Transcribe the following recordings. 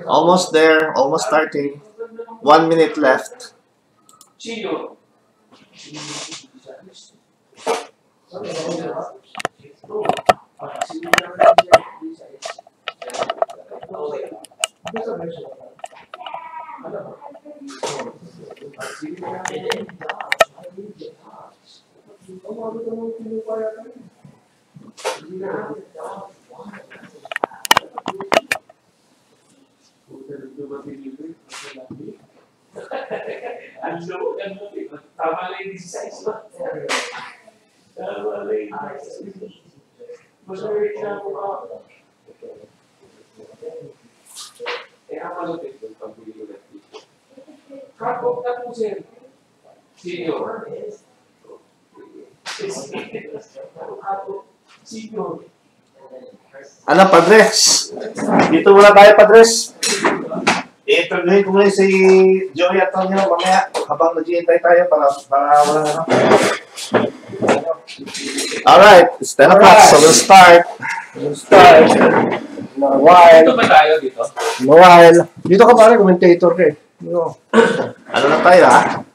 Almost there, almost starting. 1 minute left. Chito. Tama lang yung 16 ba? Tama lang yung 16. Mas meron na ako ka. Kaya malapit yung pag-bili ko lang. Kapag na po sir. Senior. Senior. Ano, Padres? Dito muna tayo, Padres. I-interviewin ko muna si Joey at Tonyo mamaya habang nag-iintay tayo para walang ano. Alright, it's 10 o'clock, so we'll start. Mawile. Dito ba tayo dito? Mawile. Dito ka pare, commentator ka eh. Ano na tayo, ha?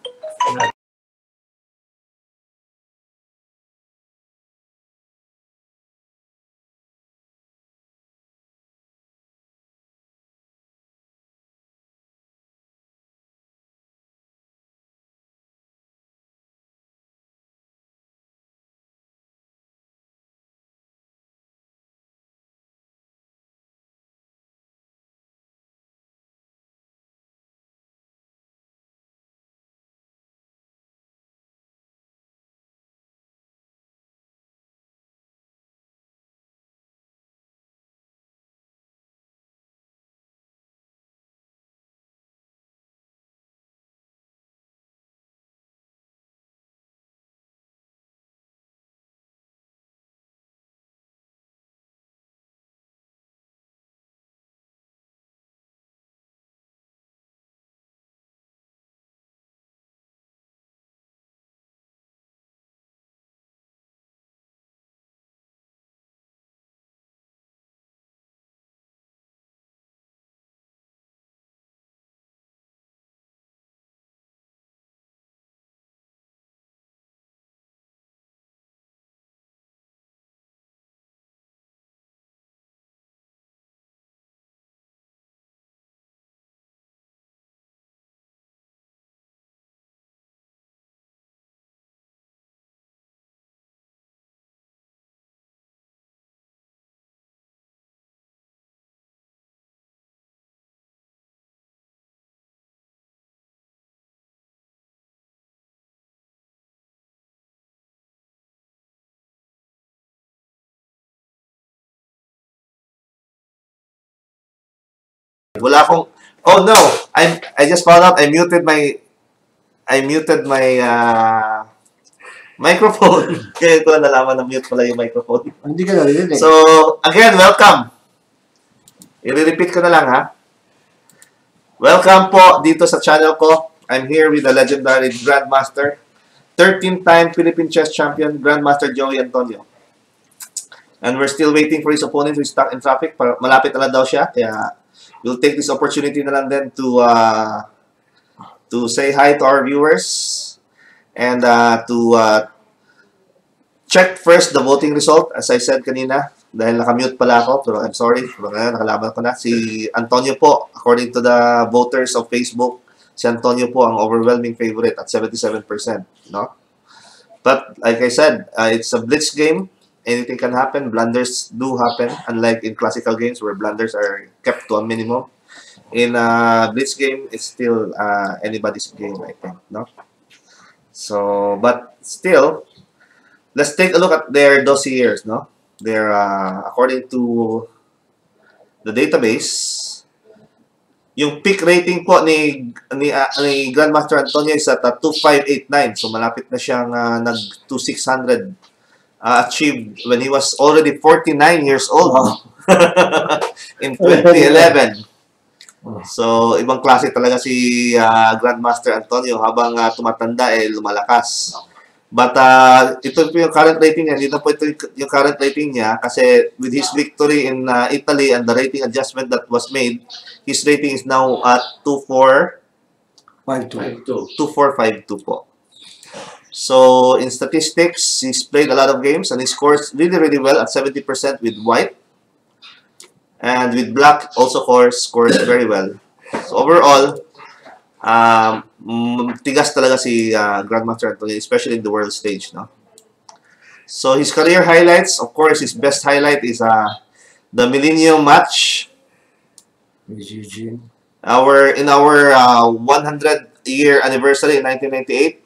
Wala akong... Oh no! I just found out I muted my microphone. Kaya ko nalaman na mute pala yung microphone. Hindi ka narinig eh. So, again, welcome. I-repeat ko na lang, ha? Welcome po dito sa channel ko. I'm here with the legendary Grandmaster, 13-time Philippine Chess Champion, Grandmaster Joey Antonio. And we're still waiting for his opponent who's stuck in traffic. Malapit na lang daw siya. Kaya we'll take this opportunity na lang din to say hi to our viewers and to check first the voting result. As I said kanina, dahil nakamute pala ako, pero I'm sorry. Nakalaban ko na. Si Antonio po, according to the voters of Facebook, si Antonio po ang overwhelming favorite at 77%. No? But like I said, it's a blitz game. Anything can happen. Blunders do happen, unlike in classical games where blunders are kept to a minimum. In blitz game, it's still anybody's game, I think. No? So, but still, let's take a look at their dossiers. No, they're according to the database. Yung peak rating po ni Grandmaster Antonio is at 2589. So malapit na siyang nag-2600 achieved when he was already 49 years old in 2011. So ibang klase talaga si Grandmaster Antonio habang tumatanda lumalakas. But ito po yung current rating niya. Dito po ito yung current rating niya kasi with his victory in Italy and the rating adjustment that was made, his rating is now at 5-2. 2452 po. So, in statistics, he's played a lot of games and he scores really, really well at 70% with white. And with black, also scores very well. So, overall, tigas talaga si Grandmaster Antonio, especially in the world stage, no? So, his career highlights, of course, his best highlight is the Millennium match. With Eugene. In our 100-year anniversary in 1998,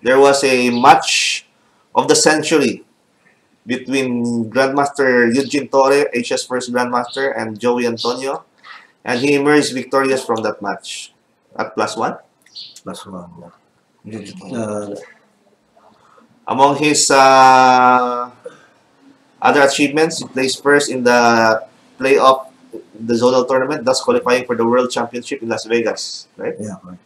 there was a match of the century between Grandmaster Eugene Torre, Asia's first Grandmaster, and Joey Antonio. And he emerged victorious from that match at +1. +1. Among his other achievements, he placed first in the playoff, the zonal tournament, thus qualifying for the World Championship in Las Vegas, right? Yeah, right.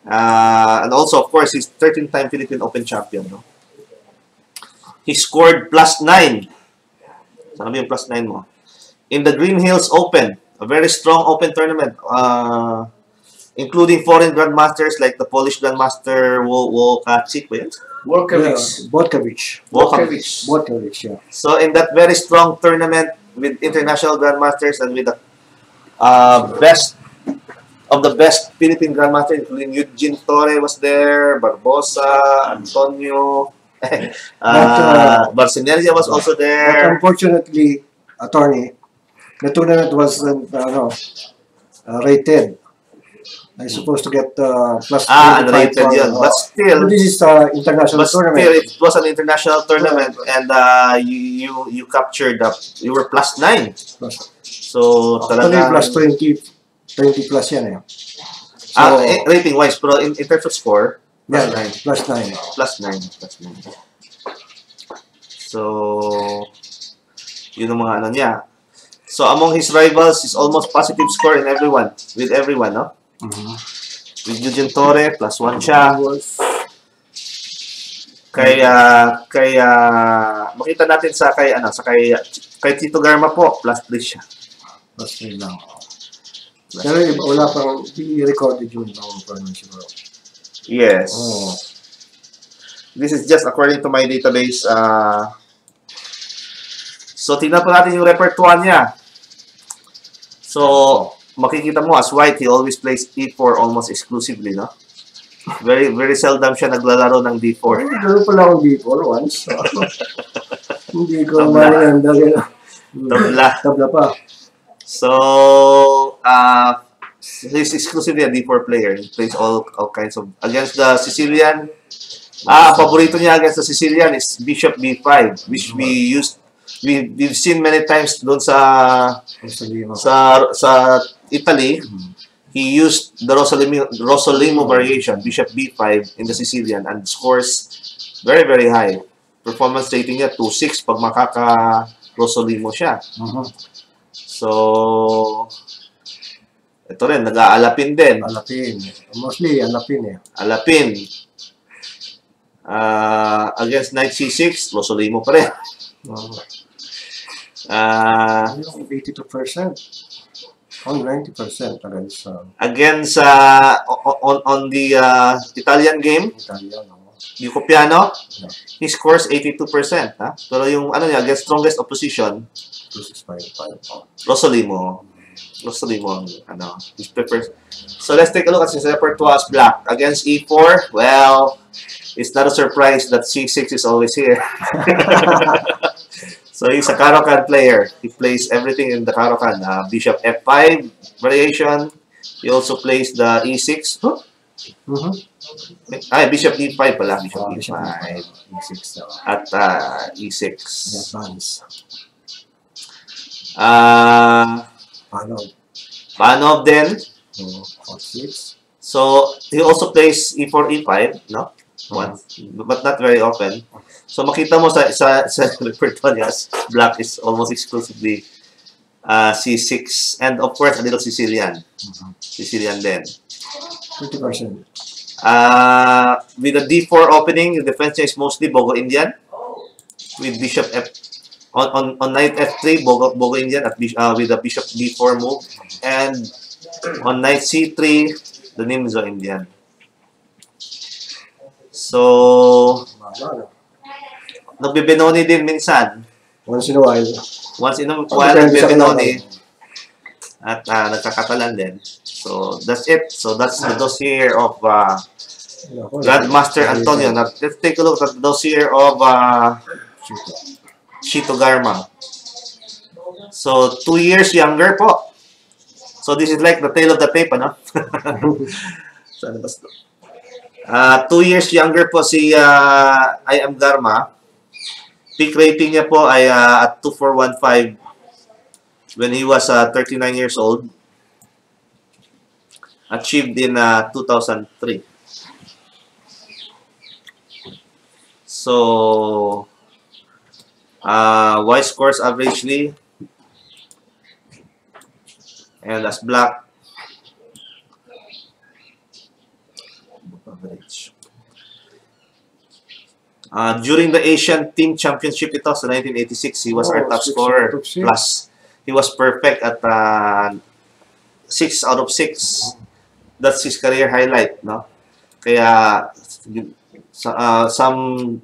And also, of course, he's 13-time Philippine Open champion. No? He scored +9. Saan yung +9 mo? In the Green Hills Open, a very strong open tournament, including foreign grandmasters like the Polish grandmaster Wojciech. Botkevich. Yeah. So in that very strong tournament with international grandmasters and with the best of the best Philippine grandmasters, including Eugene Torre was there, Barbosa, Antonio, Barcinelia was also But there. unfortunately, attorney, the tournament wasn't rated. I'm supposed to get Unrated yun. But still, this is international tournament. Still, it was an international tournament, and you captured you were +9. So Actually, talagang +20 plus yan eh. So, rating wise, pero in terms of score, yeah, +9. +9. +9. So yun ang mga ano niya. So among his rivals, is almost positive score with everyone, no? With Eugene Torre, +1 siya. Kaya makita natin kay Chito Garma po, +3 siya. +3 lang. Pero wala pang i-recorded yun ng siguro. Yes. Oh. This is just according to my database. So tingnan po natin yung repertoire niya. So makikita mo as white, he always plays E4 almost exclusively, no? Very very seldom siya naglalaro ng D4. Naglalaro pala akong D4 once. Hindi ko marianda rin. Tabla pa. So, he's exclusively a D4 player. He plays all kinds of... Against the Sicilian, paborito niya against the Sicilian is Bishop B5, which we've seen many times doon sa Italy. He used the Rosolimo variation, Bishop B5 in the Sicilian, and scores very, very high. Performance rating niya 2.6 pag makaka-Rosolimo siya. So, ito rin, nag-aalapin din. Alapin. Mostly, alapin eh. Alapin. Against Knight C6, Rosolimo pa rin. 82%. On 90% against against on the Italian game, yung Copiano, he scores 82%, ha? Pero yung ano niya, against strongest opposition, Rosolimo, his prefers. So let's take a look at his repertoire as black. Against E4, well, it's not a surprise that C6 is always here. So he's a Karokan player. He plays everything in the Karokan. Bishop F5 variation. He also plays the E6. Huh? Bishop E5 pala. Bishop E5. At E6. Panov then. So he also plays E4, E5, no? Once, but not very often. So makita mo sa repertoire niya, black is almost exclusively C6 and of course a little Sicilian. Sicilian din. 20%. with a D4 opening, the defense niya is mostly Bogo Indian. With Bishop F on Knight F3, Bogo Indian at with a Bishop D4 move. And on Knight C3, the Nimzo Indian. So, nagbe-Benoni din minsan. Once in a while. Once in a while, nagbe-Benoni. At nagkakatalan din. So, that's it. So, that's the dossier of Grandmaster Antonio. Now, let's take a look at the dossier of Chito Garma. So, 2 years younger po. So, this is like the tail of the tape, ano? 2 years younger po si I am Garma. Peak rating niya po ay at 2415 when he was 39 years old. Achieved in 2003. So, Y scores averagely. And as black. Average. During the Asian Team Championship ito sa 1986, he was our top scorer. Plus, he was perfect at 6 out of 6. That's his career highlight, no? Kaya some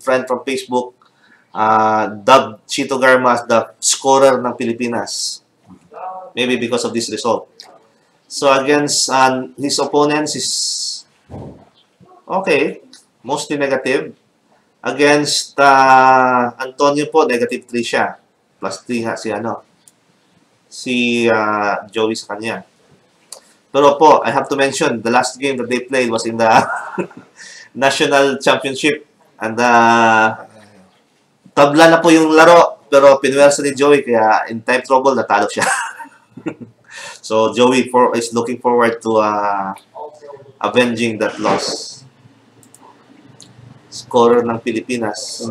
friend from Facebook dubbed Chito Garma as the scorer ng Pilipinas. Maybe because of this result. So against his opponents is okay, mostly negative. Against Antonio po, negative 3 siya. Plus 3 si Joey sa kanya. Pero po, I have to mention, the last game that they played was in the National Championship. And tabla na po yung laro, pero pinwersa ni Joey, kaya in time trouble, natalo siya. So, Joey is looking forward to avenging that loss. Scorer ng Pilipinas.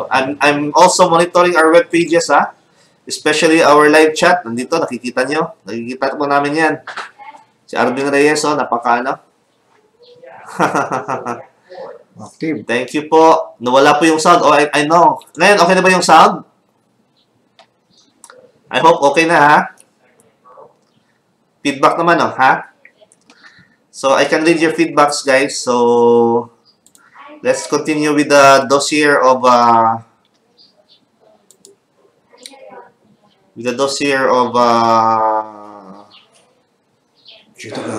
I'm also monitoring our web pages, especially our live chat. Nandito, nakikita nyo. Nakikita po namin yan. Si Arvin Reyes, napaka-ano. Active. Thank you po. Nawala po yung sound. I know. Ngayon, okay na ba yung sound? I hope okay na, ha? Feedback naman, ha? So, I can read your feedbacks, guys. So, let's continue with the dossier of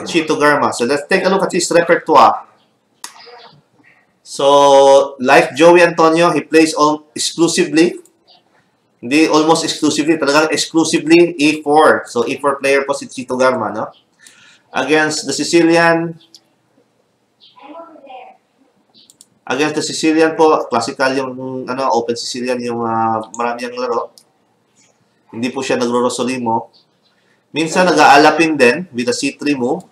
Chito Garma. So, let's take a look at his repertoire. So, like Joey Antonio, he plays exclusively. Hindi almost exclusively, talagang exclusively E4. So, E4 player po si Chito Garma, no? Against the Sicilian po, classical yung open Sicilian yung marami ang laro. Hindi po siya nagro-rosolimo. Minsan nag-aalapin din with a C3 move.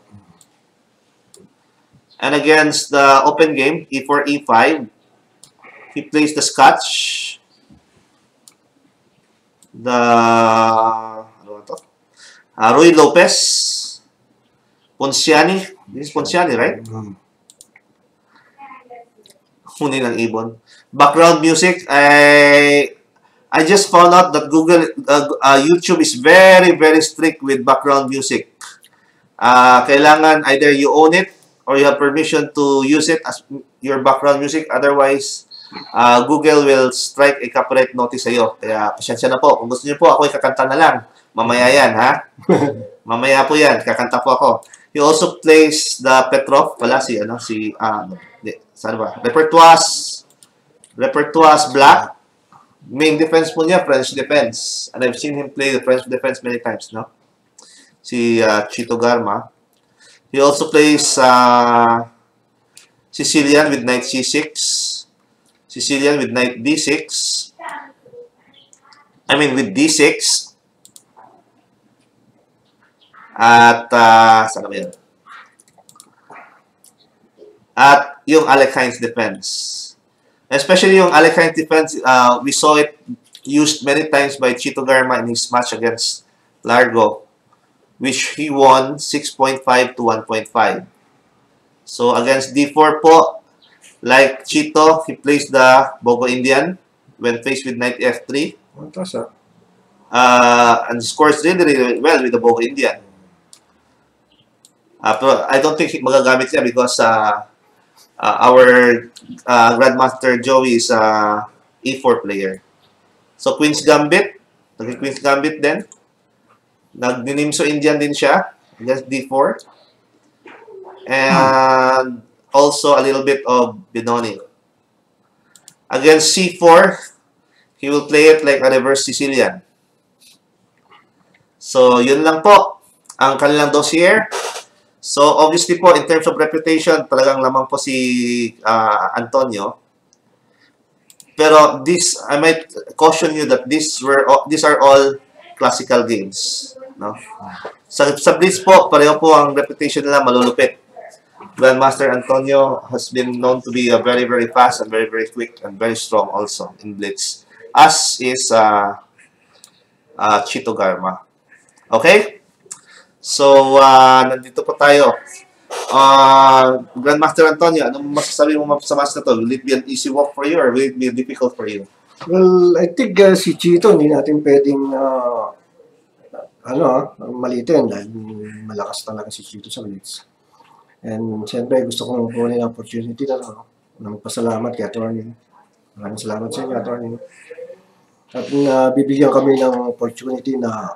And against the open game, E4, E5, he plays the Scotch. Roy Lopez. Ponciani. This is Ponciani, right? Huni ng ibon. Background music, I just found out that YouTube is very, very strict with background music. Kailangan either you own it or you have permission to use it as your background music. Otherwise, Google will strike a copyright notice sa'yo. Kaya, pasensya na po. Kung gusto niyo po, ako kakanta na lang. Mamaya yan, ha? Mamaya po yan. Kakanta po ako. He also plays the Petrov. Wala saan ba? Repertoires black. Main defense po niya, French defense. And I've seen him play the French defense many times, no? Si Chito Garma. He also plays Sicilian with knight C6. Sicilian with knight D6. With D6. At, saan ba yun? At yung Alekhine's defense. Especially yung Alekhine's defense, we saw it used many times by Chito Garma in his match against Largo, which he won 6.5 to 1.5. So against D4 po, like Chito, he plays the Bogo Indian when faced with knight F3. And scores really, really well with the Bogo Indian. Pero I don't think magagamit niya because our Grandmaster Joey is E4 player. So Queen's Gambit, nag-Queen's Gambit din. Nag-Nimso Indian din siya against D4. And also a little bit of Benoni. Against C4, he will play it like a reverse Sicilian. So, yun lang po ang kanilang dossier. So, obviously po, in terms of reputation, talagang lamang po si Antonio. Pero this, I might caution you that these are all classical games. No? Sa Blitz po, pareho po ang reputation nila malulupit. Grandmaster Antonio has been known to be very, very fast and very, very quick and very strong also in Blitz. As is Chito Garma. Okay? So, nandito po tayo. Grandmaster Antonio, anong masasabi mo sa match na to? Will it be an easy walk for you or will it be difficult for you? Well, I think si Chito, hindi natin pwedeng malitin dahil malakas talaga si Chito sa Blitz. And siyempre, gusto kong kunin ang opportunity na magpasalamat kay Atty. Maraming salamat sa inyo, Atty. At bibigyan kami ng opportunity na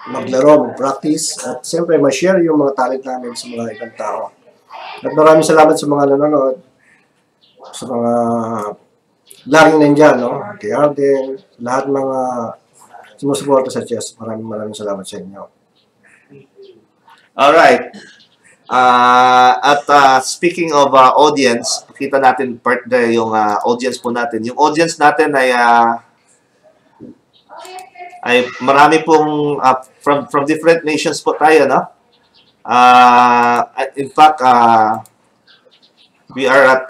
maglaro, mag-practice, at siyempre, ma-share yung mga talent namin sa mga ibang tao. At maraming salamat sa mga nanonood, sa mga laring nandyan, no? Kay Arden, lahat mga sumusuporta sa chess. Maraming salamat sa inyo. Alright. Speaking of audience, kita natin partner yung audience po natin. Yung audience natin ay marami pong from different nations po tayo, no? In fact, we are at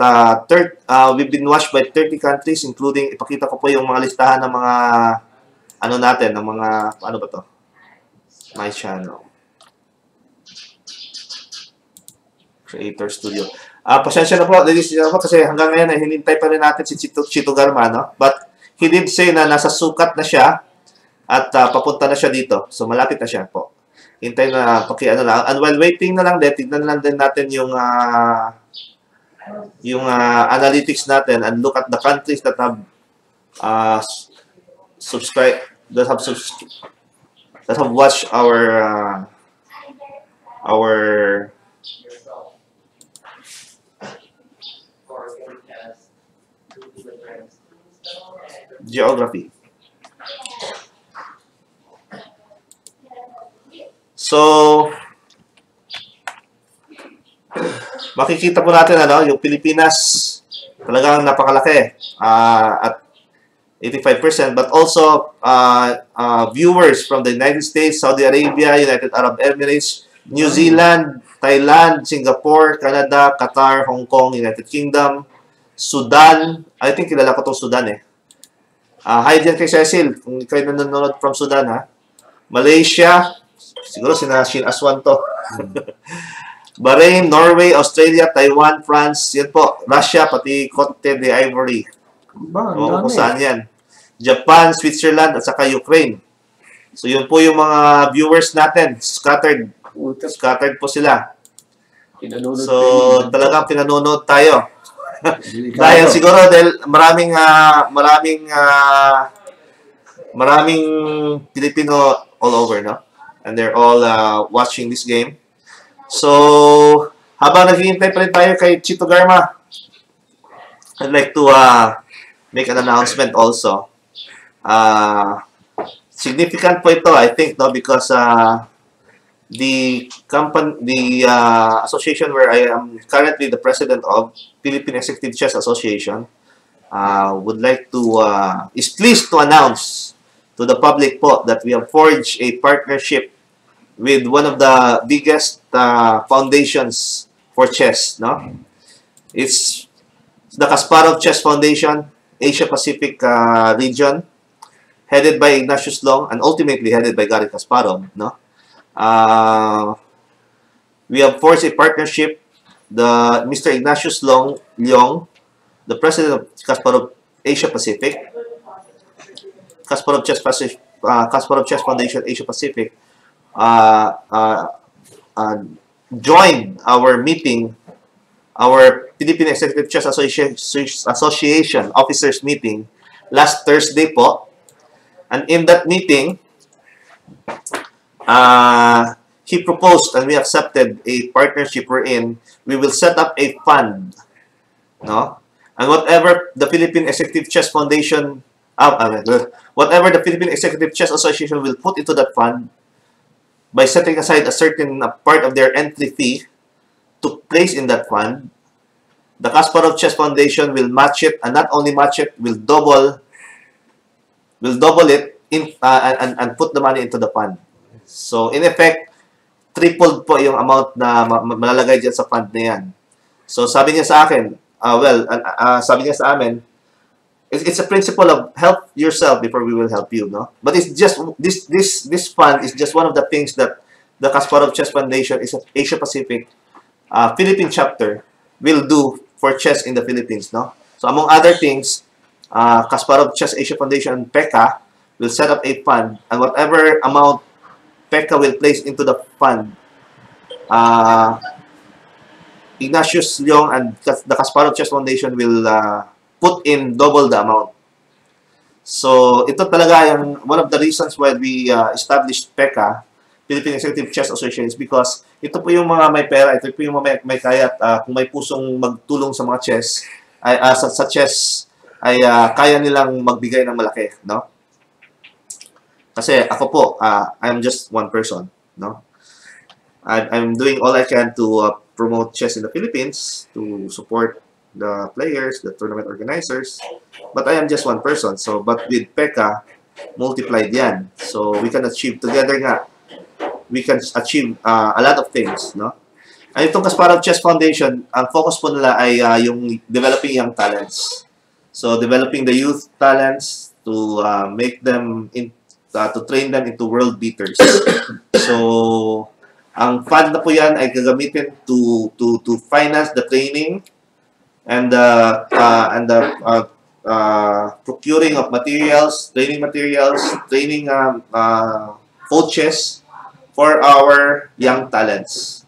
we've been watched by 30 countries, including, ipakita ko po yung mga listahan ng mga ng mga ano ba to? My channel. Creator Studio. Pasensya na po, ladies and gentlemen, kasi hanggang ngayon ay hinintay pa rin natin si Chito Garma, no? But he did say na nasa sukat na siya at papunta na siya dito. So malapit na siya po. Hintay na lang. And while waiting na lang din, tignan lang din natin yung analytics natin and look at the countries that have that have watched our geography. So, makikita po natin yung Pilipinas talagang napakalaki at 85%, but also viewers from the United States, Saudi Arabia, United Arab Emirates, New Zealand, Thailand, Singapore, Canada, Qatar, Hong Kong, United Kingdom, Sudan. I think kilala ko itong Sudan eh. Hi dyan kay Cecil, kung kayo nanonood from Sudan ha. Malaysia, siguro sina Shin Aswan to. Bahrain, Norway, Australia, Taiwan, France, yan po. Russia, pati Cote d'Ivory. Kung saan yan. Japan, Switzerland, at saka Ukraine. So yun po yung mga viewers natin. Scattered po sila. So talagang pinanonood tayo. Dahil siguro maraming Pilipino all over, no? And they're all watching this game. So, habang naghihintay pa rin tayo kay Chito Garma, I'd like to make an announcement also. Significant po ito, I think, no, because the association where I am currently the president of, Philippine Executive Chess Association, would like to is pleased to announce to the public po that we have forged a partnership with one of the biggest foundations for chess, no? It's the Kasparov Chess Foundation, Asia Pacific region, headed by Ignatius Long and ultimately headed by Garry Kasparov, no? we have forged a partnership. The Mr. Ignatius Leong, the president of Kasparov Asia Pacific, Kasparov Chess Foundation Asia Pacific, uh, uh, uh, joined our meeting, our Philippine Executive Chess Association officers meeting last Thursday po. And in that meeting, he proposed and we accepted a partnership wherein we will set up a fund, no? And whatever the Philippine Executive Chess Foundation, whatever the Philippine Executive Chess Association will put into that fund, by setting aside a certain part of their entry fee to place in that fund, the Kasparov Chess Foundation will match it, and not only match it, will double it in and put the money into the fund. So in effect, tripled po yung amount na malalagay dyan sa fund na yan. So sabi niya sa akin, sabi niya sa amin, it's a principle of help yourself before we will help you, no? But it's just this fund is just one of the things that the Kasparov Chess Foundation is Asia Pacific Philippine chapter will do for chess in the Philippines, no? So among other things, Kasparov Chess Asia Foundation and PECA will set up a fund, and whatever amount PECA will place into the fund, Ignatius Leong and the Kasparov Chess Foundation will put in double the amount. So ito talaga yung one of the reasons why we established PECA, Philippine Executive Chess Association, is because ito po yung mga may pera, ito po yung mga may kaya at kung may pusong magtulong sa mga chess, ay, sa chess, ay kaya nilang magbigay ng malaki, no? Kasi ako po, I'm just one person, no? I'm doing all I can to promote chess in the Philippines, to support the players, the tournament organizers, but I am just one person. So, but with PECA, multiplied yan. So, we can achieve together nga. We can achieve a lot of things, no? Ang itong Kasparov Chess Foundation, ang focus po nila ay yung developing young talents. So, developing the youth talents to make them to train them into world beaters. So, ang fund na po yan ay gagamitin to finance the training and the procuring of materials, training coaches for our young talents.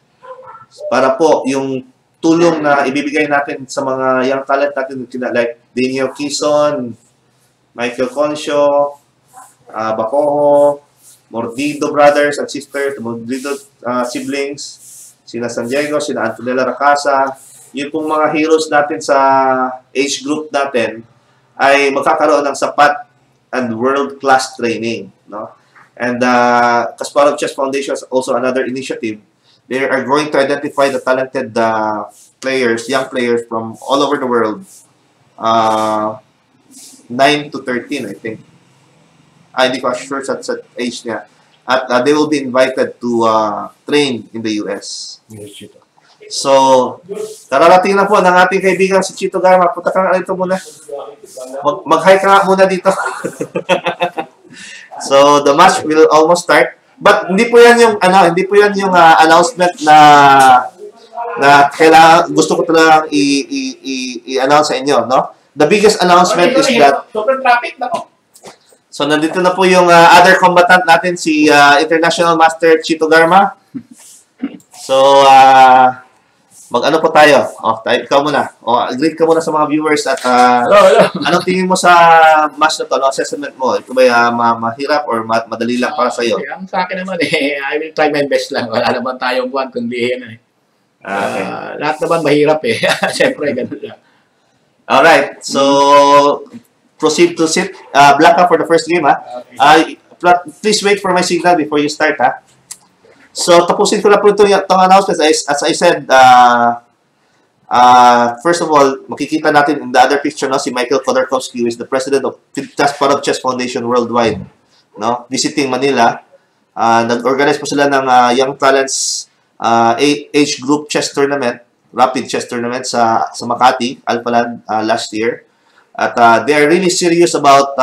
Para po yung tulong na ibibigay natin sa mga young talent natin like Daniel Quezon, Michael Concio, Bacojo, Mordido brothers and sisters, Mordido siblings, sina San Diego, sina Antonella Racasa, yung pong mga heroes natin sa age group natin ay magkakaroon ng sapat and world-class training, no? And Kasparov Chess Foundation is also another initiative. They are going to identify the talented players, young players from all over the world, 9 to 13, I think. Hindi ko sure sa age niya. At they will be invited to train in the US. So, kararating na po ng ating kaibigan si Chito Garma. Punta ka nga dito muna. Mag-hi ka nga muna dito. So, the match will almost start. But hindi po yan yung announcement na kailangan gusto ko talagang i-announce sa inyo, no? The biggest announcement is that sobrang traffic na po. So, nandito na po yung other combatant natin, si International Master Chito Garma. So, mag-ano po tayo? Ikaw muna. Greet ka muna sa mga viewers at anong tingin mo sa match na to? Ano assessment mo? Ito ba mahirap or madali lang para sa'yo? Ang sa akin naman I will try my best lang. Wala naman tayong buwan kundi okay. Lahat naman mahirap Siyempre, ganun lang. Alright, so proceed to sit. Black up for the first game, ha? Please wait for my signal before you start, ha? So, tapusin ko na po itong announcement. As I said, first of all, makikita natin in the other picture, no, si Michael Khodorkovsky, who is the president of Kasparov Chess Foundation Worldwide, no, visiting Manila. Nag-organize po sila ng Young Talents age group chess tournament, rapid chess tournament sa Makati, Alphaland last year. At they are really serious about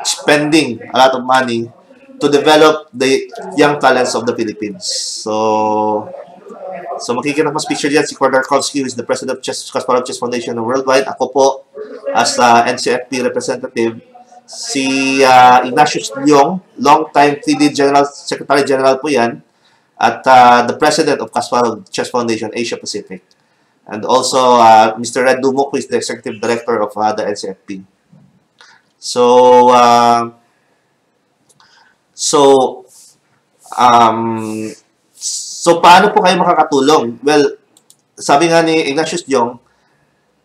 spending a lot of money to develop the young talents of the Philippines. So makikita mas picture diyan si Kordarkovsky, who is the president of Kasparov Chess Foundation worldwide. Ako po as NCFP representative, si Ignatius Leong, long-time TD General Secretary General po yan, at the president of Kasparov Chess Foundation Asia Pacific. And also Mr. Red Dumok, who is the executive director of the NCFP. So paano po kayo makakatulong? Well, sabi nga ni Ignatius Leong,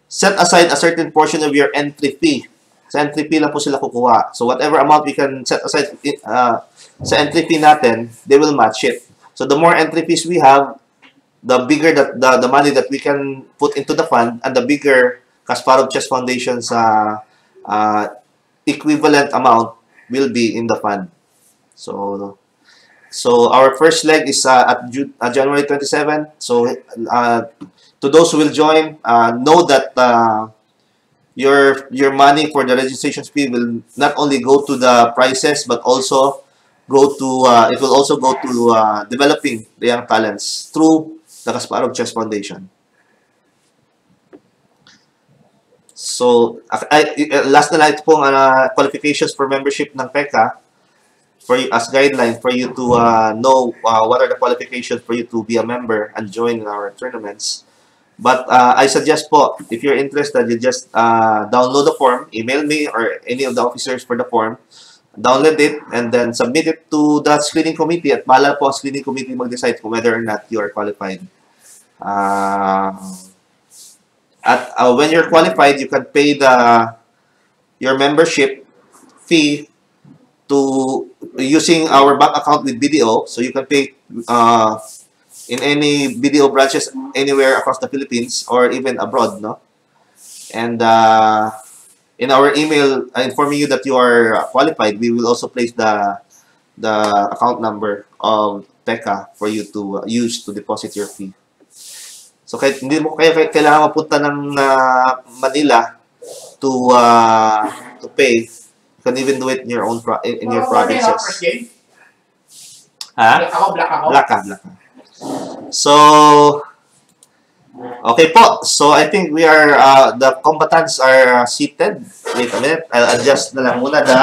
set aside a certain portion of your entry fee. Sa entry fee lang po sila kukuha. So whatever amount we can set aside sa entry fee natin, they will match it. So the more entry fees we have, the bigger the money that we can put into the fund, and the bigger Kasparov Chess Foundation's equivalent amount will be in the fund. So our first leg is at January 27. So to those who will join, know that your money for the registration fee will not only go to the prizes, but also go to it will also go to developing the young talents through the Kasparov Chess Foundation. So last na lang ito pong qualifications for membership ng PECA for you, as guideline for you to know what are the qualifications for you to be a member and join in our tournaments. But I suggest po, if you're interested, you just download the form, email me or any of the officers for the form, download it, and then submit it to the screening committee. At bahala po ang screening committee mag-decide kung whether or not you are qualified. When you're qualified, you can pay your membership fee to using our bank account with BDO. So you can pay in any BDO branches anywhere across the Philippines or even abroad, no? And in our email informing you that you are qualified, we will also place the account number of PECA for you to use to deposit your fee. So kahit hindi mo kailangan mapunta ng Manila to pay. You can even do it in your own in your provinces. Ha? Black ka. So, okay po. So, I think we are, the combatants are seated. Wait a minute. I'll adjust na lang muna the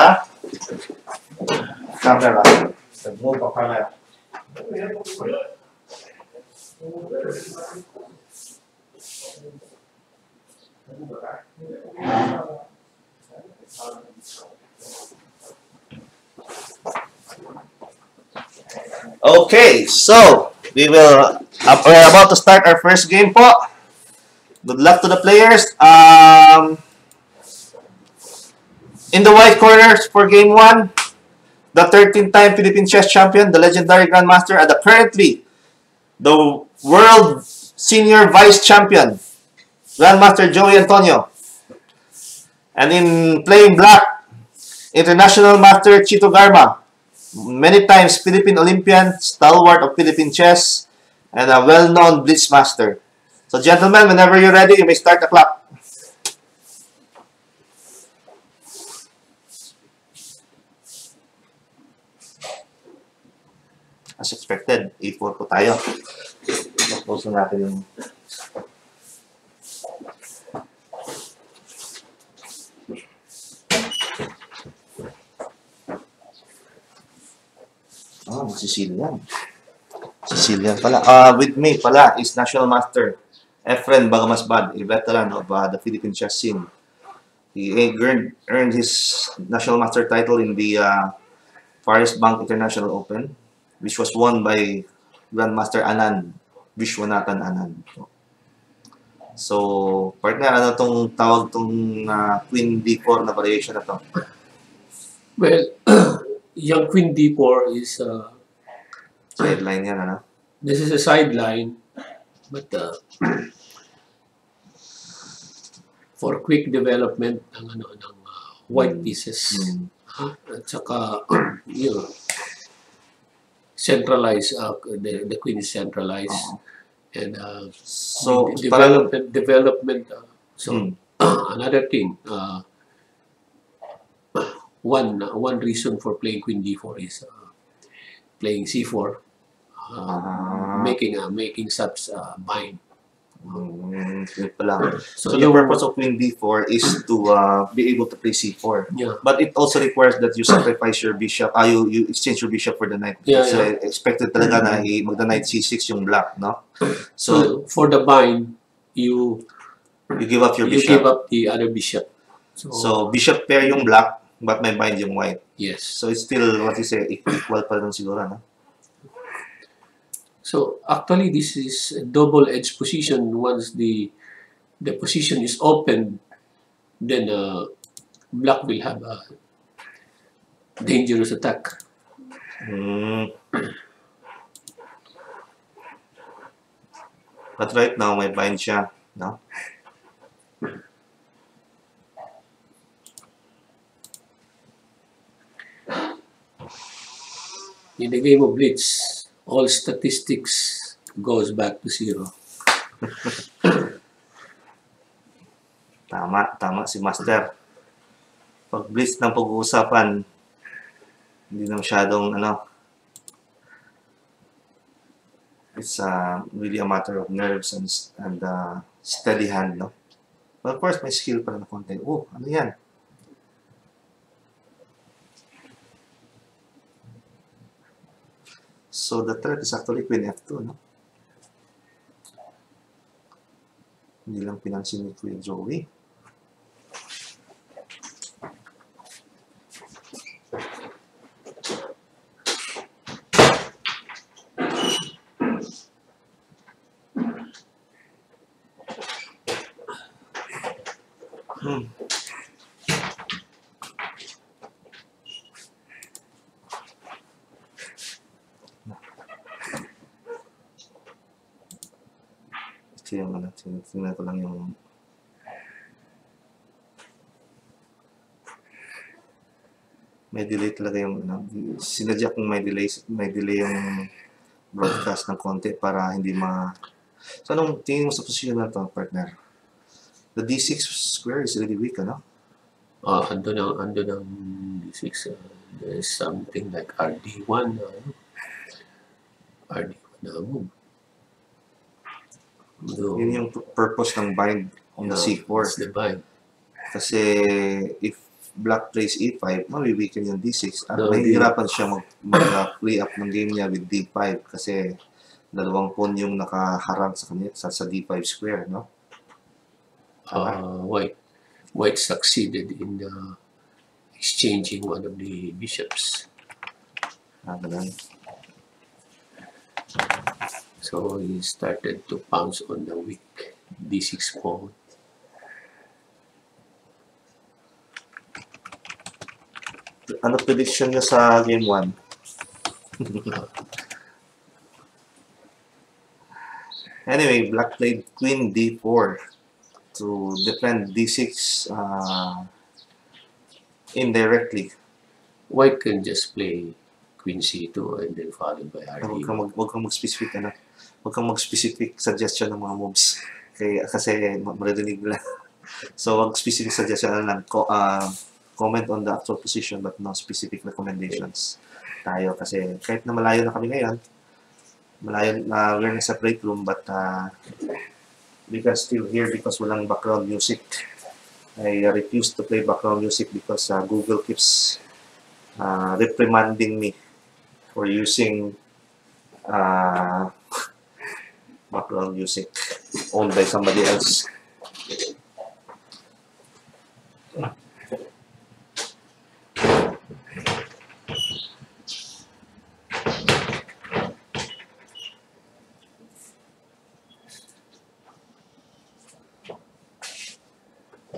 camera. Move ang camera. Okay, so we're about to start our first game po. Good luck to the players. In the white corners for game 1, the 13-time Philippine chess champion, the legendary grandmaster, and currently the world senior vice champion, Grandmaster Joey Antonio. And in playing black, international master Chito Garma, many times Philippine Olympian, stalwart of Philippine chess, and a well-known Blitz master. So gentlemen, whenever you're ready, you may start the clock. As expected, A4 po tayo. Tapos na natin yung... Sicilian. Sicilian pala. With me pala is National Master Efren Bagamasbad, a veteran of the Philippine chess scene. He earned his National Master title in the Far East Bank International Open, which was won by Grandmaster Anand, Vishwanathan Anand. So, partner, ano tong tawag tong Queen D4 na variation na to? Well, yung Queen D4 is Sideline yan, ano? this is a sideline, but for quick development ng white pieces. At saka centralized, the queen is centralized. And So, development. Another thing, one reason for playing Queen D4 is playing C4, making such bind. Yun pala. So the yung- purpose of Queen D4 is to be able to play C4. Yeah. But it also requires that you sacrifice your bishop, you exchange your bishop for the knight. Yeah, Kasi expected talaga na magda-knight C6 yung black, no? So, So for the bind, you you give up your you bishop. give up the other bishop. So, bishop pair yung black, but may bind yung white. Yes. So, it's still, what you say, equal pa rin siguro, no? So actually, this is a double-edged position. Once the position is open, then black will have a dangerous attack. But right now, may bind siya, no? In the game of Blitz, all statistics goes back to 0. Tama si Master. Pag Blitz ng pag-uusapan, hindi na masyadong, it's really a matter of nerves and steady hand, no? But of course, may skill pa rin na konti. Oh, ano yan? So the threat is actually Queen F2, no? Hindi lang pinansin ni Queen Joey. Tingnan ko lang yung may delay talaga yung sinadya kong may delay yung broadcast ng konti para hindi So anong tingin mo sa position na to, partner? The D6 square is really weak, ano? Ando ng D6, there's something like RD1 na move. So, Yun yung purpose ng bind on the C4. It's the bind. Kasi if black plays E5, mawiweaken yung D6. At No, mahihirapan siya mag-play up ng game niya with D5 kasi dalawang pawn yung nakaharang sa kanya sa D5 square, no? White succeeded in exchanging one of the bishops. Ganun. So he started to pounce on the weak D6 pawn. Ano prediction niya sa game 1? Anyway, black played Queen D4 to defend D6 indirectly. White can just play Queen C2 and then followed by Huwag RD1. kang mag-specific, Huwag kang mag-specific suggestion ng mga moves. Kasi maririnig nila. So, specific suggestion lang. Comment on the actual position but no specific recommendations tayo. Kasi kahit na malayo na kami ngayon, we're in a separate room but we can still hear because walang background music. I refuse to play background music because Google keeps reprimanding me for using background music owned by somebody else.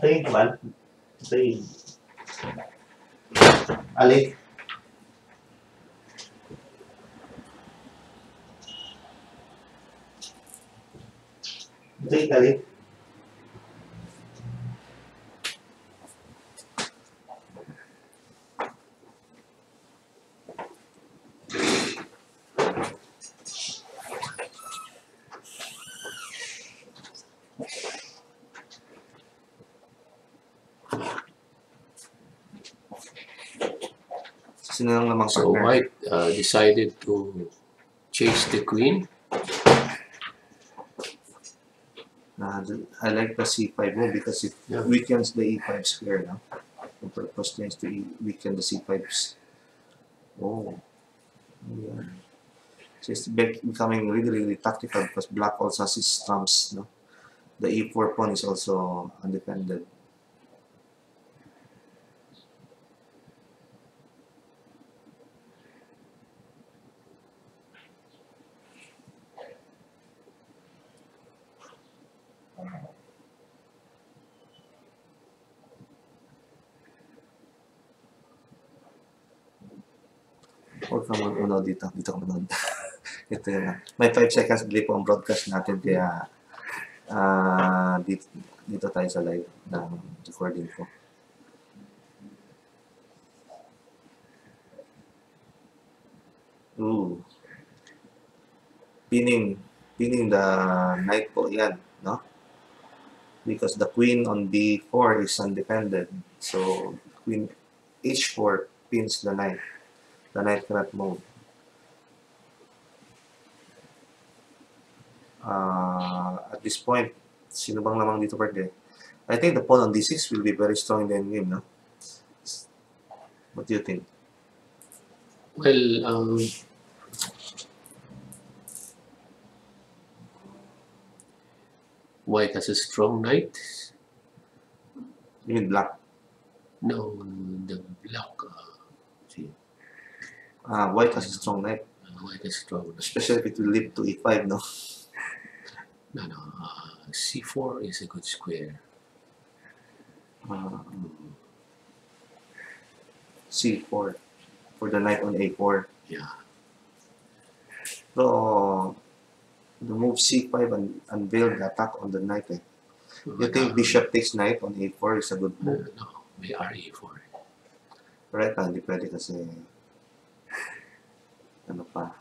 Tayin ka ba? Tayin. Ali? Tayin ka, Ali? Sino lang namang So partner? white decided to chase the queen. I like the c5 move because it Yeah. weakens the e5 square, no? The purpose is to weaken the c5s. Oh, yeah. So it's becoming really, really tactical because black also has its trumps, no? The e4 pawn is also undefended. Huwag kang mag-uno dito. Dito ka manood. Ito yun na. May 5 seconds delay po ang broadcast natin kaya dito tayo sa live ng recording ko. Ooh. Pinning the knight po yan, no? Because the queen on b4 is undefended. So, queen h4 pins the knight. The knight cannot move. At this point, sino bang lamang dito birthday? I think the pawn on d6 will be very strong in the endgame, no? What do you think? Well, white has a strong knight. You mean black? No, the black. See, White has a strong knight. white is strong. Especially if it will lead to e5, no? No, no. C4 is a good square. C4 for the knight on a4. Yeah. So, the move c5 and unveil the attack on the knight. You think bishop takes knight on a4 is a good move? No, may RE4. Right, hindi pwede kasi ano pa.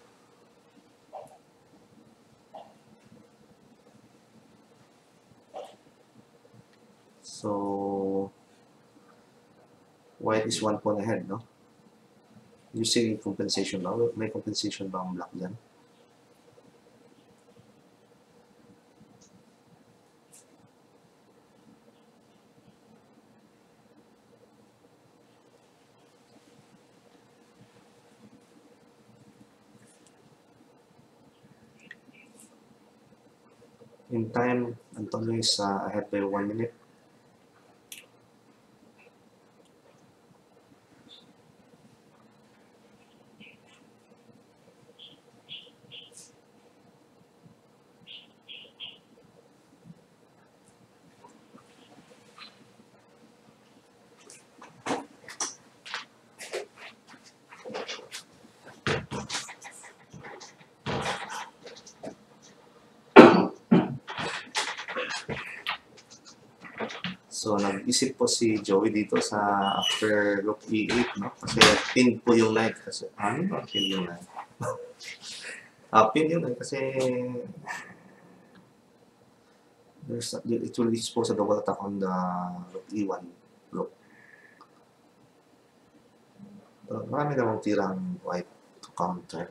So, white is 1 pawn ahead, no? You see compensation ba? May compensation ba ang black dyan? In time, Antonio is ahead by 1 minute. So, nag-isip po si Joey dito sa after rook e8, no? Kasi pin po yung knight. Kasi, ano ba pin yung knight? Pin yung knight kasi it will expose a double attack on the rook e1 rook. So, marami namang tirang white to counter.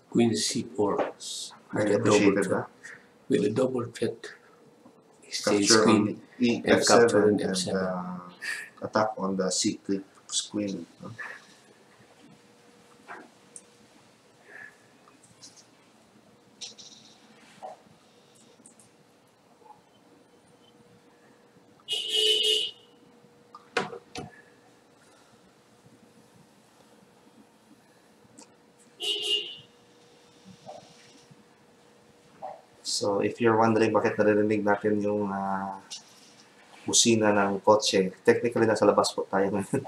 Queen C4. Highly appreciated, ba? With a double threat. He stays Capture queen on and capture on e7 F7. and attack on the c3 queen. No? So, if you're wondering bakit naririnig natin yung busina ng kotse, technically nasa labas po tayo ngayon.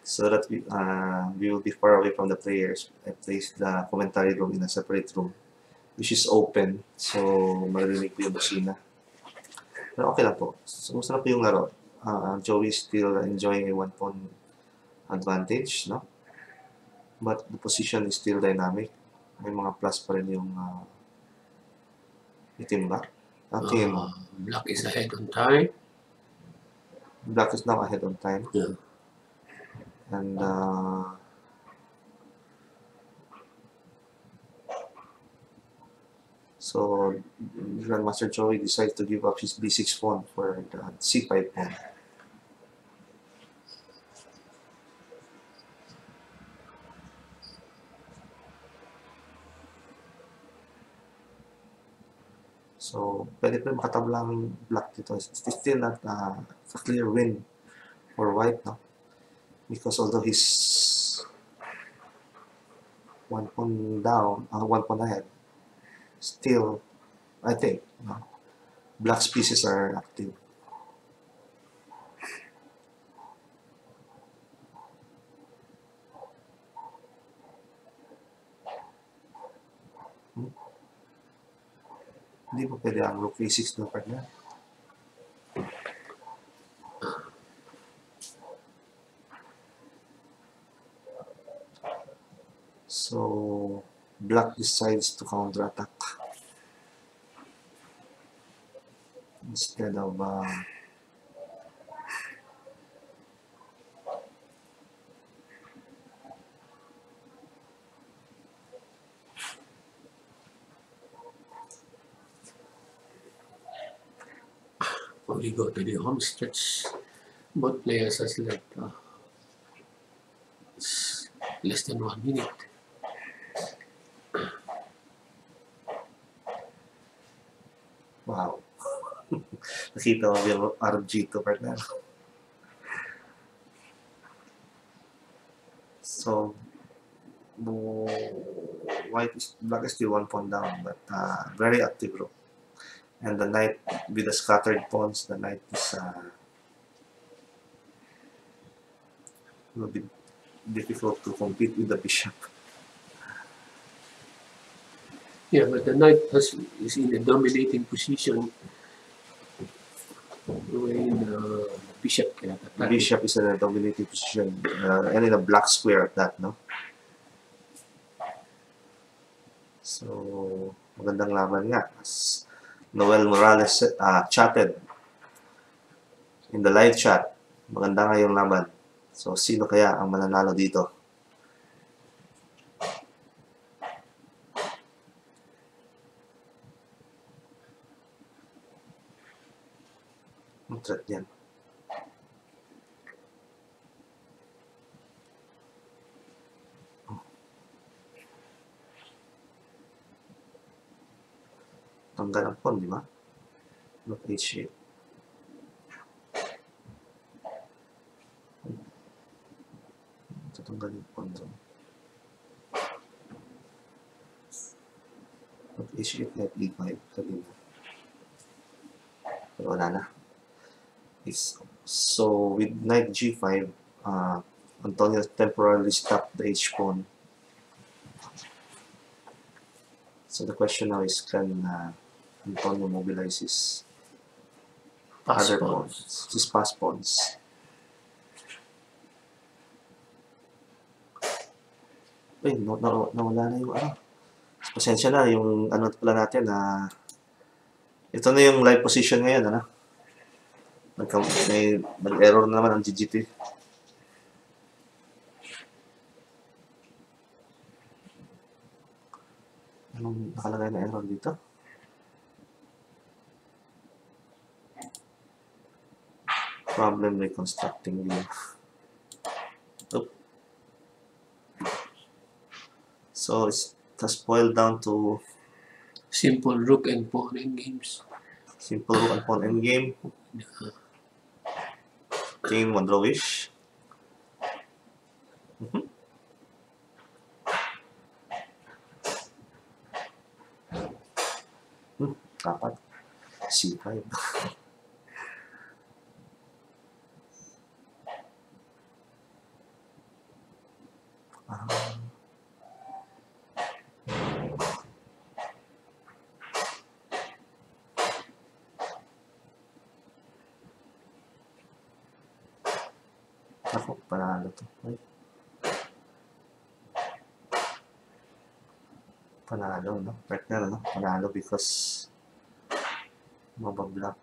So that we will be far away from the players. I placed the commentary room in a separate room, which is open. So, maririnig po yung busina. Pero okay lang po. So, gusto na po yung laro. Joey is still enjoying a 1 pawn advantage, no? But the position is still dynamic. May mga plus pa rin yung itim ba? Nothing. Black is ahead on time. Black is now ahead on time. Yeah. And so Grandmaster Joey decides to give up his B6 pawn for the C5 pawn. So, pwede pa rin makatabla ang black dito. It's still not a clear win for white, no? Because although he's one pawn down, one pawn ahead, still, I think, no, black's pieces are active. Hindi pa pwede ang rook a6 doon, partner. So, black decides to counterattack instead of When we go to the home stretch, both players has left less than 1 minute. wow. Nakita mo yung RG2, partner. So, black is still one pawn down, but very active rook. And the knight with the scattered pawns, the knight is will be difficult to compete with the bishop. Yeah, but the knight is in a dominating position when the bishop cannot The attack. bishop is in a dominating position and in a black square at that, no? So, magandang laban nga. As Noel Morales chatted in the live chat, maganda nga yung laban. So, sino kaya ang mananalo dito? Ang threat yan. Tanggal ang pawn, di ba? Look h8. Tatanggal yung pawn doon. Look h8 at e5. Sabi mo. Pero wala na. So, with knight g5, Antonio temporarily stopped the h pawn. So the question now is, can Antonio mobilize his other pawns, his pass pawns? Uy, nawala na yung ano. Pasensya na, yung ano pala natin na ito na yung live position ngayon, ano? Nag-error na naman ang GGT. Anong nakalagay na error dito? Problem reconstructing view. Oop. So it has boiled down to Simple rook and pawn in games. simple rook and pawn endgame. King one drawish. Dapat C5. Ako, panalo to. Ay. Panalo, no? Partner, no? Panalo because Mabablock.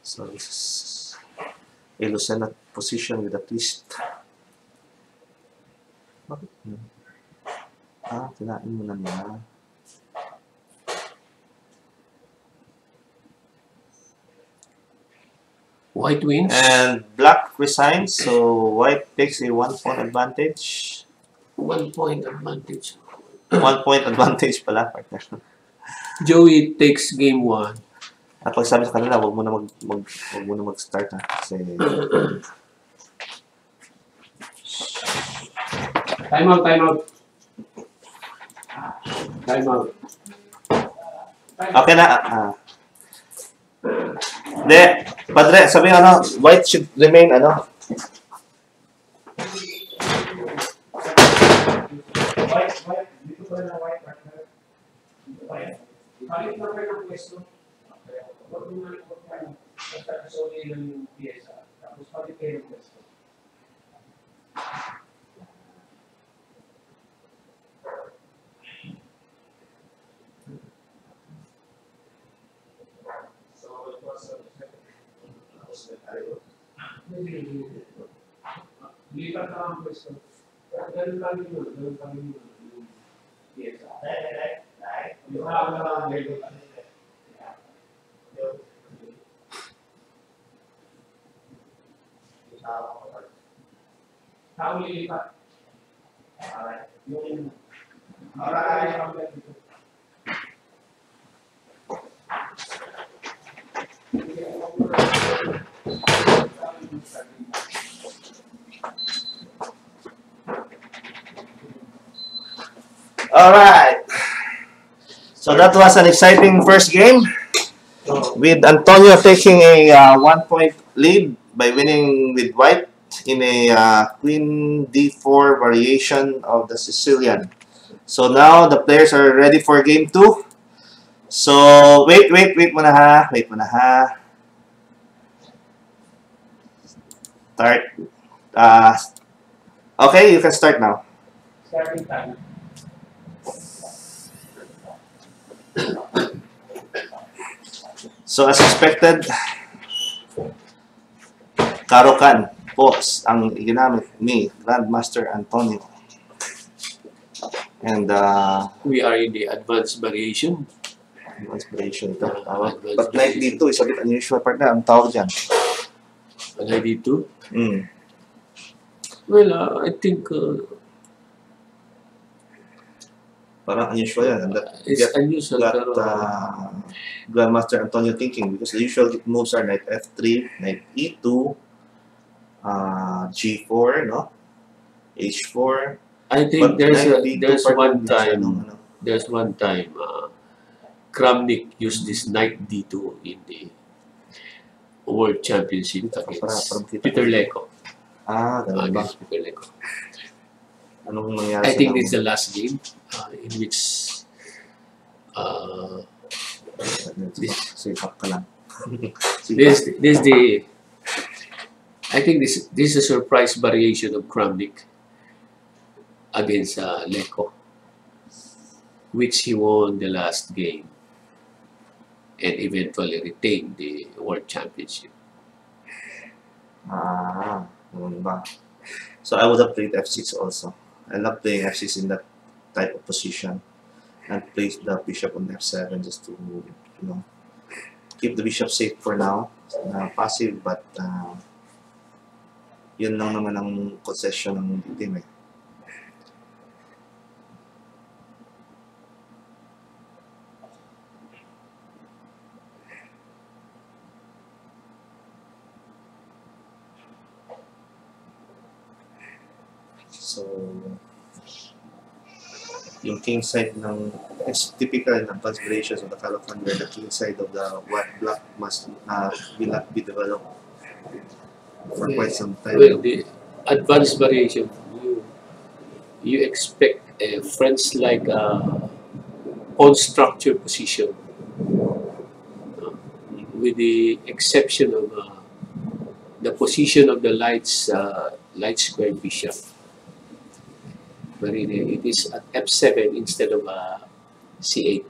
So this is a Lucena position with a twist. Bakit? Kinain mo na niya. White wins. And black resigns, so white takes a 1-point advantage. 1 point advantage. 1 point advantage pala, partner. Joey takes game 1. At pag sabi sa kanila, wag mo na mag-start ha. Kasi Time out, time out. Time out. okay na. Hindi, padre, sabi ano, white should remain ano. White, dito pa rin ang white partner. White. Balik na kayo ng pwesto. Huwag mo na magkakasoli ng pyesa. Tapos balik kayo ng pwesto. Lipat na ang pwesto. Ganun kami yun. Yung pyesa. Yung hawak na lang ang gagawin. Tao lilipat. Yung alright. Alright. So that was an exciting first game with Antonio taking a 1-point lead by winning with white in a Queen D4 variation of the Sicilian. So now the players are ready for game 2. So wait muna ha. Wait muna ha. Start. Okay, you can start now. Starting time. So as expected, Karokan Boss ang ginamit ni Grandmaster Antonio. And We are in the advanced variation. inspiration ito. But like dito, is a bit unusual partner. Ang tawag dyan. An ID2. Mm. Well, I think Parang unusual yan. And that it's unusual. got Pero, Grandmaster Antonio thinking because the usual moves are knight F3, knight E2, G4, no? H4. I think But there's knight D2 there's partner, one time masyadong, ano. there's one time Kramnik used this knight D2 in the World Championship against Para makita Peter ko. Leko. Ganun ba? Against Peter Leko. Anong nangyari I think sa this is the last game in which Safe up ka lang. this the I think this is a surprise variation of Kramnik against Leko, which he won the last game and eventually retained the World Championship. Ganun ba? So I would have played F6 also. I love playing F6 in that type of position and place the bishop on F7 just to, you know, keep the bishop safe for now. Passive, but yun lang naman ang concession ng team eh. So, yung king side ng, it's typical in advanced variations of the Calocan where the king side of the white black must will not be developed for quite some time. Well, the advanced variation, you expect a French like pawn structure position, with the exception of the position of the light square bishop. Wherein it is at f7 instead of c8.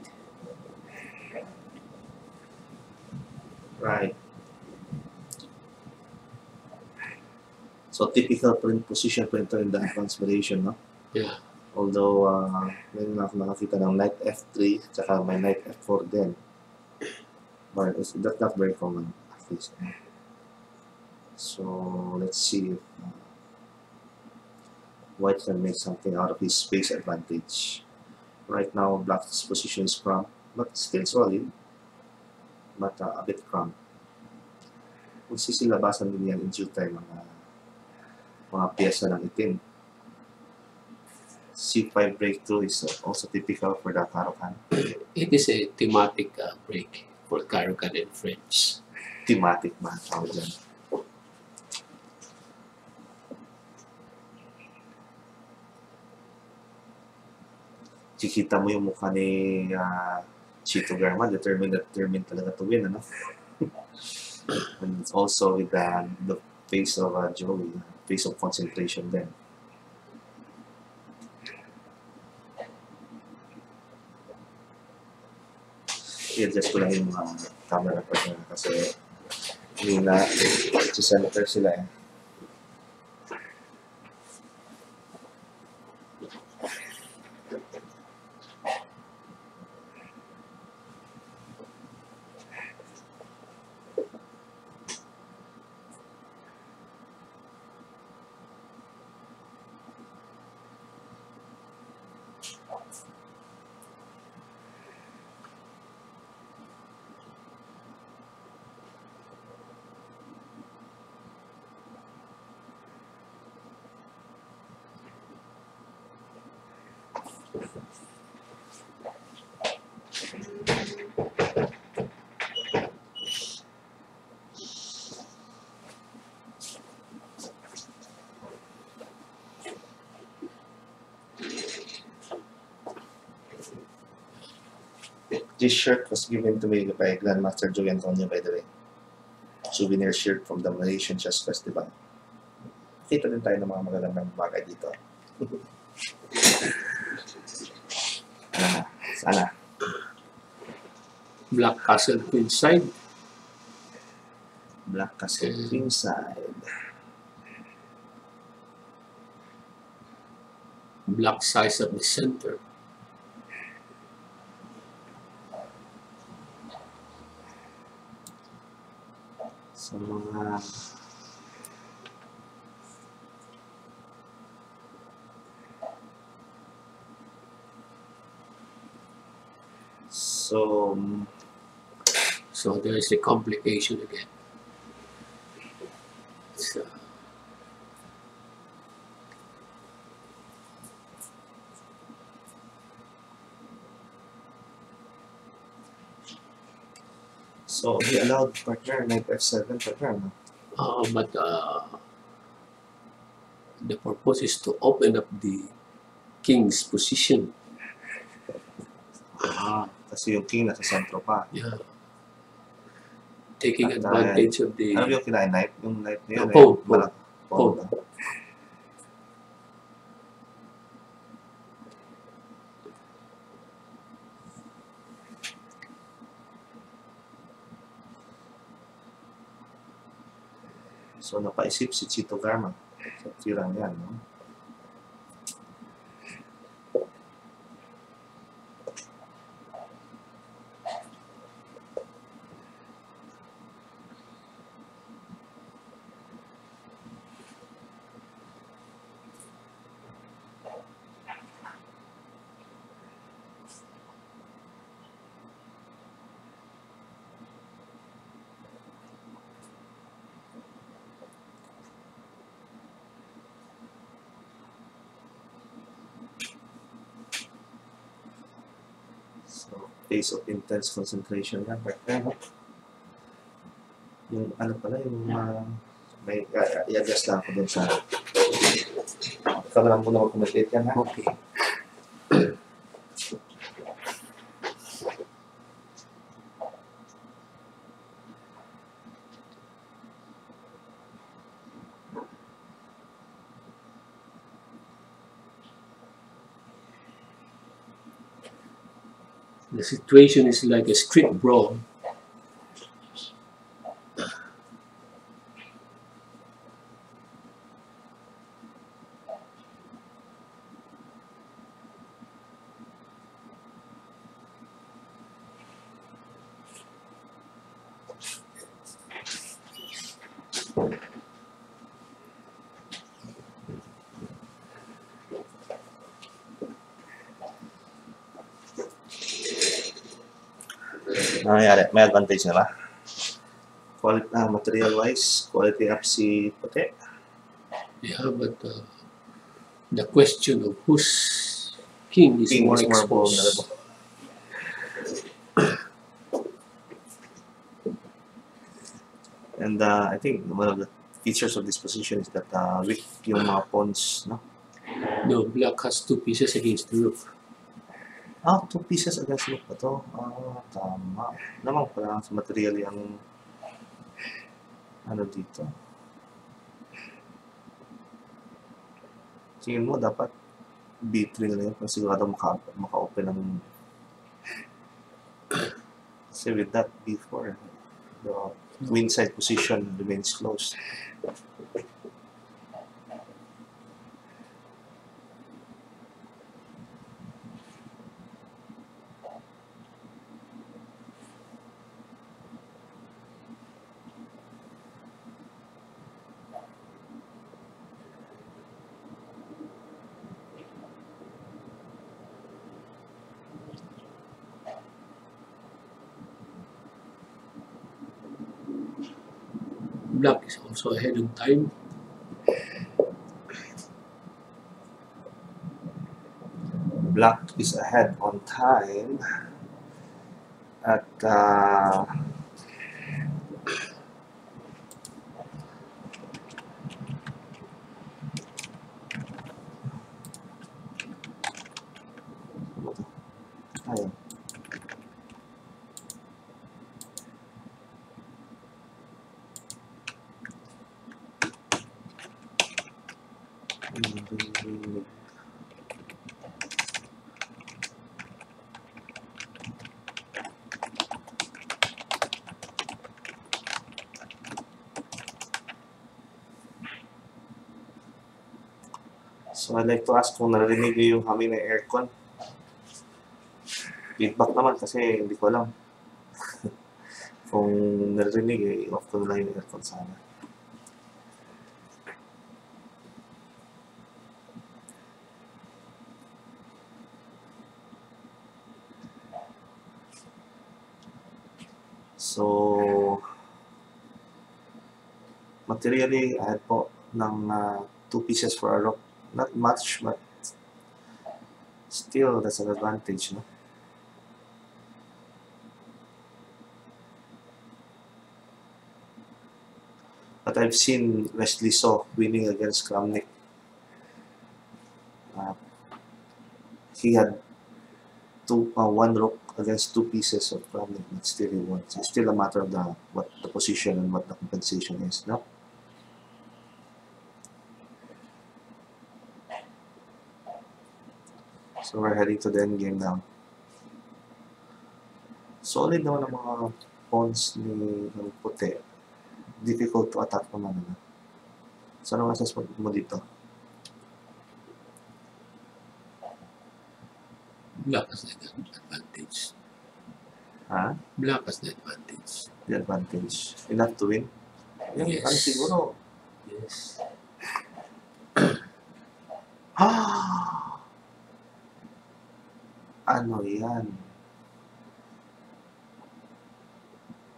Right. So typical position pa ito in the advanced variation, no? Yeah. Although, ngayon ako nakakita ng knight f3, tsaka may knight f4 din. But that's not very common, at least. So, let's see if White can make something out of his space advantage. Right now, Black's position is cramped, but still solid. But a bit cramped. Kung sisilabasan din yan in due time mga piyesa ng itim. C5 breakthrough is also typical for the Karokan. It is a thematic break for Karokan and friends. Thematic ba? Tawag dyan. Kikita mo yung mukha ni Chito Garma, determined talaga to win, ano? And also with the face of Joey, face of concentration then. I-adjust ko lang yung mga camera pa niya kasi hindi na si Senator sila eh. This shirt was given to me by Grandmaster Joey Antonio, by the way. Souvenir shirt from the Malaysian Chess Festival. Kita din tayo ng mga magagandang bagay dito. Sana. Black Castle queenside. Black Castle queenside. Black size of the center. Sa mga So there is a complication again. So he allowed partner knight f7 partner, no? But the purpose is to open up the king's position. Kasi yung king nasa sentro pa. Yeah. Taking At, advantage of the... Ano yung knight? Yung knight na yun? Pawn. Pawn. So, napaisip si Chito Garma sa tirang yan, no? Phase of intense concentration yan. Pero, yung ano pala, yung may i-adjust lang ako dun sa ikaw na lang muna mag-commentate yan, ha? Okay. The situation is like a street brawl. Nangyari, may advantage na ba? Quality, material-wise, quality up si Puti. Yeah, but the question of whose king is more exposed. vulnerable. And I think one of the features of this position is that weak yung mga pawns, no? No, black has 2 pieces against the rook. 2 pieces against look pa to. Tama. Naman pala sa material yung ano dito. Tingin mo dapat B3 na yun kung sigurado maka-open ng kasi with that B4 the queen side position remains closed. Black is also ahead of time. Black is ahead on time at ayun. So I'd like to ask kung narinig niyo yung humming ng aircon. Feedback naman kasi hindi ko alam. Kung narinig off ko na lang yung aircon sana. So, materially, I had po ng 2 pieces for a rook. Not much, but still, that's an advantage, no? But I've seen Wesley So winning against Kramnik. He had 1 rook against 2 pieces of Kramnik, but still he won. So it's still a matter of what the position and what the compensation is, no? So we're heading to the end game now. Solid naman ang mga pawns ni ng Puti. Difficult to attack naman. Ano? So ano assessment mo dito? Black has the advantage. Ha? Black has the advantage. The advantage. Enough to win? Yan, Yes. ano siguro? Yes. Ano yan?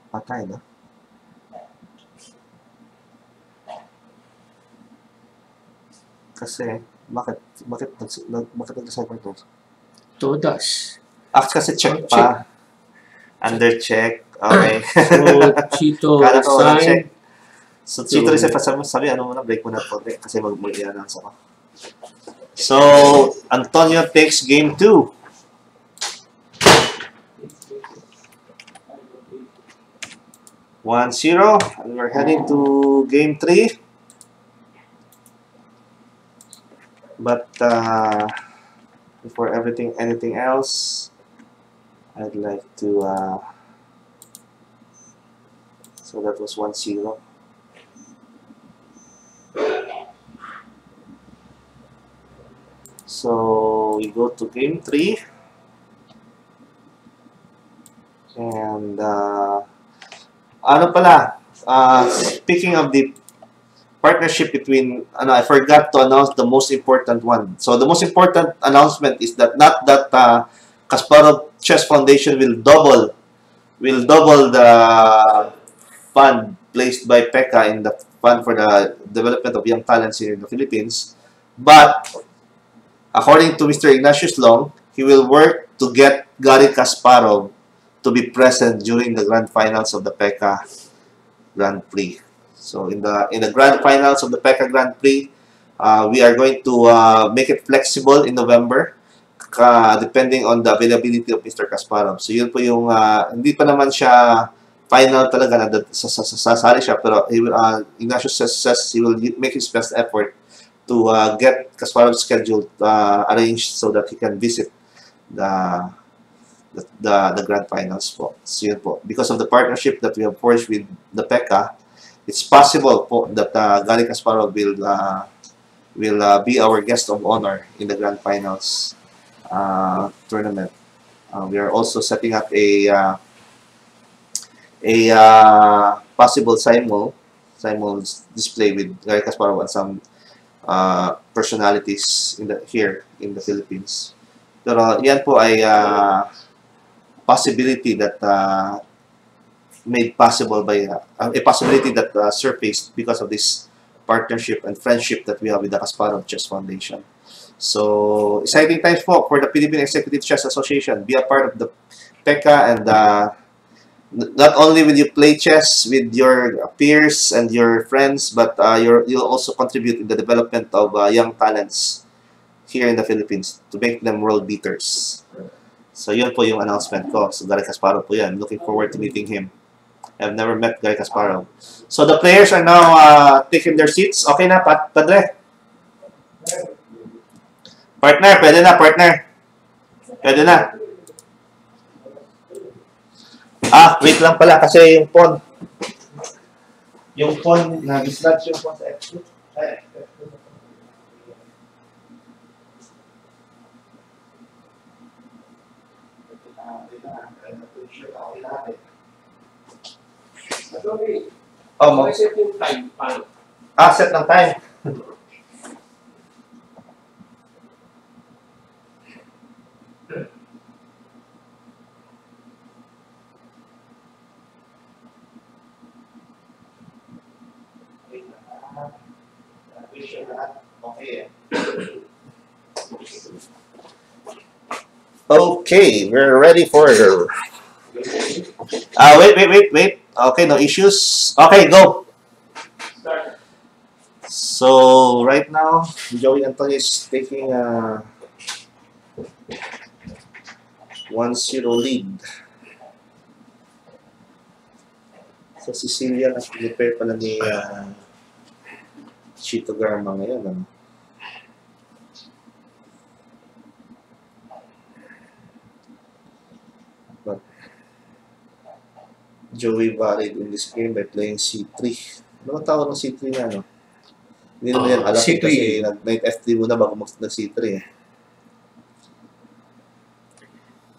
Patay na? Kasi, bakit nag-decide mo ito? Todas. Kasi check pa. Under check. Okay. So, Chito Kala ko walang signed. check. So, Chito rin sabi, ano muna, break muna po. Kasi mag-i-announce ako. So, Antonio takes game 2. 1-0, and we're heading to game 3. But before anything else, I'd like to, so that was 1-0. So we go to game 3. And, ano pala, speaking of the partnership between, I forgot to announce the most important one. So the most important announcement is that not that Kasparov Chess Foundation will double the fund placed by PECA in the fund for the development of young talents here in the Philippines, but according to Mr. Ignatius Long, he will work to get Garry Kasparov to be present during the grand finals of the PECA Grand Prix. So in the grand finals of the PECA Grand Prix, we are going to make it flexible in November, depending on the availability of Mr. Kasparov. So yun po yung hindi pa naman siya final talaga na sasali siya, pero Ignacio says he will make his best effort to get Kasparov's schedule arranged so that he can visit the grand finals po. So yun po. Because of the partnership that we have forged with the PECA, it's possible po that Garry Kasparov will be our guest of honor in the grand finals tournament. We are also setting up a possible simul display with Garry Kasparov and some personalities here in the Philippines. Pero yan po ay possibility that made possible by a possibility that surfaced because of this partnership and friendship that we have with the Kasparov Chess Foundation. So, exciting times po for the Philippine Executive Chess Association. Be a part of the PECA, and not only will you play chess with your peers and your friends, but you'll also contribute in the development of young talents here in the Philippines to make them world beaters. So, yun po yung announcement ko. So, Garry Kasparov po yan. Looking forward to meeting him. I've never met Garry Kasparov. So, the players are now taking their seats. Okay na, Padre? Partner, pwede na, partner. Pwede na. Wait lang pala kasi yung pawn. Yung pawn, nag-sludge yung pawn sa F2. Set yung time. Paano? Set ng time. Okay, we're ready for wait. Okay, no issues. Okay, go. So right now, Joey Antonio is taking a 1-0 lead. So Cecilia nag-prepare pala ni Chito Garma ngayon. Ano? But Joey varied in this game by playing C3. Ano ang tawag ng C3 na, no? Hindi naman yan alam C3. kasi nag-knight F3 muna bago mag-C3 eh.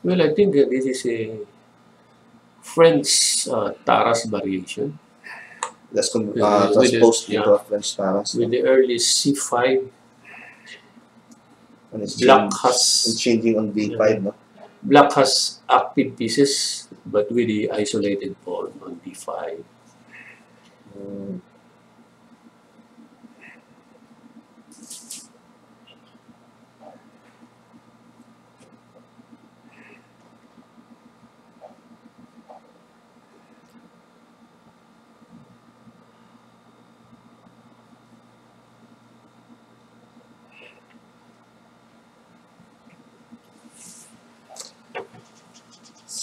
Well, I think this is a French Taras variation. That's With transposed the- into a French Taras. With the early C5, And it's Black it's has changing on D5, no? Black has active pieces, but with the isolated pawn on D5. Mm.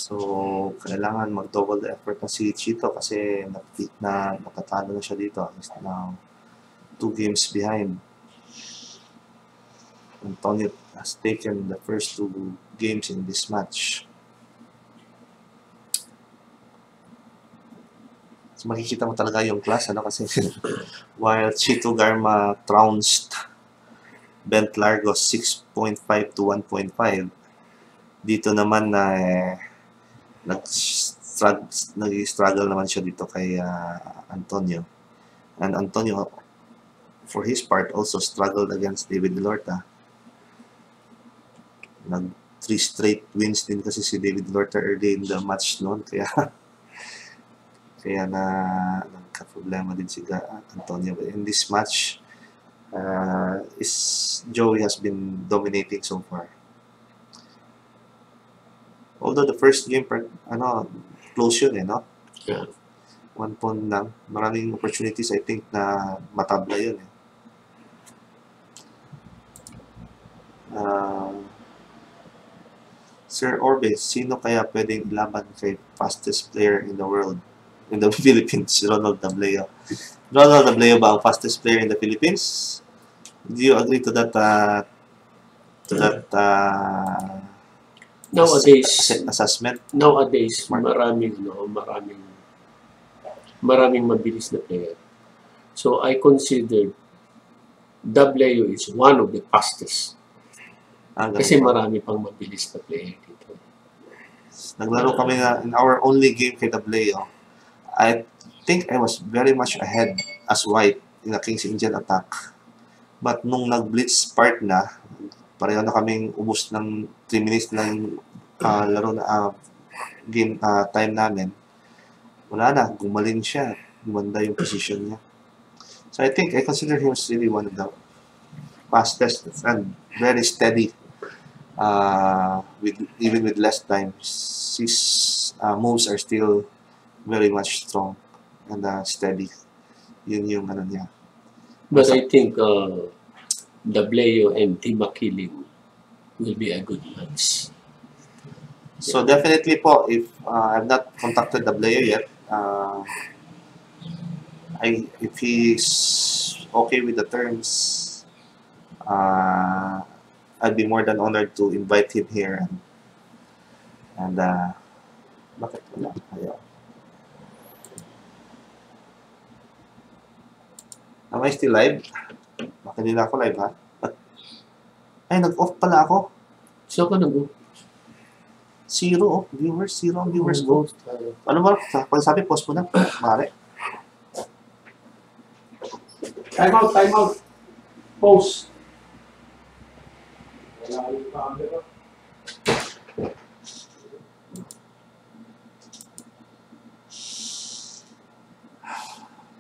So, kailangan mag-double the effort na si Chito kasi natatalo na siya dito. He's now 2 games behind. Antonio has taken the first 2 games in this match. So, makikita mo talaga yung class, ano, kasi while Chito Garma trounced Bent Largos 6.5 to 1.5, dito naman na nag-struggle naman siya dito kay Antonio. And Antonio, for his part, also struggled against David Lorta. Nag 3 straight wins din kasi si David Lorta early in the match noon. Kaya nagka-problema din si Antonio. But in this match, Joey has been dominating so far. Although the first game, close yun no? Yeah. 1 point lang. Maraming opportunities, I think, na matabla yun Sir Orbe, sino kaya pwedeng ilaban kay fastest player in the world, in the Philippines? Ronald Dableo. Ronald Dableo ba ang fastest player in the Philippines? Do you agree to that assessment? Nowadays, maraming mabilis na player. So I consider Dableo is one of the fastest. Kasi marami pang mabilis na player dito. Naglaro kami in our only game kay Dableo. I think I was very much ahead as white in the King's Angel attack. But nung nag-blitz part na, pareho na kaming ubos ng 3 minutes lang laro na game time namin. Wala na, gumaling siya. Gumanda yung position niya. So I think I consider him really one of the fastest and very steady. Even with less time, his moves are still very much strong and steady. Yun yung ano niya. But I think Dableo and Timakiling will be a good match. So definitely po, if I've not contacted Dableo yet, if he's okay with the terms, I'd be more than honored to invite him here and bakit wala? Ayaw. Am I still live? Bakit hindi na ako live, ha? Ay, nag-off pala ako. So ka nag-go? Zero ang viewers ko. Ano ba? Pag sabi, post mo na. Mare. Time out. Pause. Wala yung camera.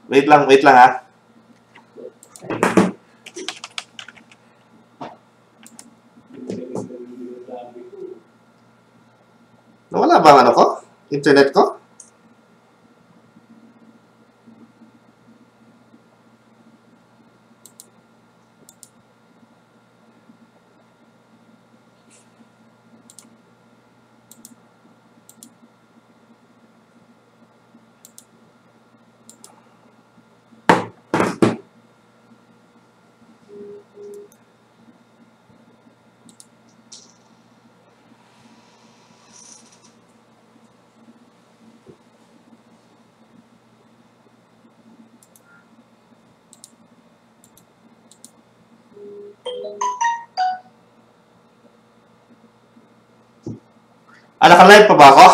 Wait lang ha. Nawala ba ang ano ko? Internet ko? Naka-live pa ba ako?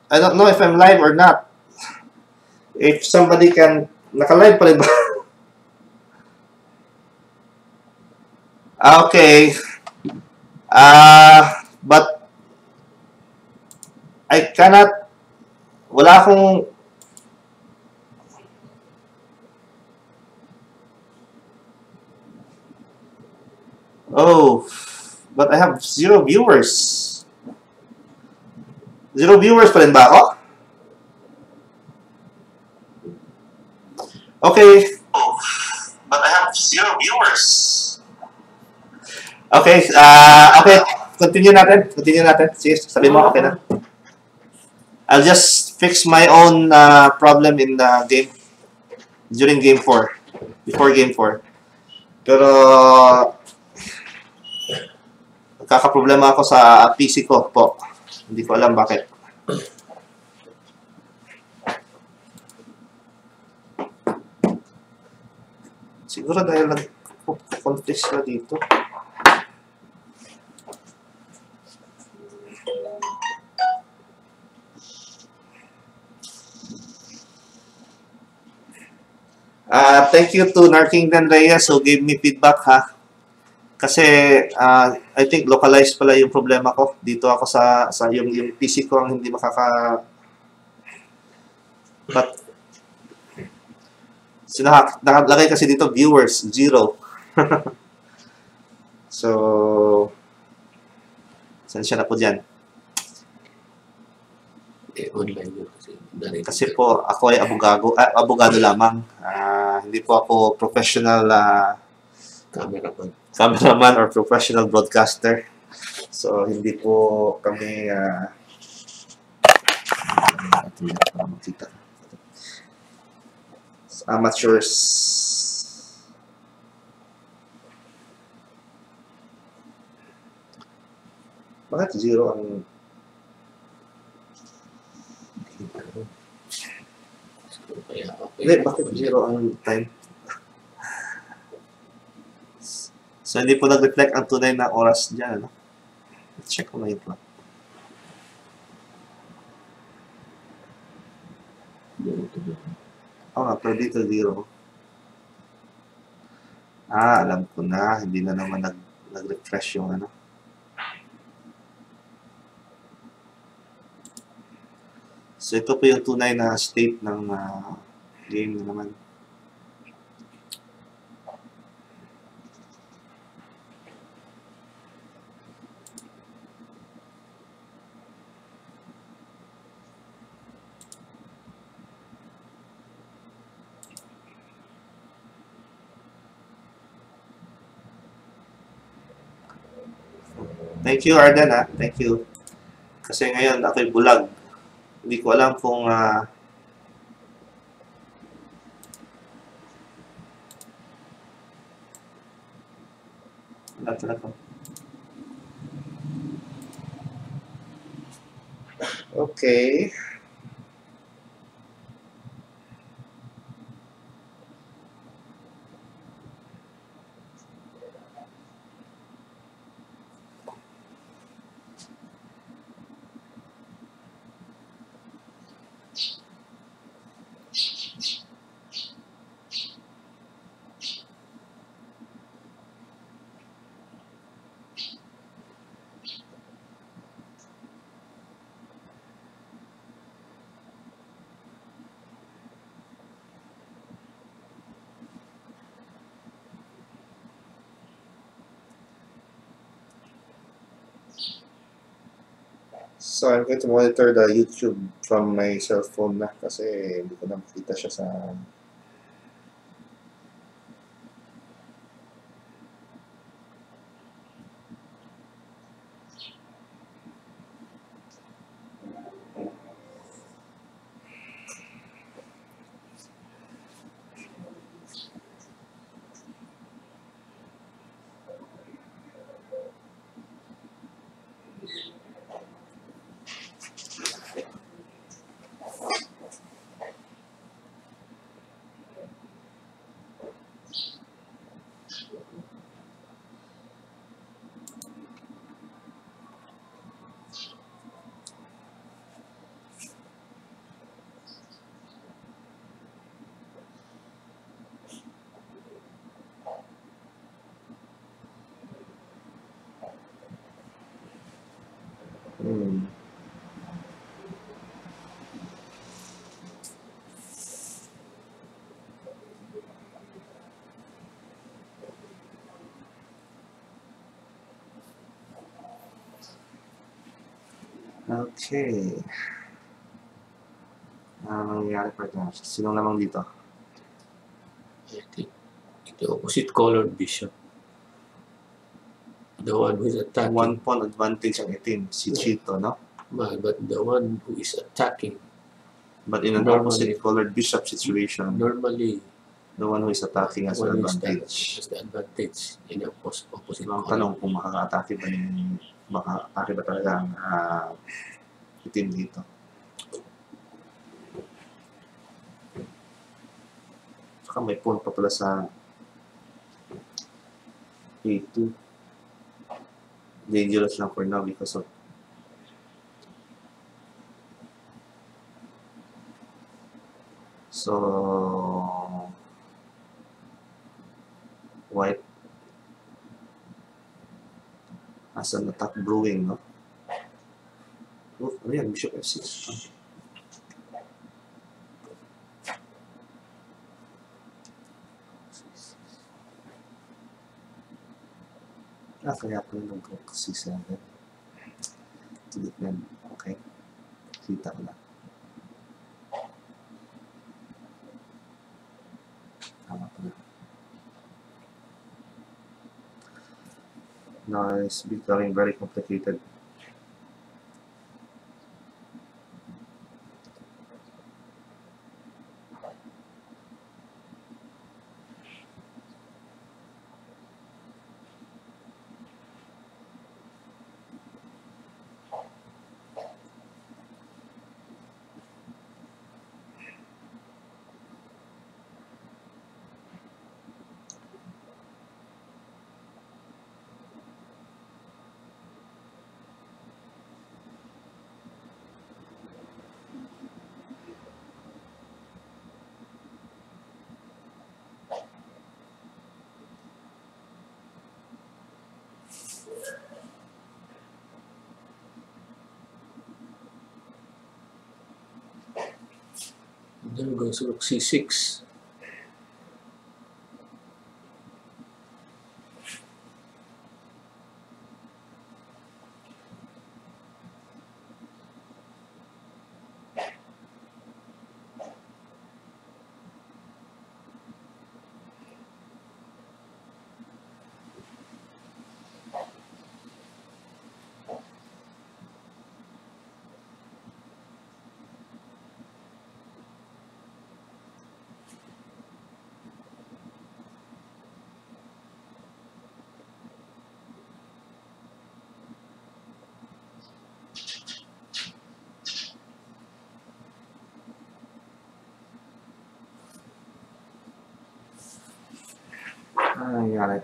I don't know if I'm live or not. If somebody can... Naka-live pa rin ba? Okay. But I cannot... Wala akong... Oh, but I have 0 viewers. 0 viewers pa rin ba ako? Okay. Oh, but I have 0 viewers. Okay, okay. Continue natin. Sige, sabi mo, okay na. I'll just fix my own problem in the game. during Game 4. Before Game 4. Pero, nagkakaproblema ako sa PC ko po. Hindi ko alam bakit. Siguro dahil nag-conflict sila dito. Thank you to Narkington Reyes who gave me feedback ha. Kasi I think localized pala yung problema ko. Dito ako sa yung PC ko ang hindi but nakalagay kasi dito viewers 0. So saan siya na po dyan? Online yun Kasi po ako ay abogado lamang. Hindi po ako professional cameraman or professional broadcaster. So hindi po kami amateurs. Bakit 0 ang hindi, bakit 0 ang time? So, hindi po nag-reflect ang tunay na oras dyan, ano? Check ko na yun po. Oo nga, per dito 0. Alam ko na. Hindi na naman nag-refresh yung ano. So, ito po yung tunay na state ng game na naman. Thank you, Arden, ha? Thank you. Kasi ngayon, ako'y bulag. Hindi ko alam kung wala talaga. Okay. So, I'm going to monitor the YouTube from my cell phone na kasi hindi ko na makita siya sa Okay. Ano nangyayari pa ito? Sino namang dito? I think the opposite colored bishop. The one who is attacking. 1 pawn advantage ang itim, si Chito, no? But the one who is attacking. But in an opposite colored bishop situation. Normally, The one who is attacking has the One is advantage. the advantage in the opposite Ang color. tanong kung makaka-atake ba yung makaka-atake ba talaga ang itim dito. Saka may pawn pa pala sa A2. Dangerous lang for now because of so white has an attack brewing, no? Oh, ano yan? Bishop F6. Kaya pala nag-rook C7. Tulit na. Okay. Kita ko na. Tama pala. Now it's becoming very complicated. There goes rook c6. I got it.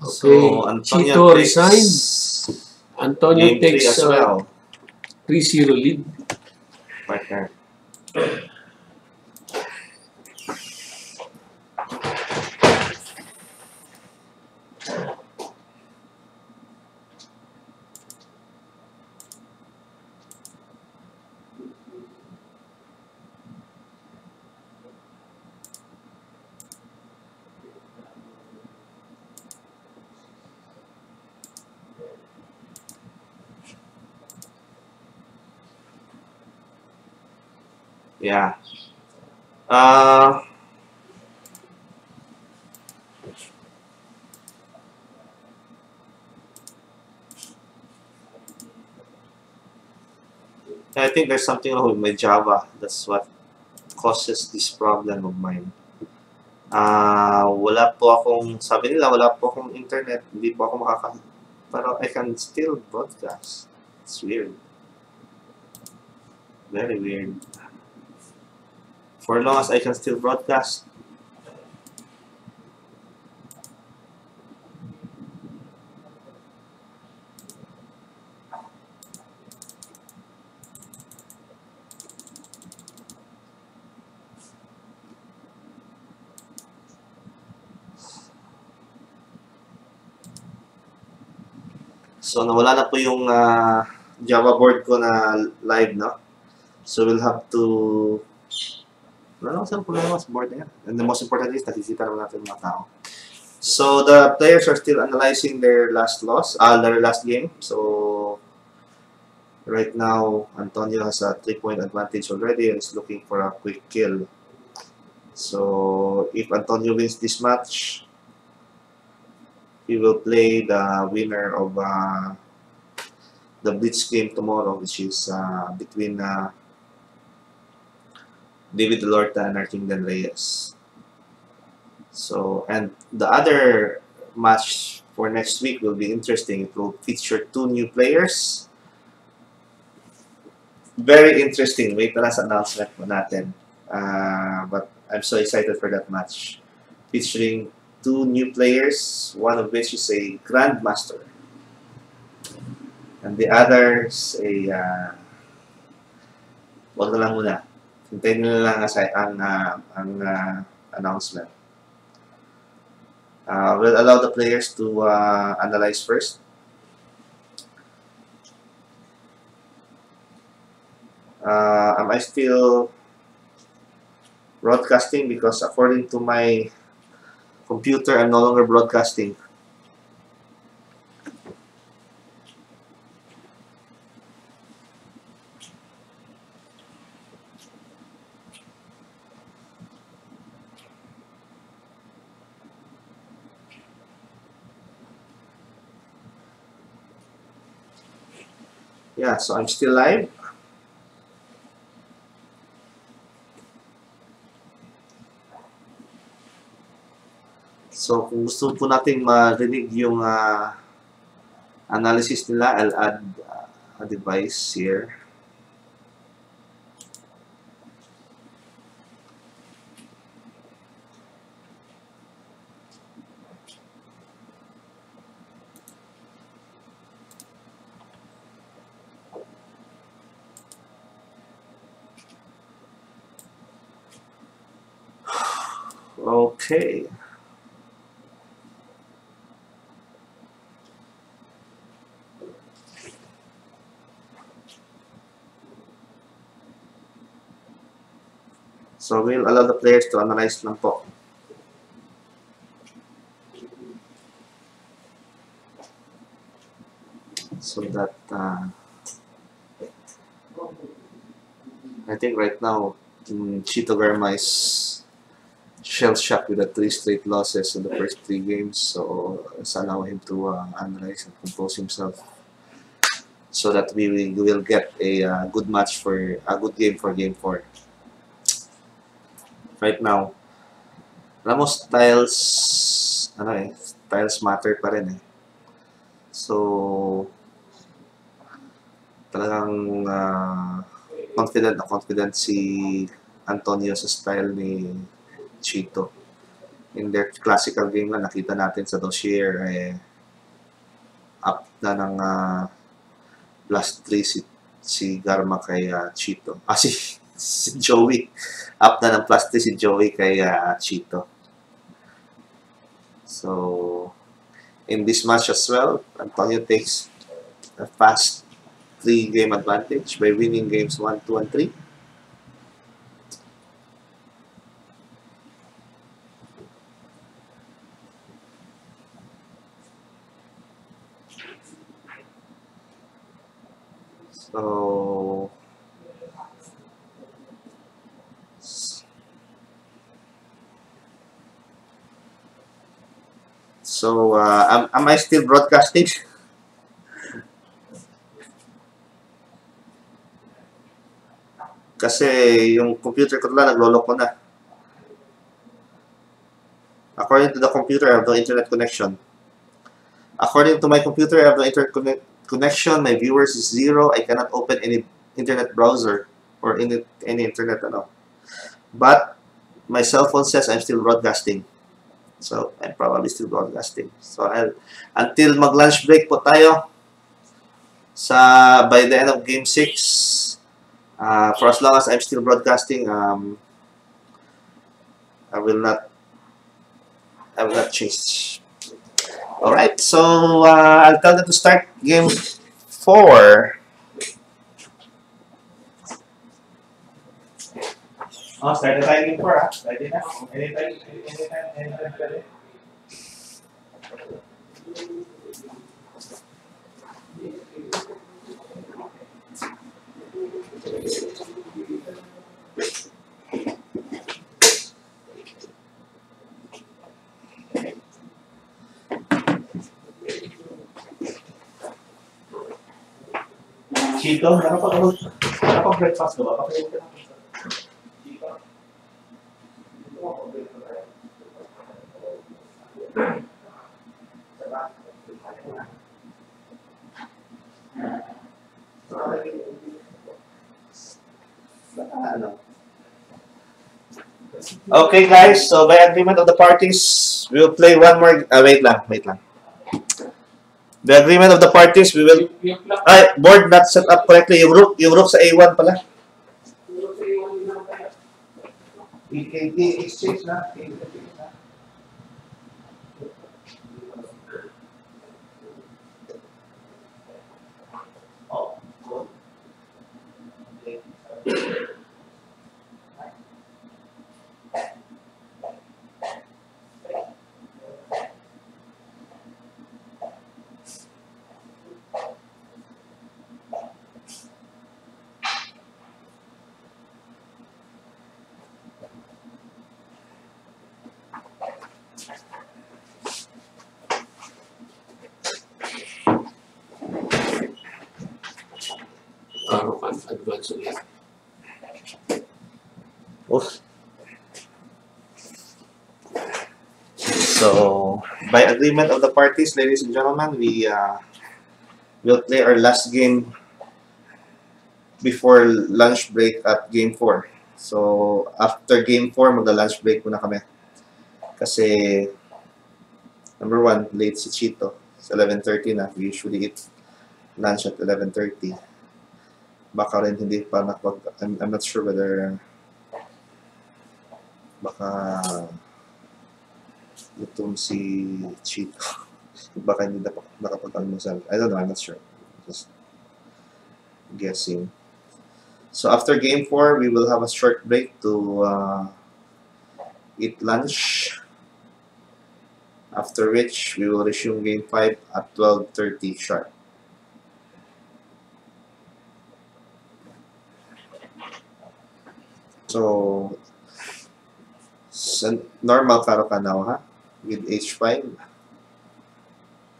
So, Antonio Chito takes resigned. Antonio game 3 takes as well. 3-0 lead. Partner. Yeah. I think there's something wrong with my Java. That's what causes this problem of mine. Wala po akong, sabi nila, wala po akong internet. Hindi po ako pero I can still broadcast. It's weird. Very weird. For long as I can still broadcast. So, nawala na po yung Java board ko na live, no? So, we'll have to... Wala naman saan problema sa board na yan. And the most important is, nakikita naman natin mga tao. So, the players are still analyzing their last their last game. So, right now, Antonio has a 3-point advantage already and is looking for a quick kill. So, if Antonio wins this match, he will play the winner of the Blitz game tomorrow, which is between David Lorta and Artingdan Reyes. So, and the other match for next week will be interesting. It will feature 2 new players. Very interesting. Wait na lang sa announcement po natin. But I'm so excited for that match. Featuring 2 new players, one of which is a Grandmaster. And the others a... wag na lang muna. Hintayin nila lang ang announcement. We'll allow the players to analyze first. Am I still broadcasting? Because according to my computer, I'm no longer broadcasting. Yeah, so I'm still live. So, kung gusto po nating marinig yung analysis nila, I'll add a device here. Okay. So, we'll allow the players to analyze lang po. So that, I think right now, Chito Garma is shell-shocked with the 3 straight losses in the first 3 games. So, let's allow him to analyze and compose himself so that we will get a good match for a good game for Game 4. Right now, alam mo, styles matter pa rin eh. So, talagang confident si Antonio sa style ni Chito. In their classical game na nakita natin sa dossier, up na ng +3 si Garma kay Chito. Si Joey. Up na ng +3 si Joey kay Chito. So, in this match as well, Antonio takes a fast 3-game advantage by winning games 1, 2, and 3. So, am I still broadcasting? Kasi yung computer ko lang, nagloloko na. According to the computer, I have no internet connection. According to my computer, I have no internet connection. My viewers is 0. I cannot open any internet browser or any internet at all. But my cell phone says I'm still broadcasting. So, I'm probably still broadcasting. So, until mag-lunch break po tayo by the end of Game 6, for as long as I'm still broadcasting, I will not change All right, so I'll tell them to start game 4. Oh, start na tayo game 4, ha? Ready na? Anytime, ready. Chito, ano pa breakfast ko ba? Pakinig ka na. Chito. Okay, guys. So by agreement of the parties, we will play one more. Wait lang. The agreement of the parties, we will. Yung clock, Ay, board not set up correctly. Yung rook sa A1 pala. I-exchange na. Oh. Advance ulit. Oof. So, by agreement of the parties, ladies and gentlemen, we will play our last game before lunch break at game 4. So, after game 4, magla-lunch break muna kami. Kasi, number 1, late si Chito. It's 11:30 na. We usually eat lunch at 11:30. Baka rin hindi pa I'm not sure whether baka gutom si Chito. Baka hindi nakapag-almusal. I don't know, I'm not sure. Just guessing. So after game 4, we will have a short break to eat lunch. After which, we will resume game 5 at 12:30 sharp. So, normal karo ka now, ha? With H5.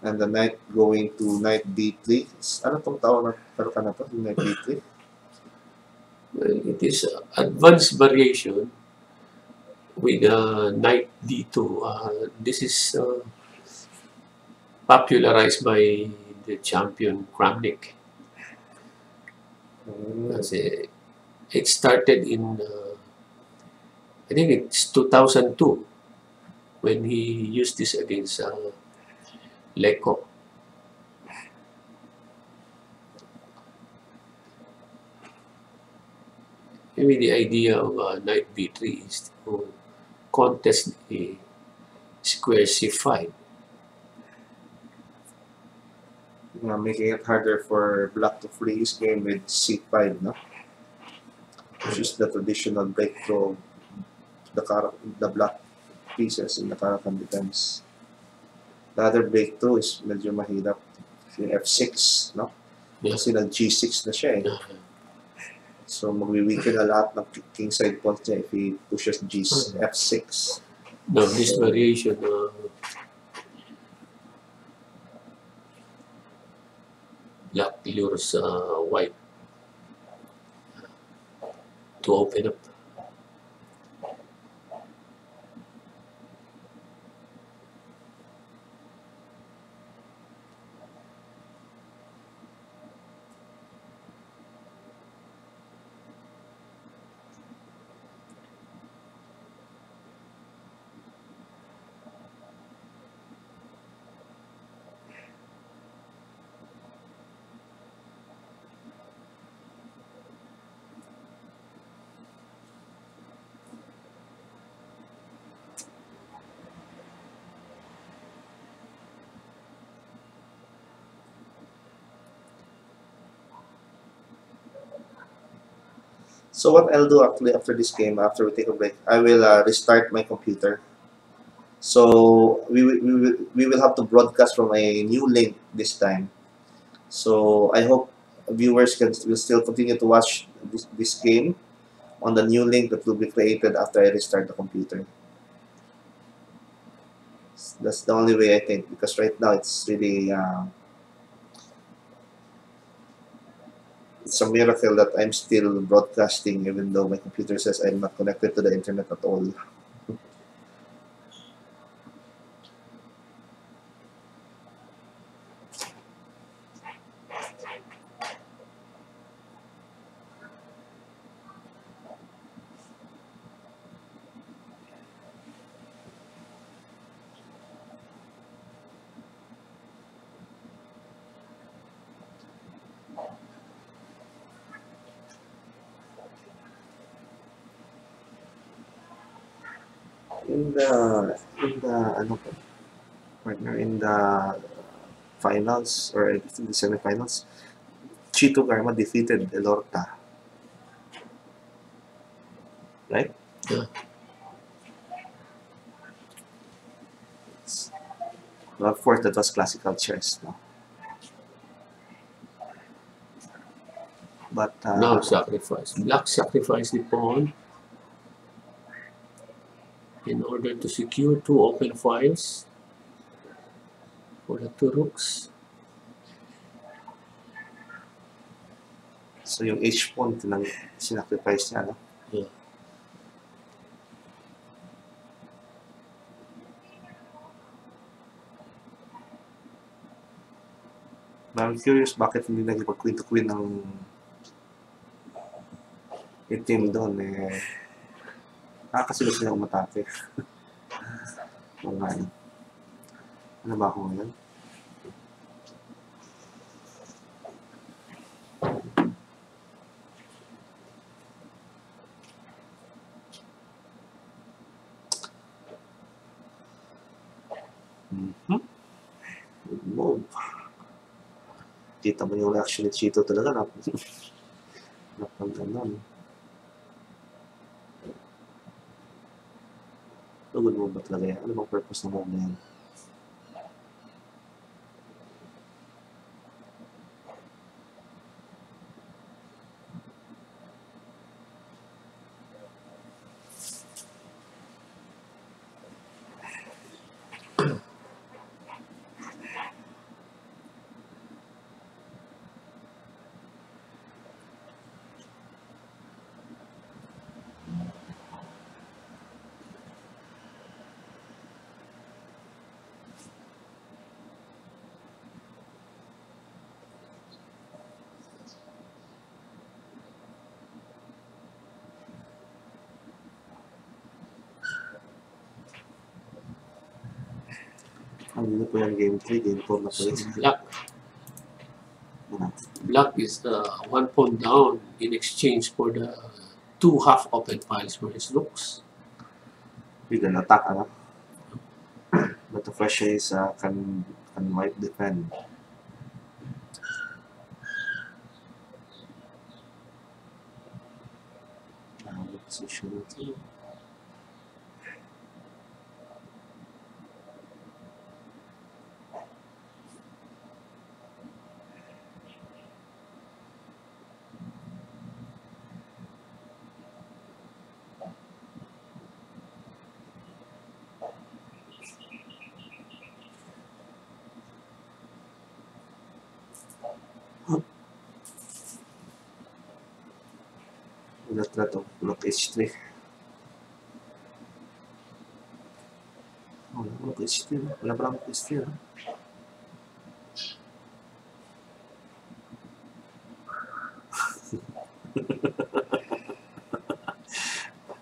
And the knight going to knight B3. Ano tong tawag na karo ka na to? Knight B3? Well, it is advanced variation with knight D2. This is popularized by the champion Kramnik. Kasi it started in, I think it's 2002 when he used this against Leko. Maybe the idea of knight B3 is to contest the square C5. Making it harder for black to free his game with C5, no? Which is the traditional breakthrough of the black pieces in the Karakan defense. The other breakthrough is medyo mahirap. Yung F6, no? Yeah. Kasi nag-G6 na siya, eh. So, magwi-weaken na lahat ng king side pawns niya if he pushes F6. Now, this variation black lures white to open up. So what I'll do actually after this game, after we take a break, I will restart my computer. So we will have to broadcast from a new link this time. So I hope viewers will still continue to watch this game on the new link that will be created after I restart the computer. That's the only way I think, because right now it's really it's a miracle that I'm still broadcasting even though my computer says I'm not connected to the internet at all. In the ano po, partner, in the finals or I think the semifinals, Chito Garma defeated Elorta, right? Yeah. Well, of course, that was classical chess, no? But Now sacrifice. Black sacrifice the pawn in order to secure two open files for the two rooks. so yung H pawn sinacrifice niya, no? Yeah. But I'm curious bakit hindi nagpag-queen to queen ng itim doon eh. Nakakasilo silang umatake. O nga, no? Ano ba ako ngayon? Good move. Kita mo yung reaction ni Chito talaga na napagandang. So good move ba talaga yan? Ano bang purpose ng move na yan? Ano po yung game 3, game 4 na po So yun. black is one pawn down in exchange for the two half open files for his rooks. We can attack, ano? But the question is, can white defend? The position too. The threat of block H3. Oh, block H3. Wala pa lang block H3.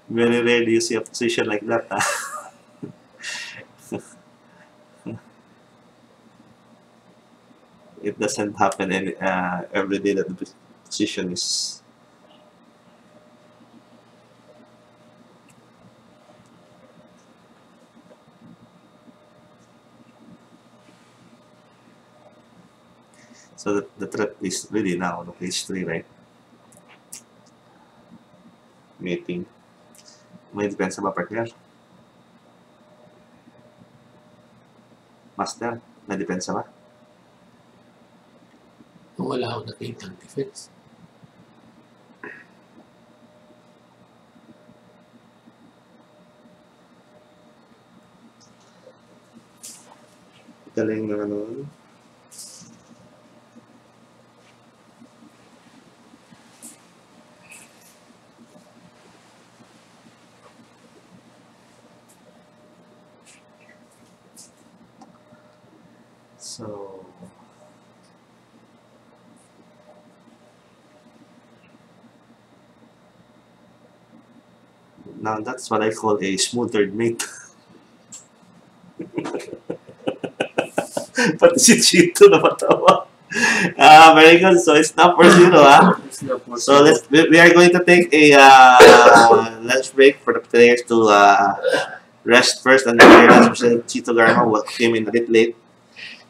Very rarely you see a position like that. It doesn't happen every day that the position is. So the threat is really now on page 3, right? Meeting. May depensa ba, partner? Master, may depensa ba? Wala akong nakitang defense. Galing na ano. So, now that's what I call a smothered mate. Pati si Chito na matawa. Very good. So it's not 4-0, ah. It's not for So we are going to take a lunch break for the players to rest first, and then we're going to Chito Garma came in a bit late.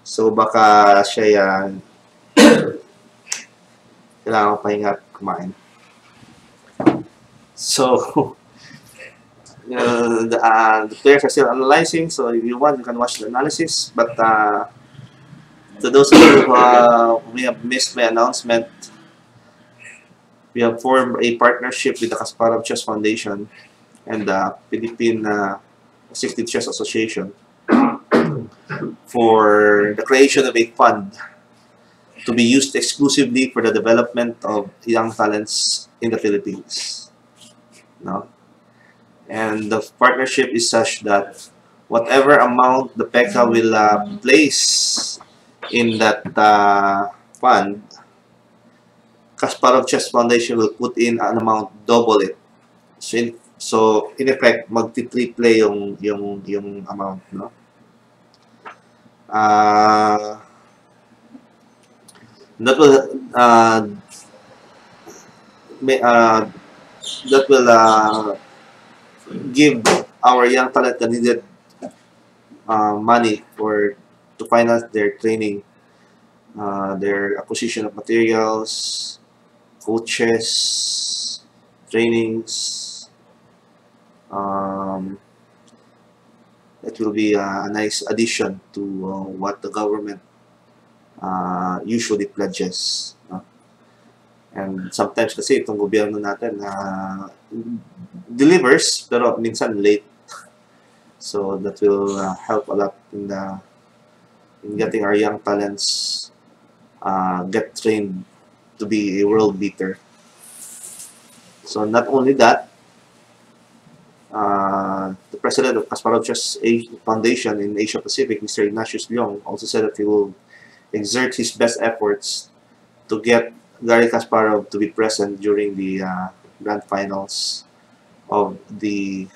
So baka siya kailangan pahinga at kumain. So the players are still analyzing, so if you want, you can watch the analysis. But to those of you who may have missed my announcement, we have formed a partnership with the Kasparov Chess Foundation and the Philippine Executive Chess Association for the creation of a fund to be used exclusively for the development of young talents in the Philippines. No? And the partnership is such that whatever amount the PECA will place in that fund, Kasparov Chess Foundation will put in an amount double it. So in effect, magti-triple yung amount, no? That will give our young talent the needed money to finance their training, their acquisition of materials, coaches, trainings. It will be a nice addition to what the government usually pledges. And sometimes kasi itong gobyerno natin delivers pero minsan late. So that will help a lot in getting our young talents get trained to be a world beater. So not only that, the president of Kasparov Chess Foundation in Asia Pacific, Mr. Ignatius Leong, also said that he will exert his best efforts to get Garry Kasparov to be present during the grand finals of the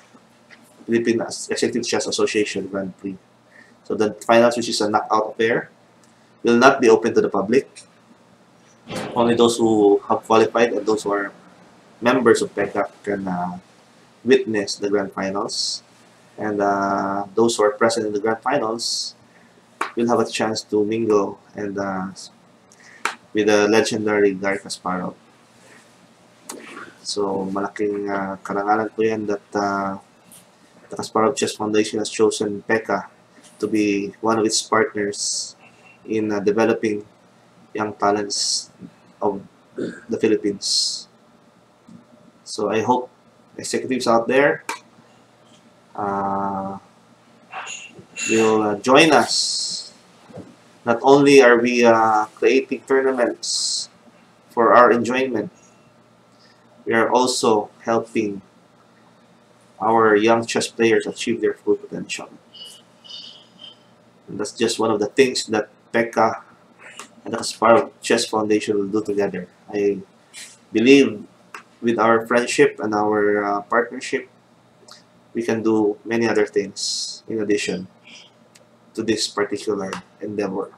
Philippine Executive Chess Association Grand Prix. So the finals, which is a knockout affair, will not be open to the public. Only those who have qualified and those who are members of PECA can witness the grand finals. And those who are present in the grand finals will have a chance to mingle and with the legendary Garry Kasparov. So malaking karangalan po yan that the Kasparov Chess Foundation has chosen PECA to be one of its partners in developing young talents of the Philippines. So I hope executives out there will join us. Not only are we creating tournaments for our enjoyment, we are also helping our young chess players achieve their full potential. And that's just one of the things that PECA and the Kasparov Chess Foundation will do together. I believe with our friendship and our partnership, we can do many other things in addition to this particular endeavor.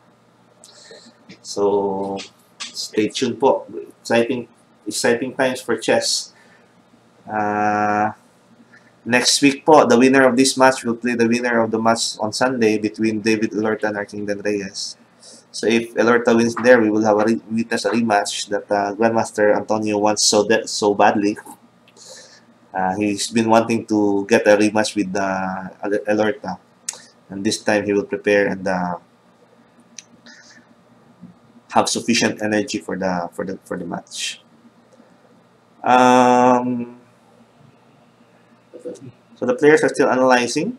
So stay tuned po. Exciting times for chess. Next week po, the winner of this match will play the winner of the match on Sunday between David Elorta and Arkington Reyes. So if Elorta wins there, we will have witness a rematch that Grandmaster Antonio wants so badly. He's been wanting to get a rematch with Alerta, and this time he will prepare and have sufficient energy for the match. So the players are still analyzing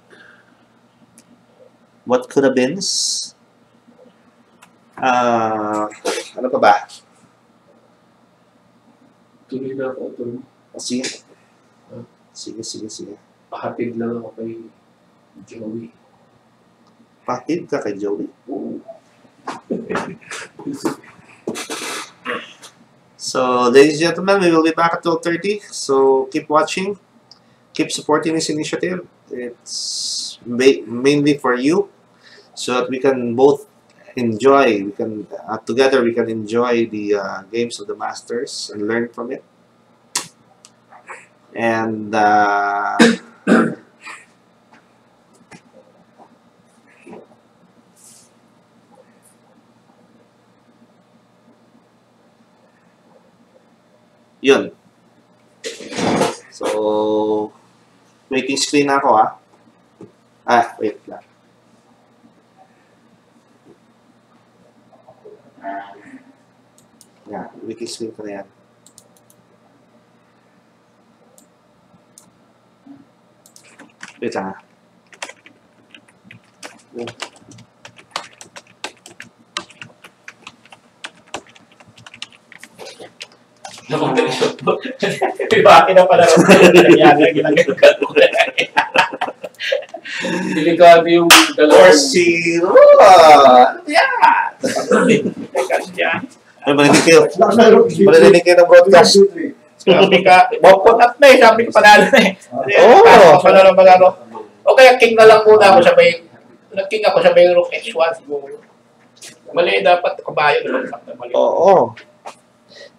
what could have been. Ano pa ba? Tuloy na ako, tuloy. Sige. Sige. Pahatid lang ako kay Joey. Patid ka kay Joey. So, ladies and gentlemen, we will be back at 12:30. So, keep watching. Keep supporting this initiative. It's mainly for you, so that we can both enjoy. We can together we can enjoy the games of the Masters and learn from it. And yun. So, waiting screen na ako wait lang. Yeah, waiting screen ko na yan. Wait lang Bakit na pala ginagawa ko. Delikado yung dalawang... 4-0! Ano yan? Ay, marinig kayo ng broadcast. Sabi ka, bopot up na sabi ko panalo na Oo. O kaya king na lang muna ako sabay, nag-king ako sabay rook H1 siguro. Mali dapat kabayo na lang mali. Oo.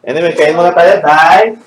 Anyway, kain muna tayo. Bye!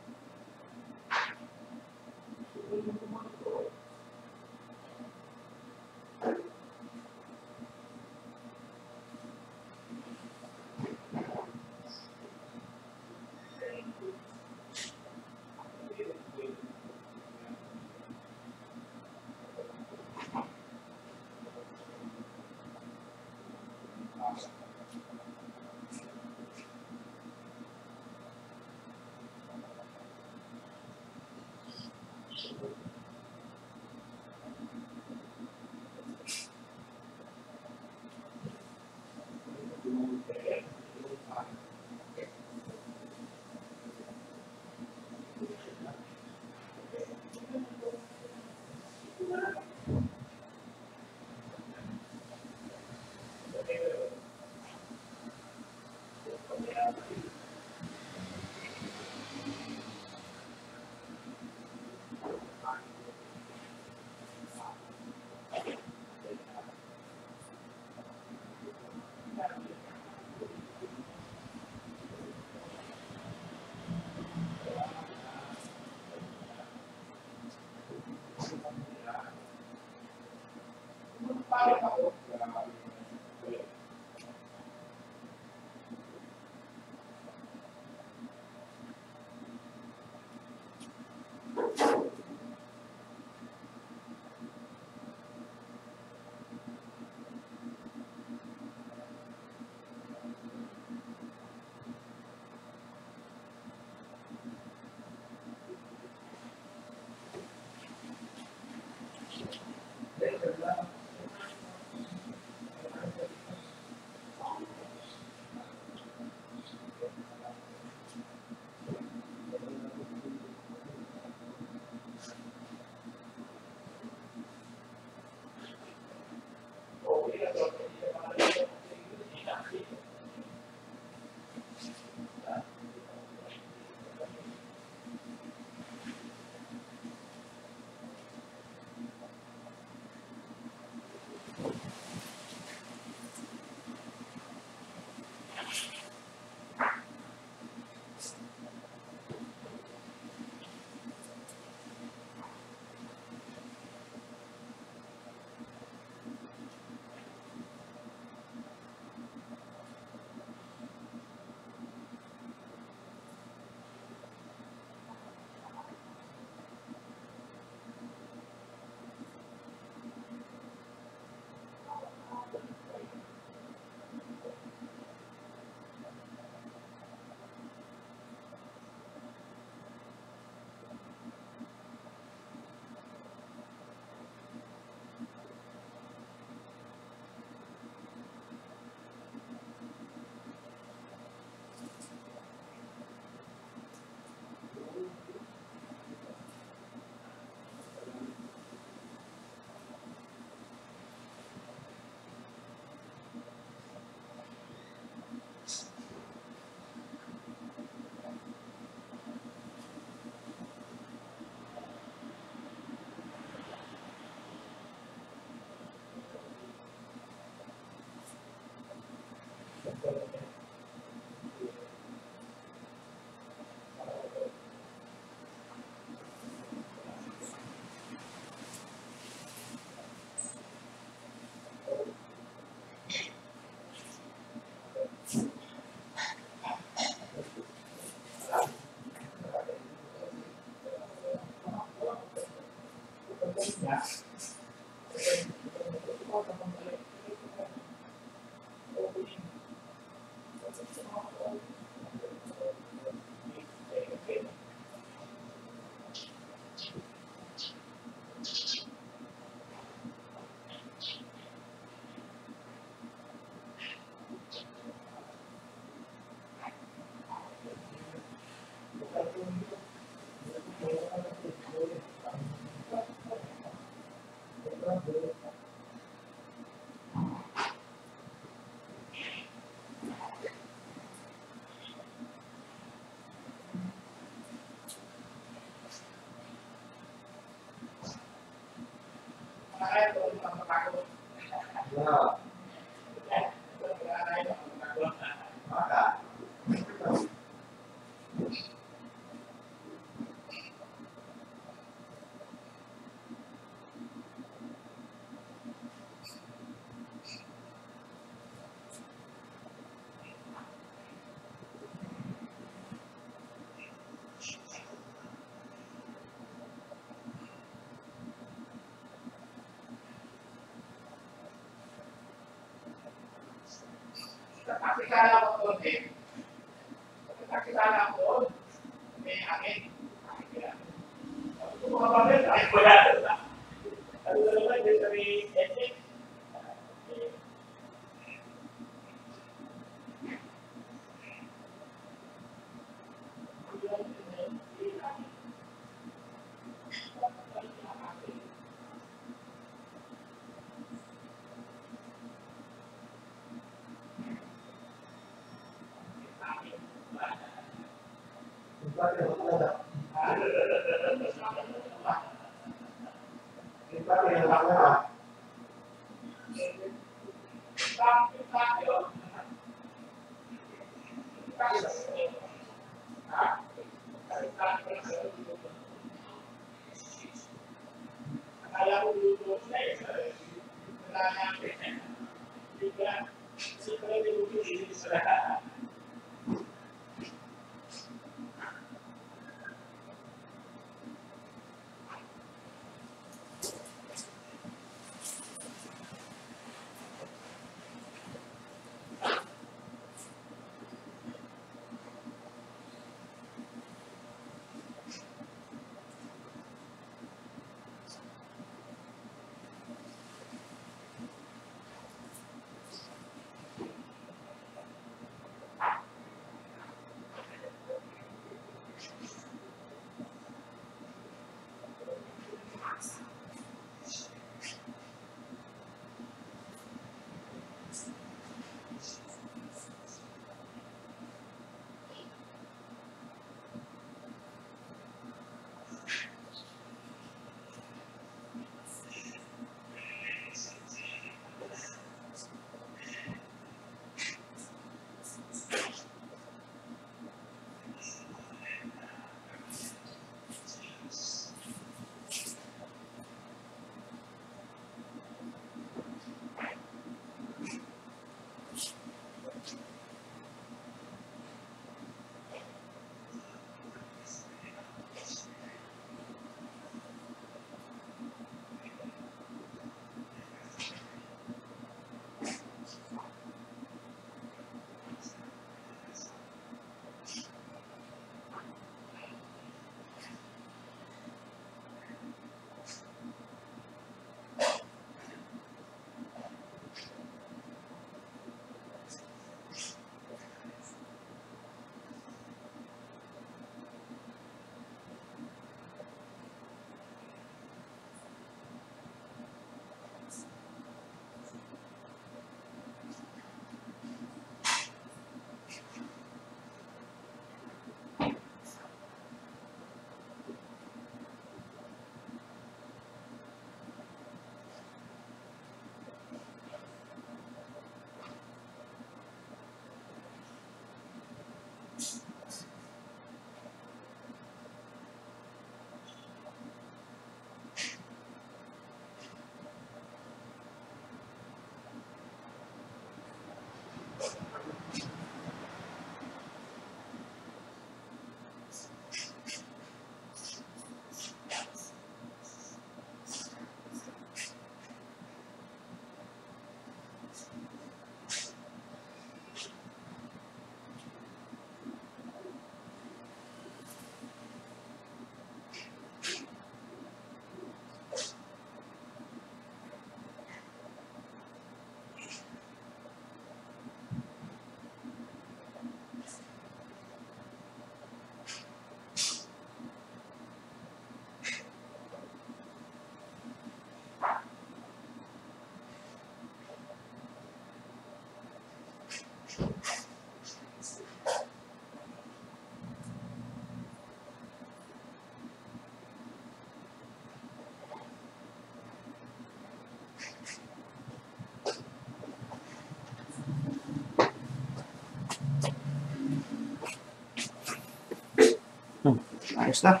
Ayos na.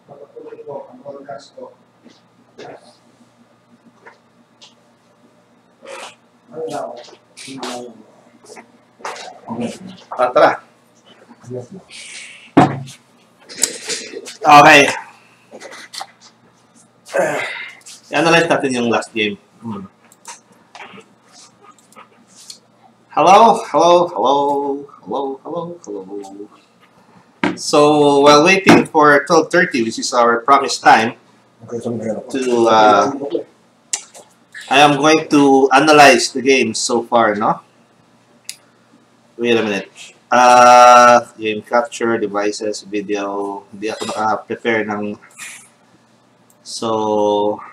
Pagpatuloy ko ang broadcast ko. Ano na ako? Tara. Okay. I-analyze natin yung last game. Hello. So, while waiting for 12:30, which is our promised time, I am going to analyze the games so far, no? Wait a minute. Game capture, devices, video. Hindi ako naka-prepare ng... So,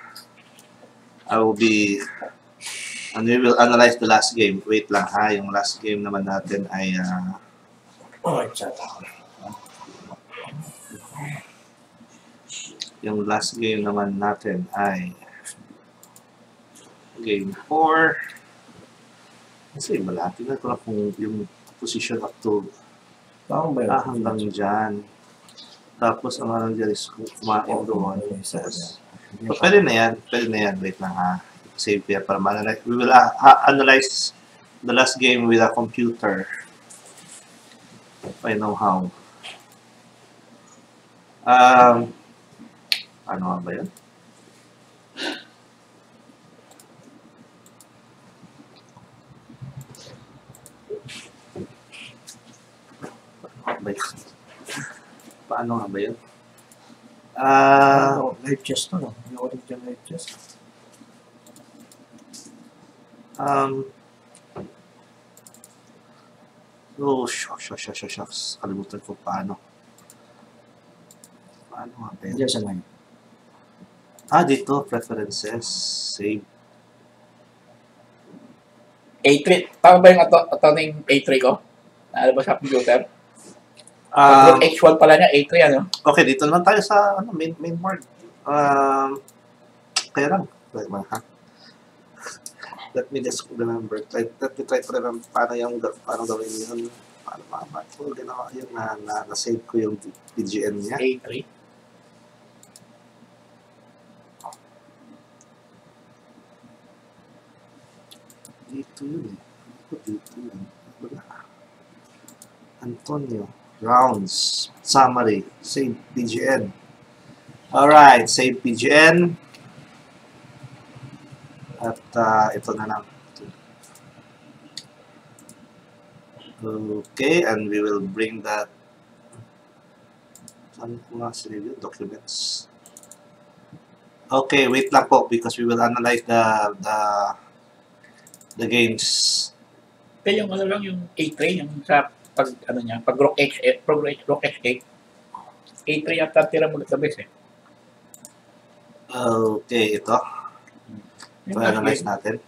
I will be... And we will analyze the last game. Wait lang ha, yung last game naman natin ay... Yung last game naman natin ay game 4. Kasi malapit na ito na kung yung position up to hanggang dyan. Tapos ang ano dyan is kumain doon. So, pwede na yan. Wait lang ha. Save here para ma-analyze. We will analyze the last game with a computer. If I know how. Ano nga ba yun? Paano nga ba yun? Live chess to, no? Yung original live chess. Oh, shucks. Kalimutan ko paano. Paano nga ba yun? Diyan sa live. Dito, preferences, save. A3. Tama ba yung ato ng A3 ko? Ano ba sa computer? Pag H1 pala niya, A3 ano? Okay, dito naman tayo sa main board. Kaya lang. Wait lang, ha? Let me just remember. Let me try to remember paano gawin yun. Paano ginawa yun na-save ko yung BGN niya. A3. Dito yun eh. Dito yun. Antonio. Rounds. Summary. Save BGN. Alright. Save BGN. At ito na lang. Okay. And we will bring that. Saan ko nga sinili? Documents. Okay. Wait lang po because we will analyze the games. Kaya yung ano lang yung A3 yung sa pag rock H8 A3 yata tira mo the best eh. Okay, ito. Ito analyze natin.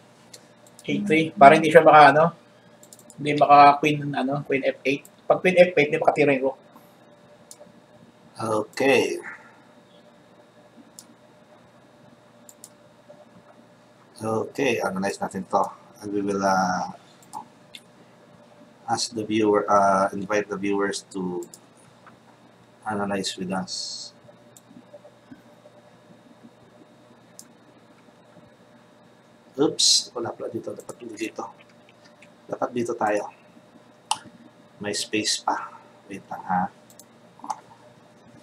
A3, para hindi siya maka, ano, hindi maka queen, ano, queen F8. Pag queen F8, hindi makatira yung rook. Okay. Okay, analyze natin to. And we will ask the viewer, invite the viewers to analyze with us. Oops, wala pala dito. Dapat dito. Dapat dito tayo. May space pa. Wait lang ha.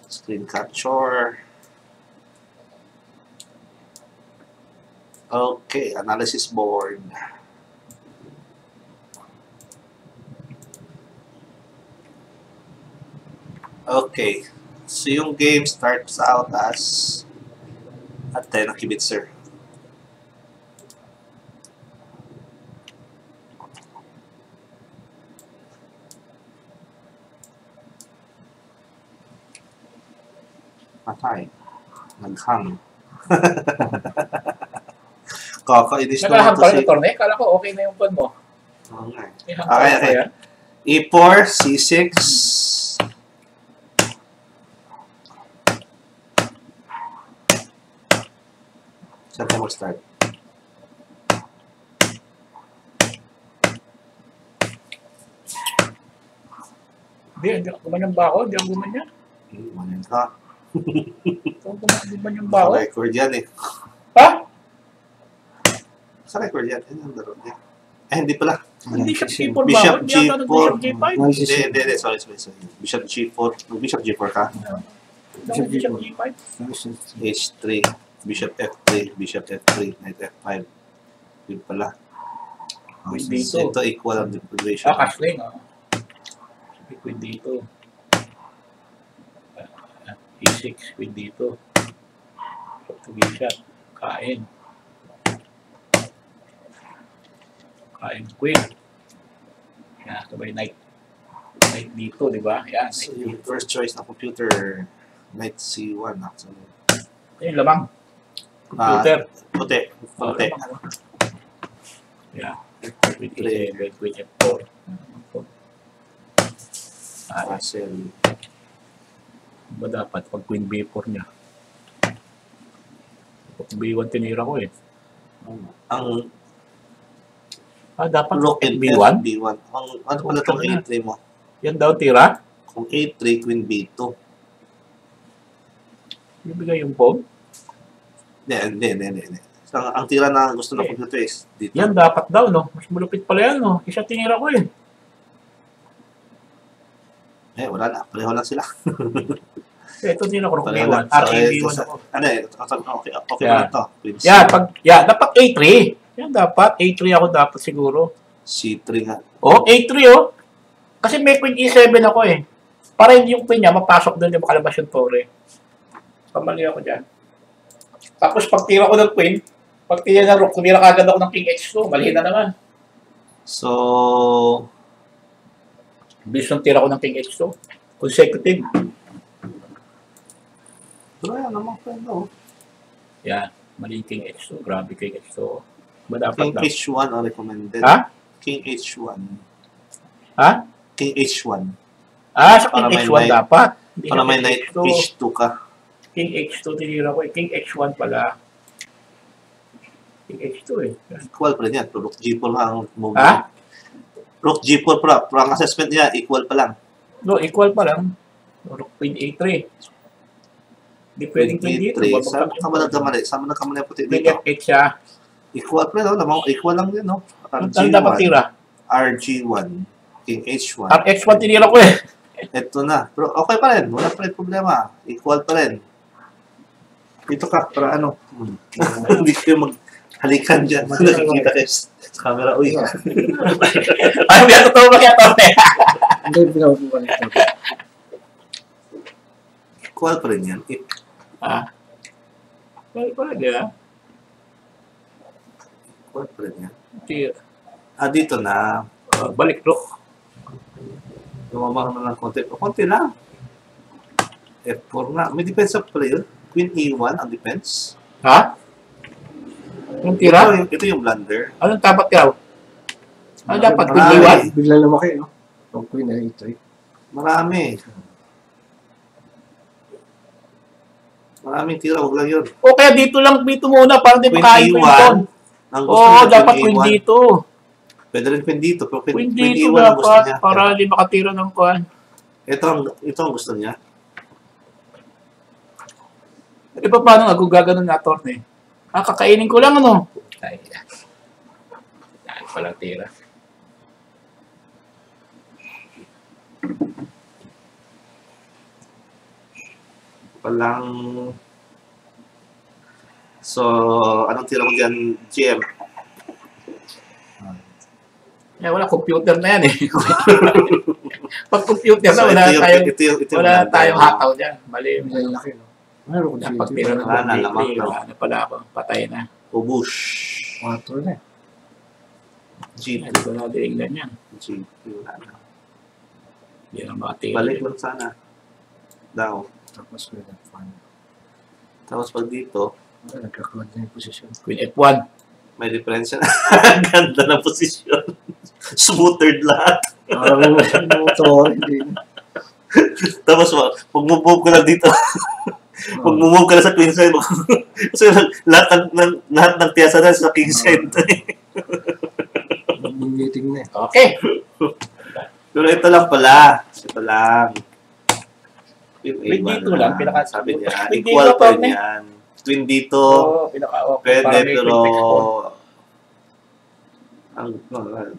Screen capture. Okay, analysis board. Okay, so yung game starts out as at 10 ang kibitzer. Patay. Naghang. Kakainis naman Nakalahang ito pa si... rin ito, eh. Kala ko okay na yung phone mo. Oo nga eh. May hang Okay, pa okay. yan. E4, C6. Saan tayo mag-start? Hindi, gumanyan ba ako? Hindi ako gumanyan. Manin ka. Gumanyan ba ako? Sa record yan eh. Ha? Sa record yan. Yan ang laro niya. Eh, hindi pala. Hindi siya G4 ba ako? Bishop Hindi yata G4. Bishop G5. Hindi. Sorry. Bishop G4. Bishop G4 ka. Bishop G5. H3. Bishop F3. Bishop F3. Knight F5. Yun pala. Oh, Queen dito. ito equal ang deprivation. Cashling. Queen dito. E6. Queen dito. Bishop. Kain. Kain queen. Yan, sabay knight. Knight dito, di ba? Yan. So, yung first choice na computer, Knight C1 actually. Yung lamang. Computer. Puti. Puti. Yeah. Queen E7, Queen F4. Castle. Ba dapat pag Queen B4 niya? Pag B1 tinira ko eh. Ang Dapat rook and B1? B1. Ano pala itong A3 mo? Yan daw tira? Kung A3, Queen B2. Yung bigay yung phone? Hindi. So, ang tira na gusto ng computer is dito. Yan dapat daw, no? Mas malupit pala yan, no? Isa tinira ko eh. Eh, wala na. Pareho lang sila. Ito tinira ko, rook Pareho B1. lang. So, B1 ako. Ano eh, okay Yan. na ito. Queen Dapat A3. Yan dapat, A3 ako dapat siguro. C3 nga. Oh, A3 oh. Kasi may Queen E7 ako eh. Para hindi yung Queen niya, mapasok doon yung makalabas yung tore. Pamali ako dyan. Tapos pag tira ko ng Queen, pag tira ng Rook, tumira kagad ako ng King H2. Mali na naman. So, Bilis ng tira ko ng King H2. Consecutive. pero yan naman pwede. Yan. Mali yung King H2. Grabe King H2. Ba dapat King daw? H1 ang recommended. Ha? King H1. Ha? King H1. Sa Para King may H1 knight- dapat. Hindi Para siya may King Knight H2. H2 ka. King H2 tinira ko eh. King H1 pala. King H2 eh. Equal pa rin yan. Rook G4 ang move. Ha? Rook G4 pero ang assessment niya, equal pa lang. No, equal pa lang. Rook Queen A3. Hindi pwedeng Queen dito. Saan ka ba nagkamali? Saan mo nagkamali ang puti Queen dito? F8 siya. Equal pa rin, no? Equal lang din, no? Ano dapat tira? RG1. King H1. X1 tinira ko eh. Ito na. Pero okay pa rin. Wala pa rin problema. Equal pa rin. Dito ka, para ano? Hindi kayo maghalikan dyan. Nakikita kayo sa camera. Uy. Ay, hindi ako totoo ba kaya ito? Hindi, pinakukuha nito. Equal pa rin yan. Well, pala niya. Equal pa rin yan. Tira. Dito na. Balik Rook. Lumamang na lang konti. Konti lang. F4 na. May defense up pala yun. Queen E1 ang defense. Ha? Anong tira? Ito yung blunder. Anong dapat tiraw? Ano dapat? Marami. Queen D1? Bigla lumaki, no? Yung Queen na E3. Marami. Maraming tira, huwag lang yun. O kaya dito muna para di Queen makain ko yung E1. ton. Ang gusto Oo, niya, dapat Queen Queen A1. dito. Pwede rin Queen dito, pero Queen Queen dito E1 ang gusto dapat niya. para di makatira ng kuhan. Ito ang gusto niya. Di ba paano nga kung gaganon na attorney? Kakainin ko lang ano? Ay, yan. Yan palang tira. Walang... So, anong tira mo dyan, GM? Eh, wala, computer na yan eh. Pag computer na, So, wala ito yung- tayong, ito yung wala blunder tayang mo. hataw dyan. Mali. Bigla laki, no? Meron ko Dapat dito. tira ng Wala na, computer. lamang na. Wala na pala ako. Patay na. Ubush. 4 na. GP. Hindi ko na diingnan yan. GP. Wala na. Hindi na makatira. Balik lang sana. Daw. Tapos Queen F1. Tapos pag dito, Nagkaklod na yung posisyon. Queen F1. may diferensya na. Ganda ng posisyon. Smoothed lahat. Parang motor, hindi. Tapos, mag-move ka lang dito. Mag-move ka lang sa queen side. Kasi lahat ng tiyasa na sa king side. Meeting na eh. Okay. Pero ito lang pala. Ito lang. Queen dito lang, sabi niya. Queen Equal dito, pa rin partner. yan. Queen dito. Oo, pinaka-okay. Pwede, Para may pero... queen export.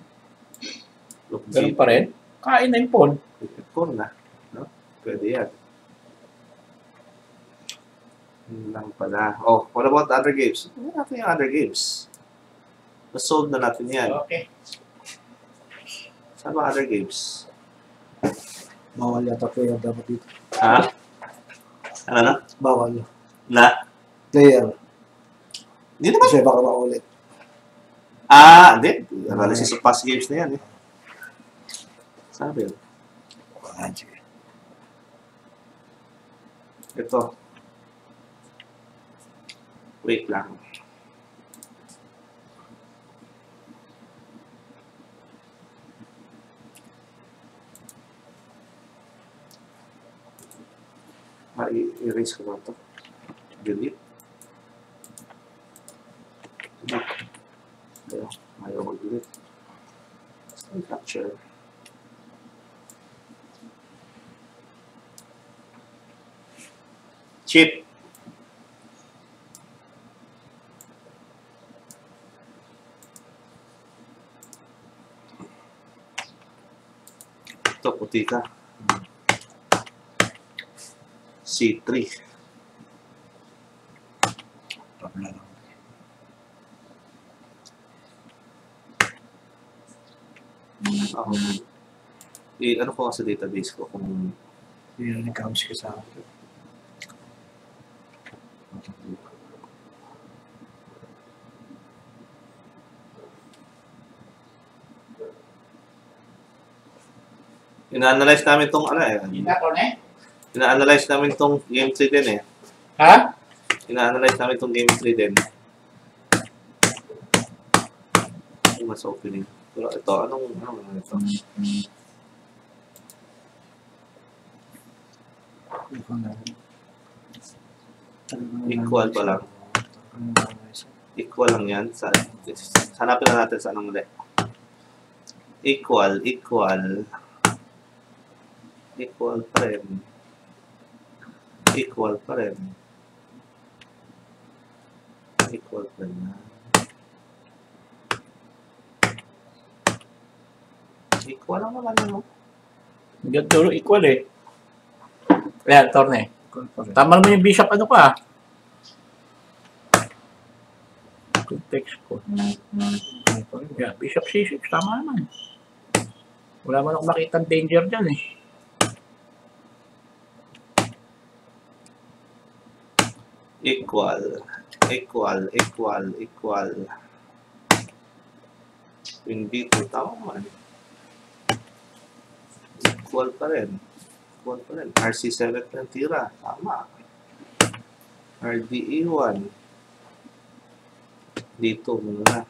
Look, Ganun pa rin. Kain na yung pawn. Ito na. No? Pwede yan. Yun lang pala. Oh, what about other games? Ano natin yung other games? Na-solve na natin yan. Okay. Saan ba other games? Bawal yata player dapat dito. Ha? Ano na? Bawal. Na? Player. Hindi naman. Kasi baka maulit. Hindi. Analysis of past games na yan eh. Sabi yun. Sige. Ito. Wait lang. I-erase ko na ito. Delete. Ayaw mag-delete. Stay capture. Chip. Ito, puti ka. C3. Wala lang. Ako. Ano ko sa database ko kung Hindi nag-counts ka sa akin. ina-analyze namin tong Hindi na, attorney. ina-analyze namin tong game 3 din eh. Ha? Ina-analyze namin tong game 3 din. Yung mas opening. Pero ito, anong ito? Equal pa lang. Equal lang yan. Hanapin na natin sa anong mali. Equal pa rin. Equal pa rin. Equal pa rin. Equal lang naman ano. Ganito equal eh. Ayan, attorney. Tama naman yung bishop ano ka. Context ko. Yeah, bishop c6. Tama naman. Wala man akong makitang danger dyan eh. Equal. Yung dito, tama man. Equal pa rin. RC7 pa rin tira. Tama. RDE1. Dito muna.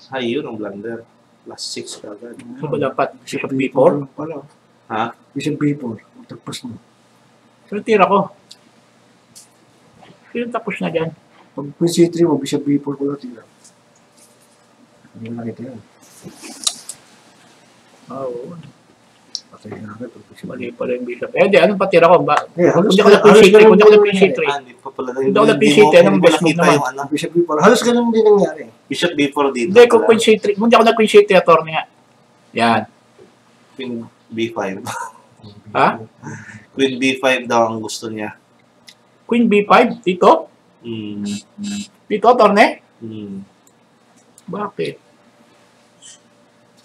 Ay, yun ang blunder. Plus 6 kagad. So ba dapat Bishop B4? Pala. Ha? Bishop B4. Tapos na. So tira ko. Sino tapos na dyan? Pag Queen C3 mo, Bishop B4 ko lang tira. Hindi mo nakita yan. Oo. Patay na agad. Pag Bishop Mali pala yung Bishop. Eh, di, anong patira ko? Eh, halos Kung di ako na Queen C3, kung di ako na Queen C3. Hindi pa pala. Hindi ako na Queen C3, anong best move naman? Yung, ano, Bishop B4. Halos ganun din nangyari. Bishop B4 dito. Hindi, kung pala. Queen C3, kung di ako na Queen C3, attorney nga. Yan. Queen B5. Ha? Queen B5 daw ang gusto niya. Queen B5? Dito? Hmm. Dito, attorney? Hmm. Bakit?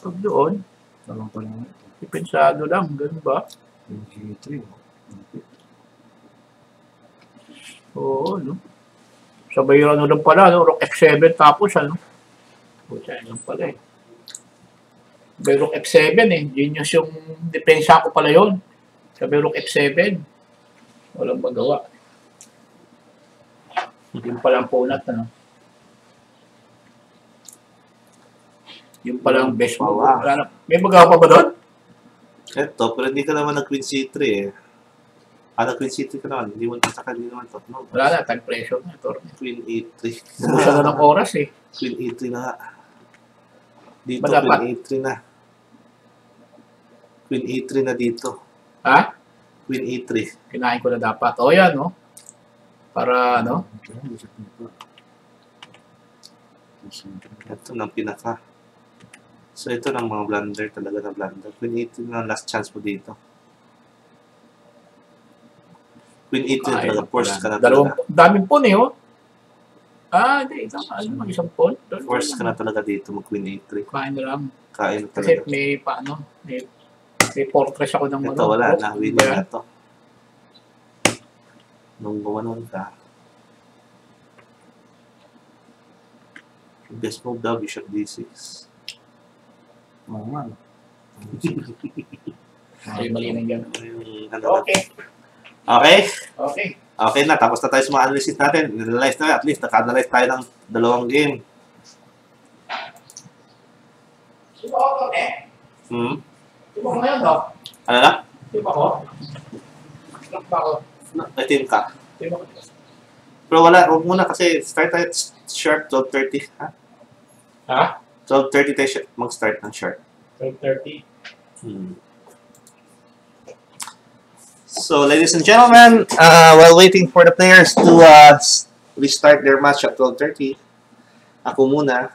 Pag doon, Tanong pa lang. ipensado lang. Ganun ba? Queen C3. Oo, no? Sabay yung ano lang pala, no? Rook F7 tapos, ano? Puta, yun lang pala eh. Sabay Rook F7 eh. Genius yung depensa ko pala yun. Sabay Rook F7. Walang magawa. Yung palang punat, ano? Yung palang best mo. Wow. May magawa pa ba doon? Eto, pero hindi ka naman nag-Queen C3 eh. Nag-Queen C3 ka naman. Hindi mo saka hindi naman to. No. Wala na, tag pressure na. Attorney. Queen E3. Busa na ng oras eh. Queen E3 na nga. Dito, Ba dapat? Queen E3 na. Queen E3 na dito. Ha? Queen E3. Kinain ko na dapat. O yan, no? Para, ano? Bishop B4. Ito ng pinaka. So, ito ng mga blunder talaga na blunder. Queen E3 na last chance mo dito. Queen E3 na talaga. Force ka na talaga. Daming pon eh, oh. Hindi. Ano, mag-isang pon? Force ka na talaga dito mag-Queen E3. Kain na lang. Kain na Kasi talaga. may, paano, may fortress ako ng Ito wala oh, na. Win yeah. na ito. Nung gumanon ka. Best move daw, Bishop D6. Oo nga. Ay, mali na dyan. Yung, ano, Okay. Okay? Okay. Okay na. Tapos na tayo sa mga analysis natin. Analyze na. At least, naka-analyze tayo ng 2 game. Diba ako, eh? Hmm? Diba ko ngayon, no? Ano na? Diba ko? Lock ba ako? May team ka. Diba ko? Pero wala. Huwag muna kasi start tayo sharp 12:30. Ha? Ha? 12:30 tayo mag-start ng sharp. 12:30. So, ladies and gentlemen, while waiting for the players to restart their match at 12:30, ako muna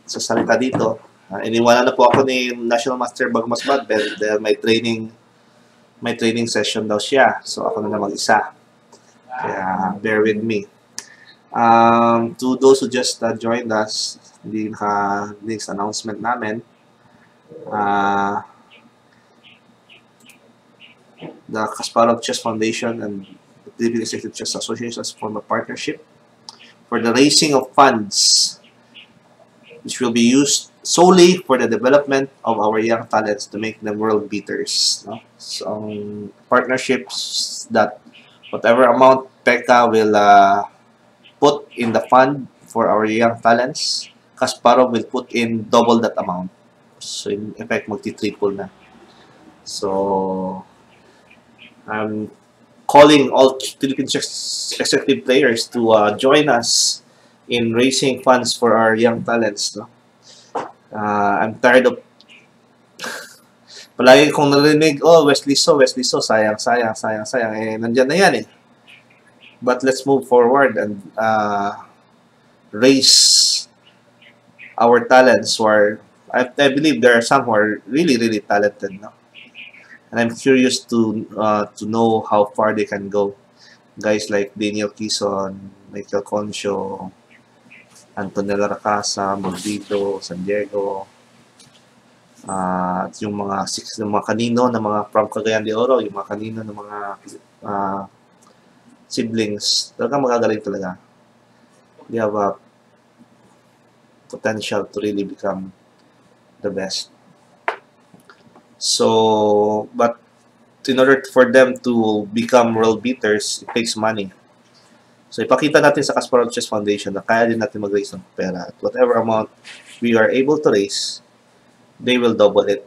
sasalita dito. Iniwala na po ako ni National Master Bagmasbad dahil may training session daw siya. So, ako na mag-isa. Kaya, bear with me. To those who just joined us, hindi naka-next announcement namin, the Kasparov Chess Foundation and the Philippine Executive Chess Association has formed a partnership for the raising of funds which will be used solely for the development of our young talents to make them world beaters. No? So, partnerships that whatever amount Pekka will put in the fund for our young talents, Kasparov will put in double that amount. So, in effect, multi-triple na. So, I'm calling all Philippine Chess executive players to join us in raising funds for our young talents. No? I'm tired of palagi kong narinig, Wesley So, sayang. Nandyan na yan eh. But let's move forward and raise our talents who are, I believe there are some who are really, really talented. No? And I'm curious to know how far they can go. Guys like Daniel Quezon, Michael Concho, Antonella Racasa, Morbido, San Diego, at yung mga kanino na mga from Cagayan de Oro, yung mga kanino na mga siblings, talagang magagaling talaga. They have a potential to really become the best. So, but in order for them to become world beaters, it takes money. So, ipakita natin sa Kasparov Chess Foundation na kaya din natin mag-raise ng pera. At whatever amount we are able to raise, they will double it.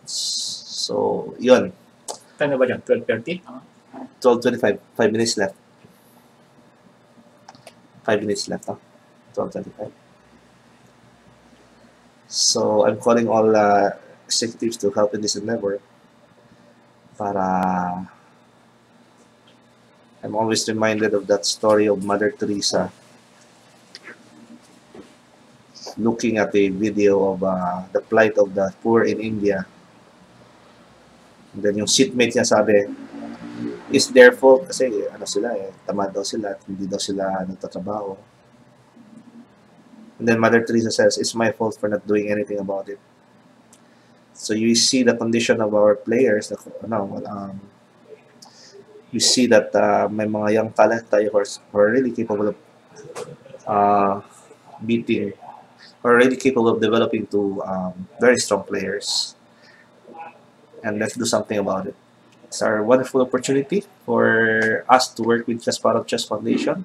So, yun. Ano ba dyan? 12:30? 12:25. 5 minutes left. 5 minutes left, huh? 12:25. So, I'm calling all executives to help in this endeavor. Para I'm always reminded of that story of Mother Teresa looking at a video of the plight of the poor in India. And then yung seatmate niya sabi, it's their fault kasi ano sila tamad daw sila at hindi daw sila nagtatrabaho. And then Mother Teresa says, it's my fault for not doing anything about it. So you see the condition of our players, you see that may mga young talent tayo who are really capable of beating, or really capable of developing to very strong players. And let's do something about it. It's our wonderful opportunity for us to work with Kasparov Chess Foundation.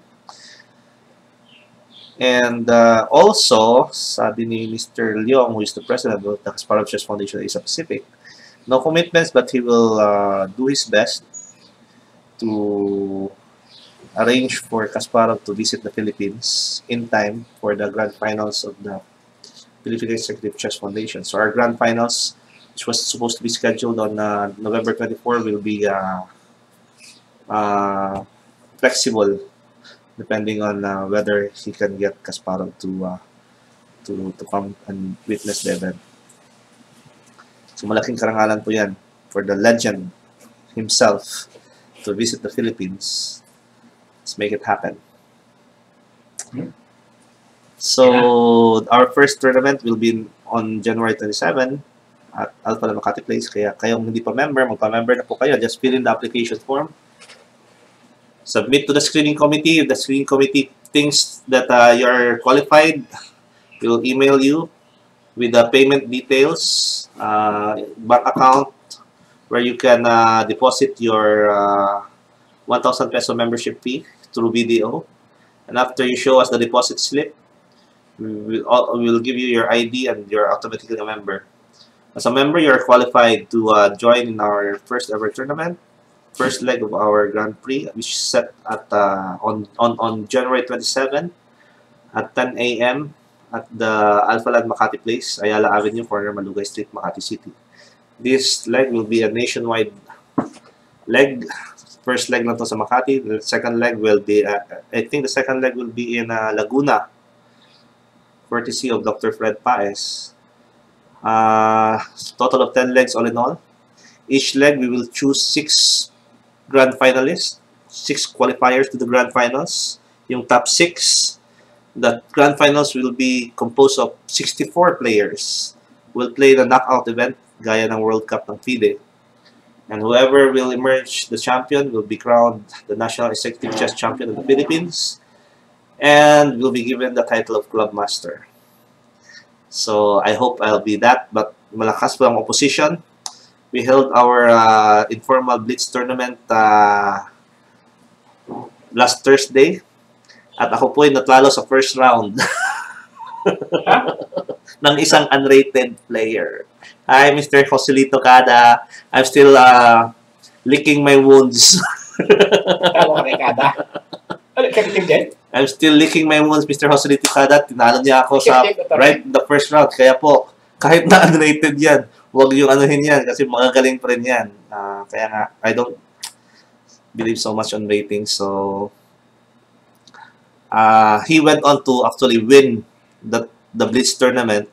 And also, sabi ni Mr. Leong, who is the president of the Kasparov Chess Foundation Asia Pacific, no commitments, but he will do his best to arrange for Kasparov to visit the Philippines in time for the grand finals of the Philippine Executive Chess Foundation. So our grand finals, which was supposed to be scheduled on November 24, will be flexible depending on whether he can get Kasparov to come and witness the event. So malaking karangalan po yan for the legend himself to visit the Philippines. Let's make it happen. So our first tournament will be on January 27 at Alpha Makati Place. Kaya kayong hindi pa member, magpa-member na po kayo. Just fill in the application form. Submit to the screening committee. If the screening committee thinks that you're qualified, we'll email you with the payment details, bank account, where you can deposit your 1,000 peso membership fee through BDO. And after you show us the deposit slip, we will give you your ID and you're automatically a member. As a member, you're qualified to join in our first ever tournament, first leg of our Grand Prix, which is set at on January 27 at 10 a.m. at the Alpha Land Makati Place, Ayala Avenue, corner Malugay Street, Makati City. This leg will be a nationwide leg. First leg lang to sa Makati. The second leg will be, I think the second leg will be in Laguna, courtesy of Dr. Fred Paez. Total of 10 legs all in all. Each leg we will choose 6 grand finalists, 6 qualifiers to the grand finals. Yung top 6, the grand finals will be composed of 64 players. We'll play the knockout event gaya ng World Cup ng FIDE. And whoever will emerge the champion will be crowned the National Executive Chess Champion of the Philippines and will be given the title of Club Master. So I hope I'll be that, but malakas po ang opposition. We held our informal Blitz tournament last Thursday at ako po ay natalo sa first round ng isang unrated player. Hi, Mr. Joselito Cada. I'm still licking my wounds. I'm still licking my wounds, Mr. Joselito Cada. Tinalo niya ako sa right the first round. Kaya po, kahit na unrated yan, huwag yung anuhin yan kasi magagaling pa rin yan. Kaya nga, I don't believe so much on ratings. So, he went on to actually win the Blitz tournament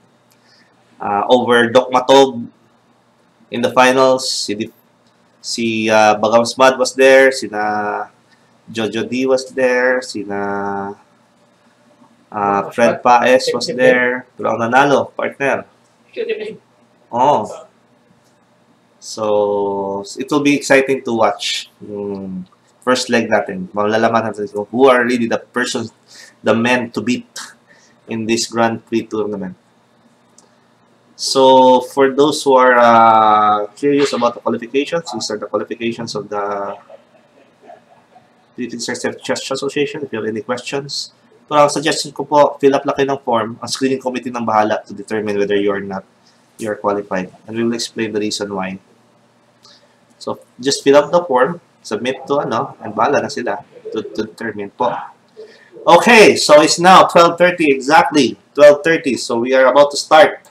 over Doc Matob in the finals. Si Bagams Mad was there, sina Jojo D was there, sina Fred Paez was there. Pero ang nanalo, partner. Oh. So, it will be exciting to watch. First leg natin. Malalaman natin who are really the persons, the men to beat in this Grand Prix tournament. So, for those who are curious about the qualifications, these are the qualifications of the Philippine Certified Chess Association. If you have any questions, pero ang suggestion ko po, fill up lang kayo ng form. Ang screening committee nang bahala to determine whether you are not qualified. And we will explain the reason why. So, just fill up the form, submit to and bahala na sila to determine po. Okay, so it's now 12:30 exactly. 12:30. So we are about to start.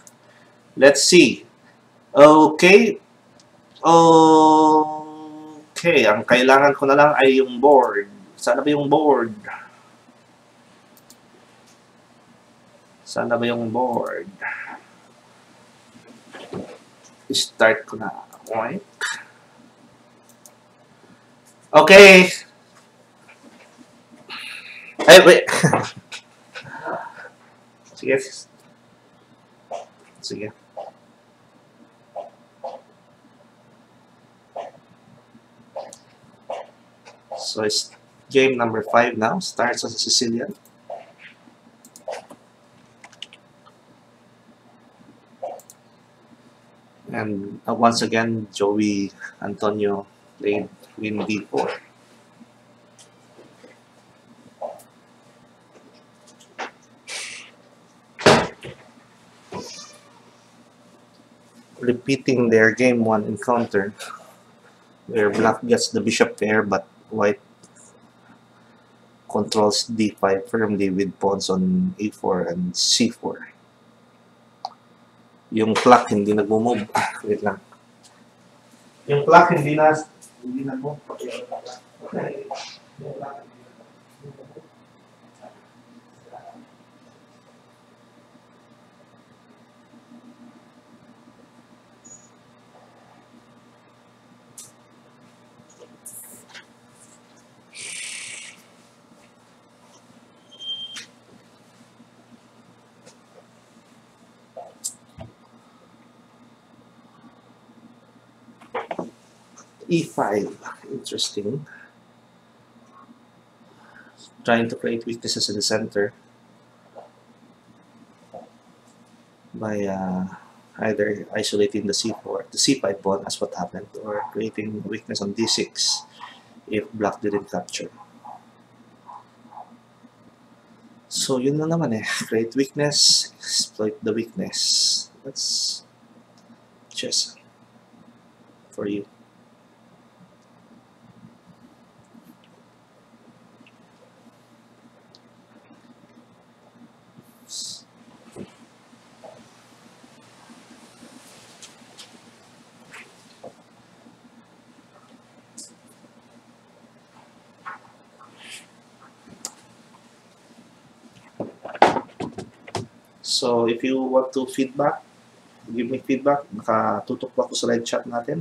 Let's see. Okay. Okay, ang kailangan ko na lang ay yung board. Sana ba yung board? Sana ba yung board? Start ko na. Right? Okay. Ay, wait. Sige. Sige. So it's game number 5 now. Starts as a Sicilian. And once again, Joey Antonio played Queen D4. Repeating their game 1 encounter, where black gets the bishop pair but white controls d5 firmly with pawns on a4 and c4. Yung clock hindi nagmo-move. Wait lang. Yung clock hindi na move. Okay. E5, interesting. Trying to create weaknesses in the center by either isolating the c4, the c5 pawn as what happened, or creating weakness on d6 if black didn't capture. So yun na naman eh, create weakness, exploit the weakness. That's chess for you. So, if you want to feedback, give me feedback. Nakatutok ba ako sa live chat natin?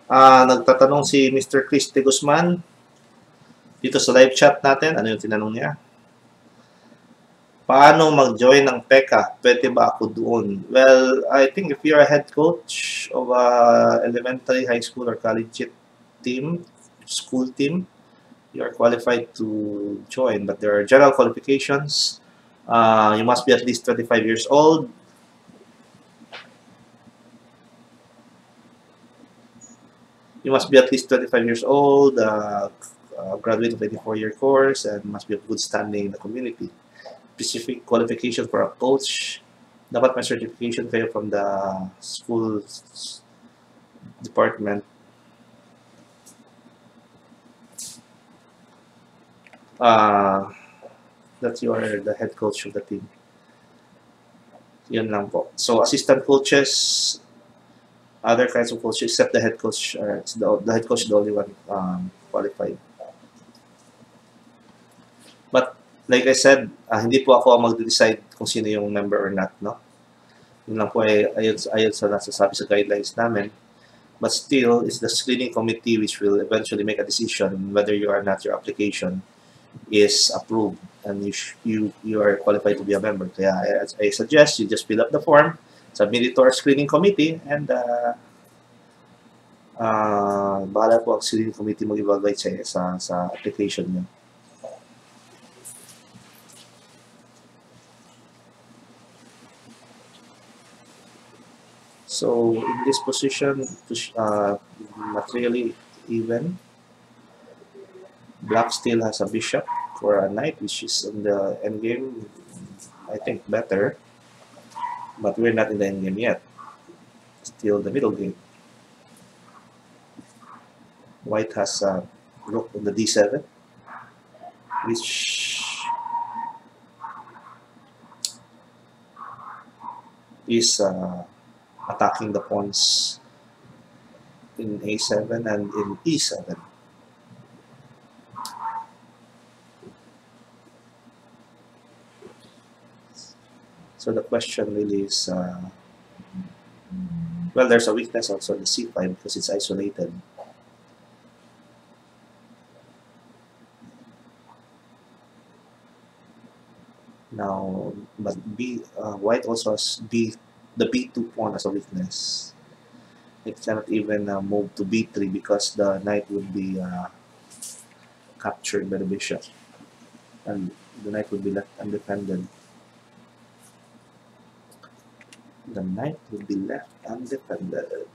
Nagtatanong si Mr. Christy Guzman dito sa live chat natin. Ano yung tinanong niya? Paano mag-join ng PECA? Pwede ba ako doon? Well, I think if you're a head coach of a elementary, high school, or college team, school team, you are qualified to join, but there are general qualifications. You must be at least 25 years old. You must be at least 25 years old, graduate of a 24-year course, and must be of good standing in the community. Specific qualification for a coach, dapat may certification kayo from the school department. That you are the head coach of the team. Yun lang po. So, assistant coaches, other kinds of coaches, except the head coach, the head coach is the only one qualified. But, like I said, hindi po ako ang mag-decide kung sino yung member or not, no? Yun lang po ay ayon sa nasasabi sa guidelines namin. But still, it's the screening committee which will eventually make a decision whether you are not your application is approved and you are qualified to be a member. Kaya I suggest you just fill up the form, submit it to our screening committee, and bahala po ang screening committee mag-evaluate sa application niyo. So in this position, materially even. Black still has a bishop for a knight, which is in the endgame, I think, better. But we're not in the endgame yet. Still the middle game. White has a rook on the d7, which is attacking the pawns in a7 and in e7. So the question really is, well, there's a weakness also in the c5 because it's isolated. Now, but white also has the b2 pawn as a weakness. It cannot even move to b3 because the knight would be captured by the bishop, and the knight would be left undefended. The knight would be left undefended.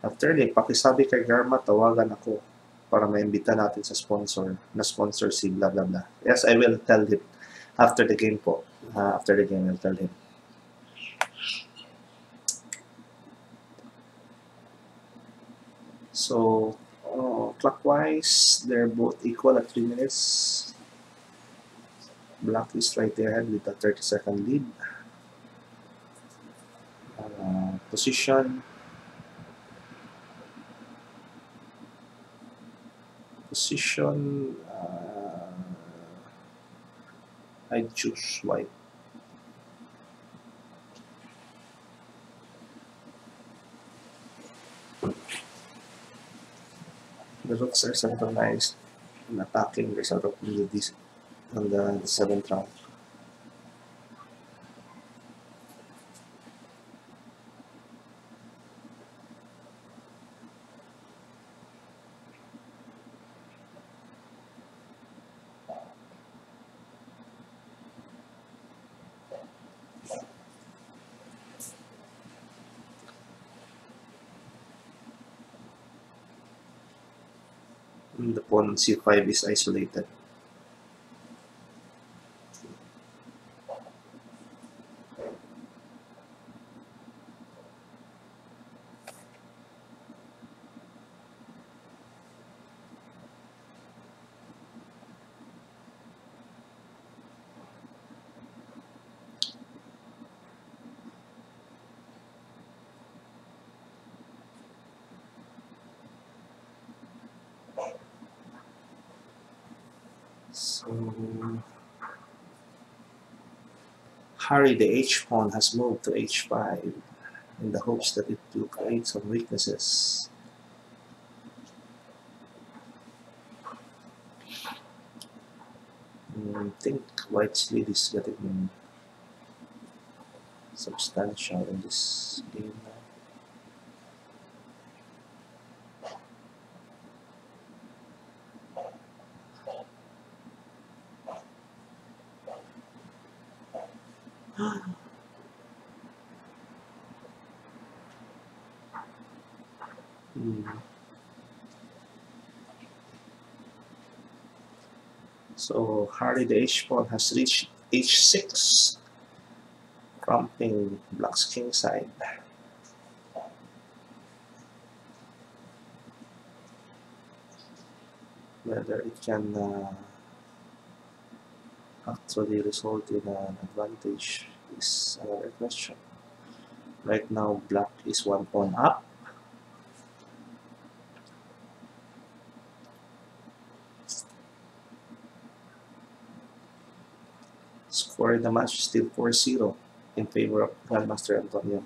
After ni pakisabi kay Garma, tawagan ako para maimbita natin sa sponsor, na sponsor si blah blah blah. Yes, I will tell him after the game po. After the game, I'll tell him. So, clockwise, they're both equal at 3 minutes. Black is right ahead with a 30-second lead. Position. I'd choose white. The rooks are centralized and attacking. There's a rook on the 7th round. And the pawn c5 is isolated. So Harry the h-pawn has moved to h5 in the hopes that it will create some weaknesses. I think white's lead is getting substantial in this game now. So Harry the h-pawn has reached h6, prompting black's king side. Whether it can actually result in an advantage is another question. Right now, black is 1 pawn up. Score in the match is still 4-0 in favor of Grandmaster Antonio.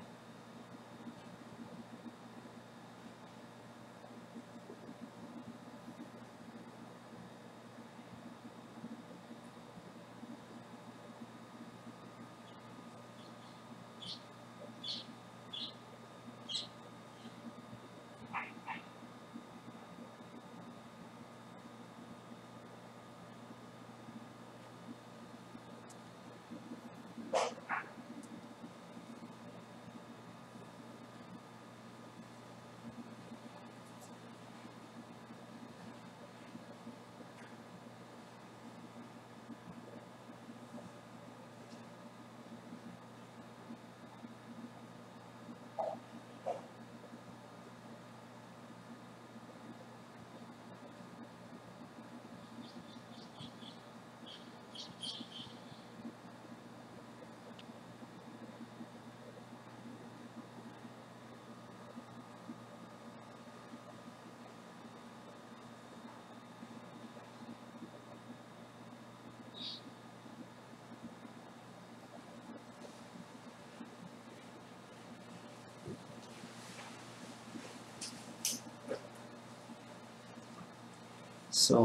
So,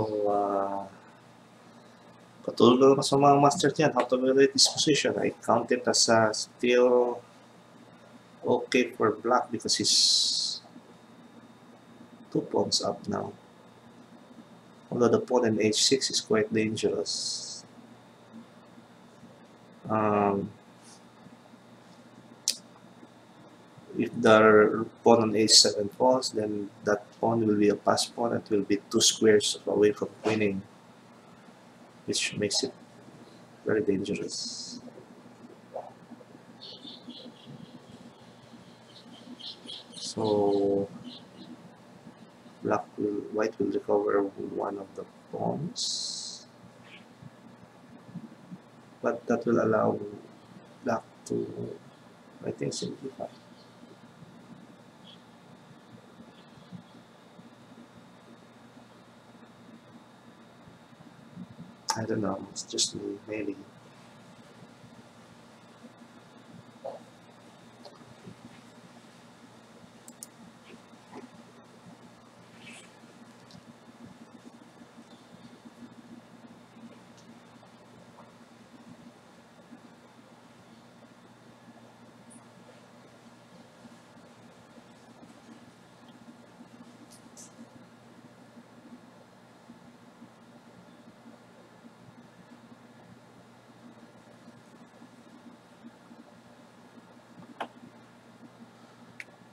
patulog na sa mga master dyan, how to evaluate this position. I count it as still okay for black because he's 2 pawns up now. Although the pawn in h6 is quite dangerous. If the pawn on h7 falls, then that pawn will be a pass pawn. It will be 2 squares away from winning, which makes it very dangerous. So white will recover one of the pawns, but that will allow black to, I think, simplify. I don't know, it's just me, maybe.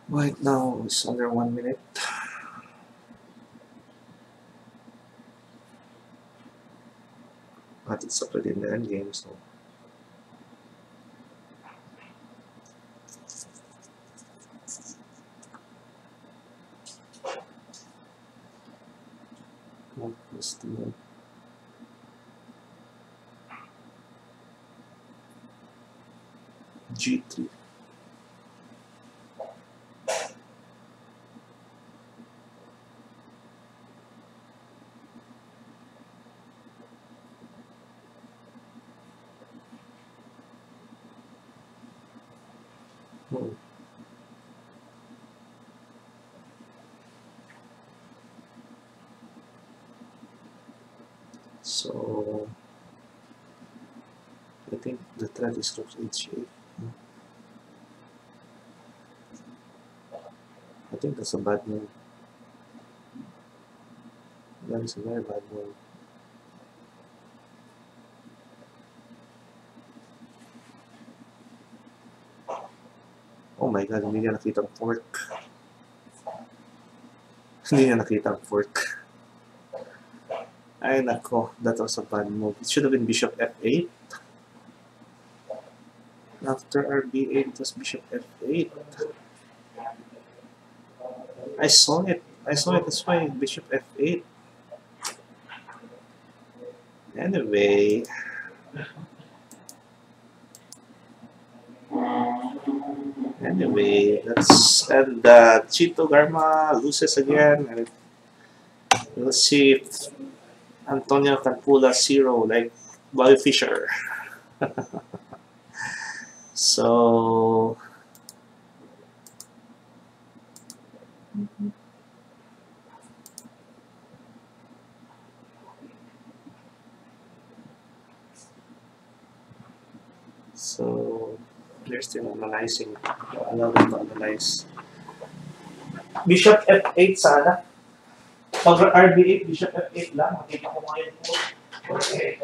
White now is under 1 minute. But it's already in the end game, so. What's the move? G3. So I think the threat is rook h8. I think that's a bad move. That is a very bad move. Oh my god, hindi niya nakita ang fork. Hindi niya nakita ang fork. Ay nako, that was a bad move. It should have been bishop f8. After rb8, it was bishop f8. I saw it. That's why bishop f8. Anyway. That's and Chito Garma loses again, and we'll see if Antonio can pull a 0 like Bobby Fischer. So they're still analyzing. Allow them to analyze. Bishop f8 sana. Pag RB8, Bishop f8 lang. Makita ko ngayon po. Okay.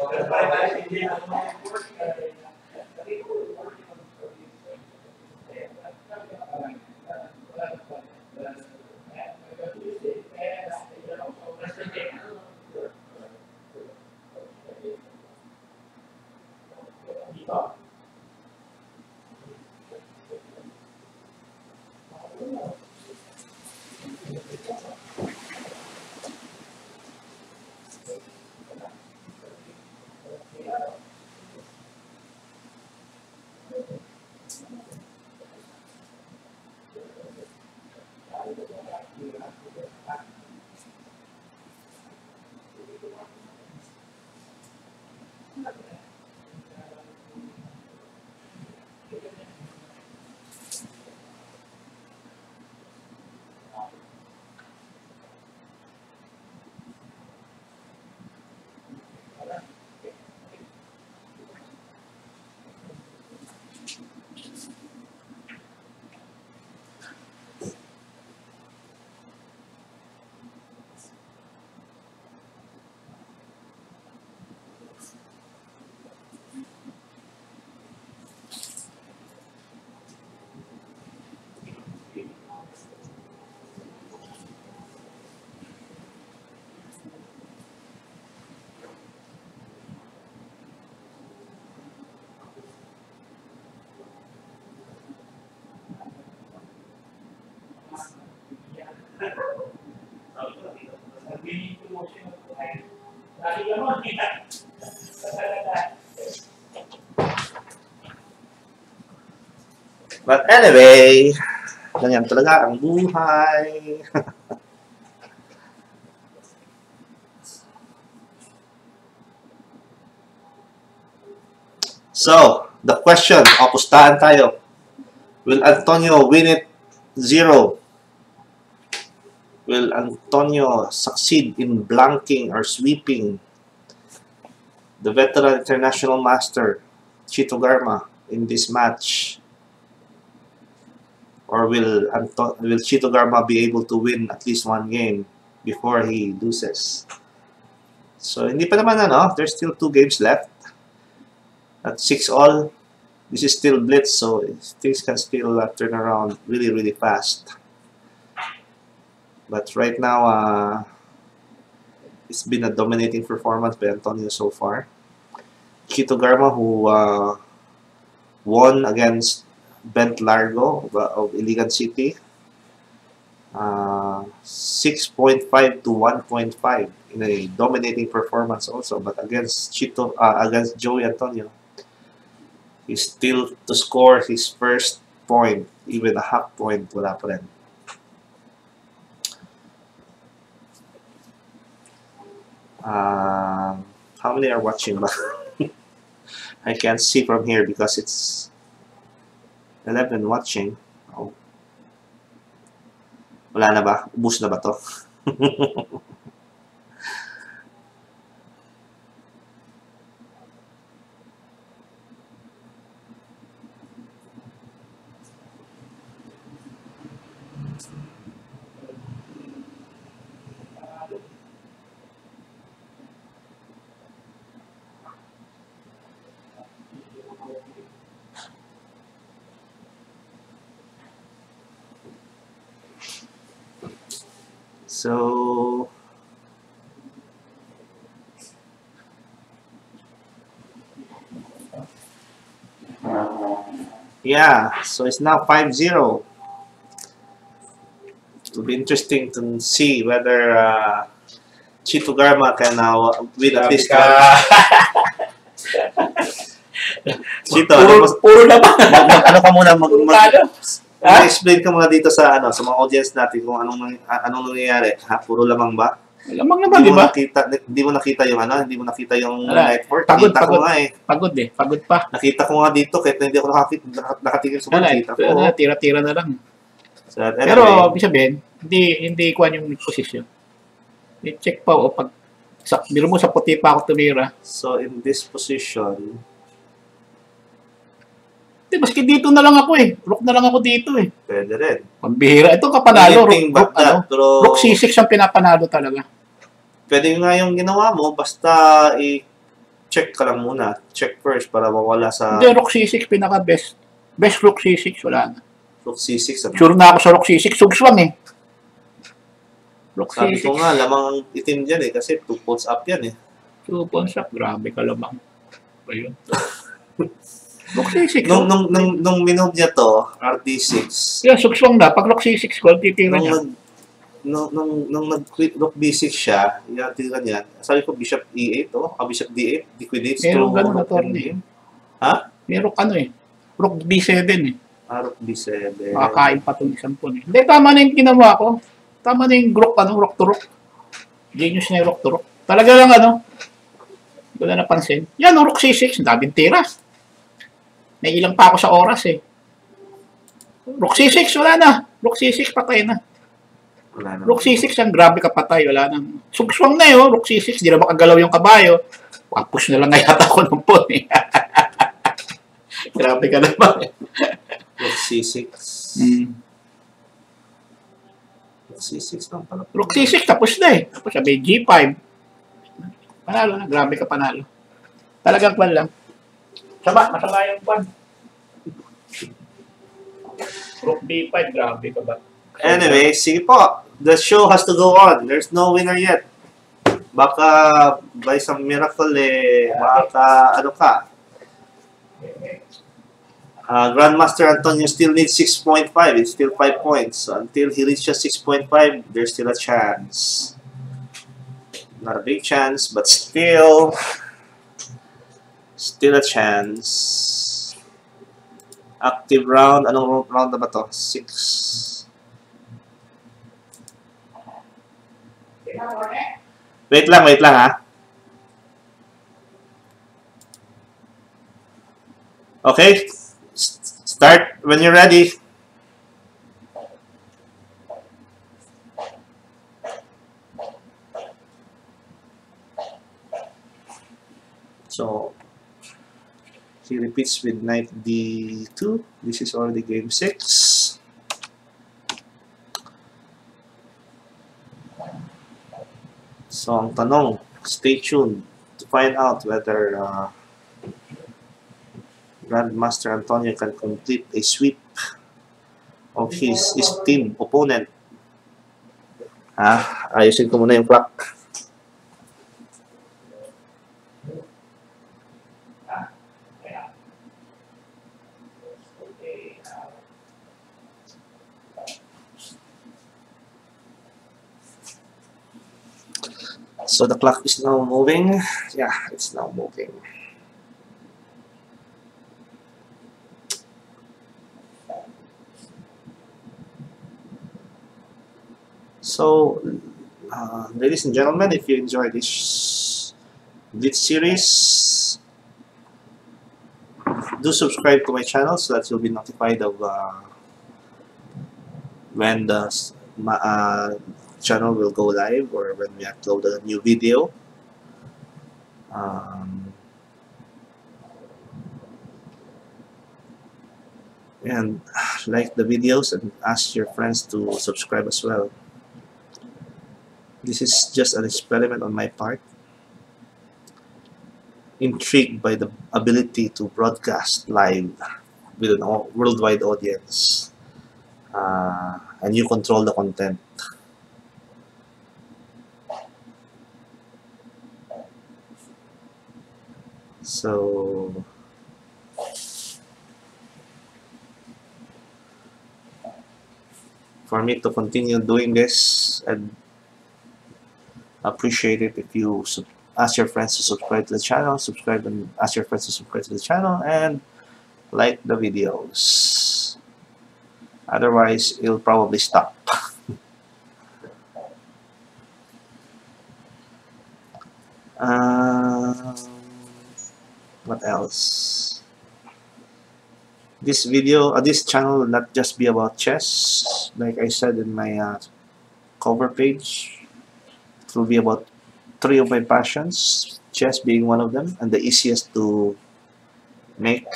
But anyway, ganyan talaga ang buhay. So, the question, pustahan tayo. Will Antonio win it 0? Will Antonio succeed in blanking or sweeping the veteran international master, Chito Garma, in this match? Or will Chito Garma be able to win at least one game before he loses? So, hindi pa naman there's still 2 games left. At 6-all, this is still Blitz, so things can still turn around really, really fast. But right now, it's been a dominating performance by Antonio so far. Chito Garma, who won against Bent Largo of Iligan City, 6.5 to 1.5 in a dominating performance also. But against against Joey Antonio, he's still to score his first point, even a half point, wala pa rin. How many are watching ba? I can't see from here because it's 11 watching. Oh. Wala na ba? Ubus na ba to? So, yeah, so it's now 5-0. It will be interesting to see whether Chito Garma can now win at least Chito, puro na ba? ano ka muna explain ka muna dito sa sa mga audience natin kung anong nangyayari. Puro lamang ba? Lamang naman, di ba? Hindi mo nakita yung hindi mo nakita yung Wala. network. Pagod, Nakita ko pagod. nga Pagod pa. Nakita ko nga dito kahit hindi ako nakatingin sa mga nakita ko. Tira-tira na lang. So, anyway, Pero, ibig sabihin, hindi kuha yung position. I-check pa, pag biro mo sa puti pa ako tumira. so in this position, Maski dito na lang ako Rook na lang ako dito pwede rin. Pambihira. Ito kapanalo. Anything but that, pero Rook C6 ang pinapanalo talaga. pwede nga yung ginawa mo, basta i-check ka lang muna. Check first para mawala sa Hindi, Rook C6 pinaka-best. Best Rook C6, wala na. Rook C6. Sure na ako sa Rook C6. Sugswang Rook Sabi C6. ko nga, lamang ang itim dyan kasi 2 points up yan 2 points up. Grabe ka lamang. Ayun. Rook C6. Nung minove niya to, RD6, Yeah, sugswang na. Pag Rook C6 ko, titira niya. nung nag-quit Rook B6 siya, tira niya, sabi ko Bishop E8, Bishop D8, liquidates to Meron ganun na Rook torne. M. Ha? Meron Rook B7 Rook B7. Makakain pa itong isang pun Hindi, tama na yung ginawa ko. Tama na yung Rook to Rook. Genius na yung Rook to Rook. Talaga lang hindi ko na napansin. Yan, Rook C6, daming tira. May ilang pa ako sa oras Rook C6, wala na. Rook C6, patay na. Wala na. Rook C6, ang grabe ka patay, wala na. Sugswang na Rook C6, di na makagalaw yung kabayo. Push na lang yata ako ng pun Grabe ka naman Rook C6. Rook C6 lang pala. Rook C6, tapos na Tapos sabi, G5. Panalo na, grabe ka panalo. Talagang kwan lang. Masama yung kwan. Rook B5, grabe ka ba? Anyway, sige po. The show has to go on. There's no winner yet. Baka by some miracle baka ka. Grandmaster Antonio still needs 6.5. It's still 5 points. So until he reaches 6.5, there's still a chance. Not a big chance, but still a chance. Active round. Anong round na ba to? 6. Wait lang ha. Okay, start when you're ready. So, he repeats with knight d2. This is already game 6. So, ang tanong, stay tuned to find out whether Grandmaster Antonio can complete a sweep of his esteemed opponent. Ayusin ko muna yung clock. So the clock is now moving. Yeah, it's now moving. So, ladies and gentlemen, if you enjoy this Blitz series, do subscribe to my channel so that you'll be notified of when the channel will go live or when we upload a new video. And like the videos and ask your friends to subscribe as well. This is just an experiment on my part. Intrigued by the ability to broadcast live with a worldwide audience. And you control the content. So, for me to continue doing this, I'd appreciate it if you ask your friends to subscribe to the channel, ask your friends to subscribe to the channel, and like the videos. Otherwise, it'll probably stop. What else? This video, this channel will not just be about chess. Like I said in my cover page, it will be about 3 of my passions, chess being one of them, and the easiest to make.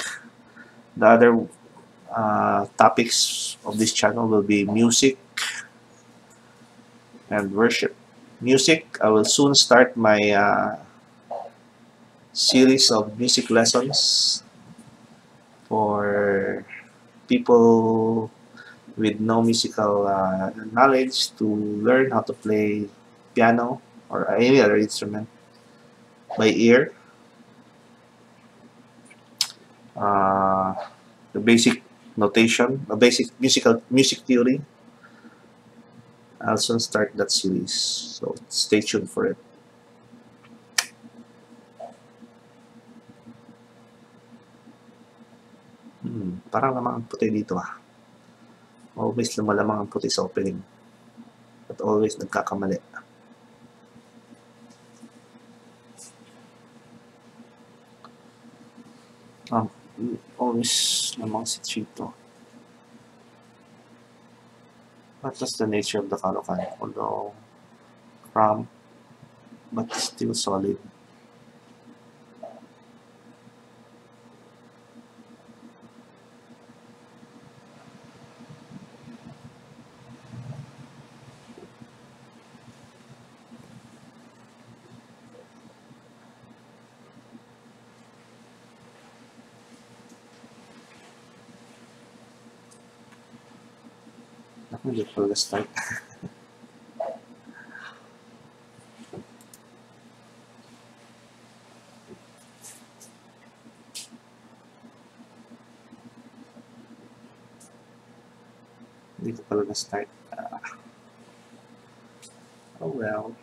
The other topics of this channel will be music and worship. Music, I will soon start my series of music lessons for people with no musical knowledge to learn how to play piano or any other instrument by ear. The basic notation, the basic music theory. I'll soon start that series, so stay tuned for it. Parang lamang ang puti dito Always lumalamang ang puti sa opening. At always nagkakamali. Always lamang si Chito. What was the nature of the Kalokan? Although cramp, but still solid. Hindi ko start. Hindi ko pala na-start. Oh well.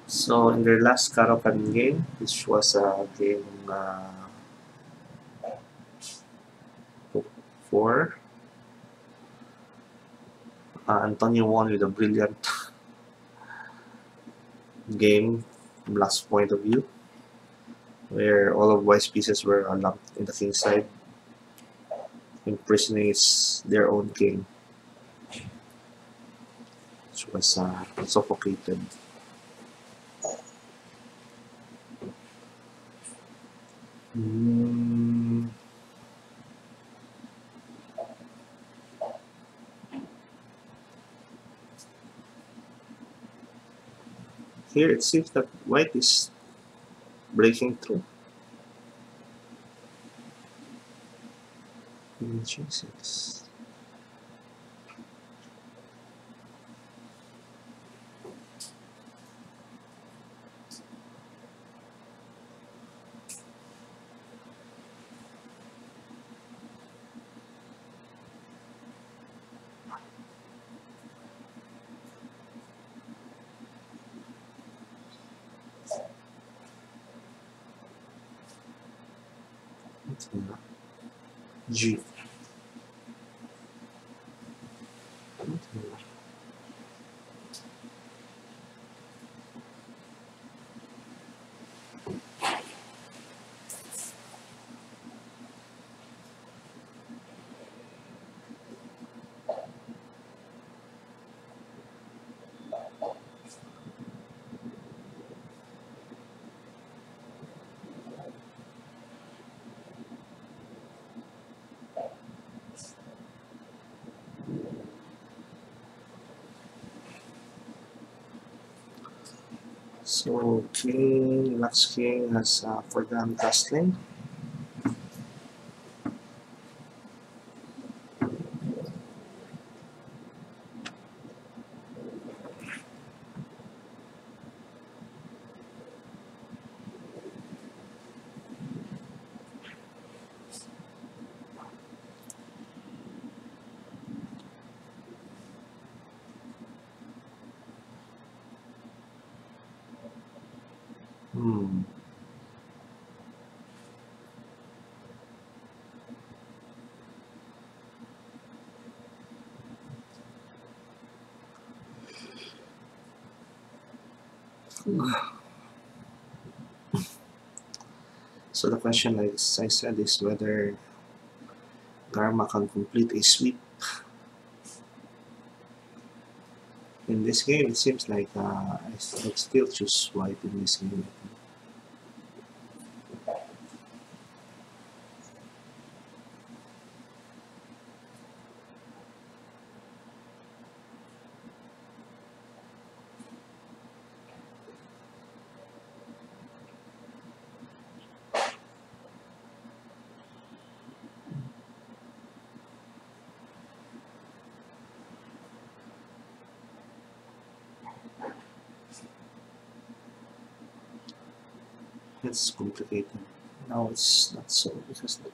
So in their last Karokan game, which was game 4, Antonio won with a brilliant game from Black's point of view, where all of White's pieces were lumped in the king's side, imprisoning their own king, which was suffocated. Here it seems that White is breaking through. G6. G. So Black's king has forgotten castling. So the question, like I said, is whether Garma can complete a sweep. In this game, it seems like I'd still choose White in this game. It's complicated. Now it's not so, because the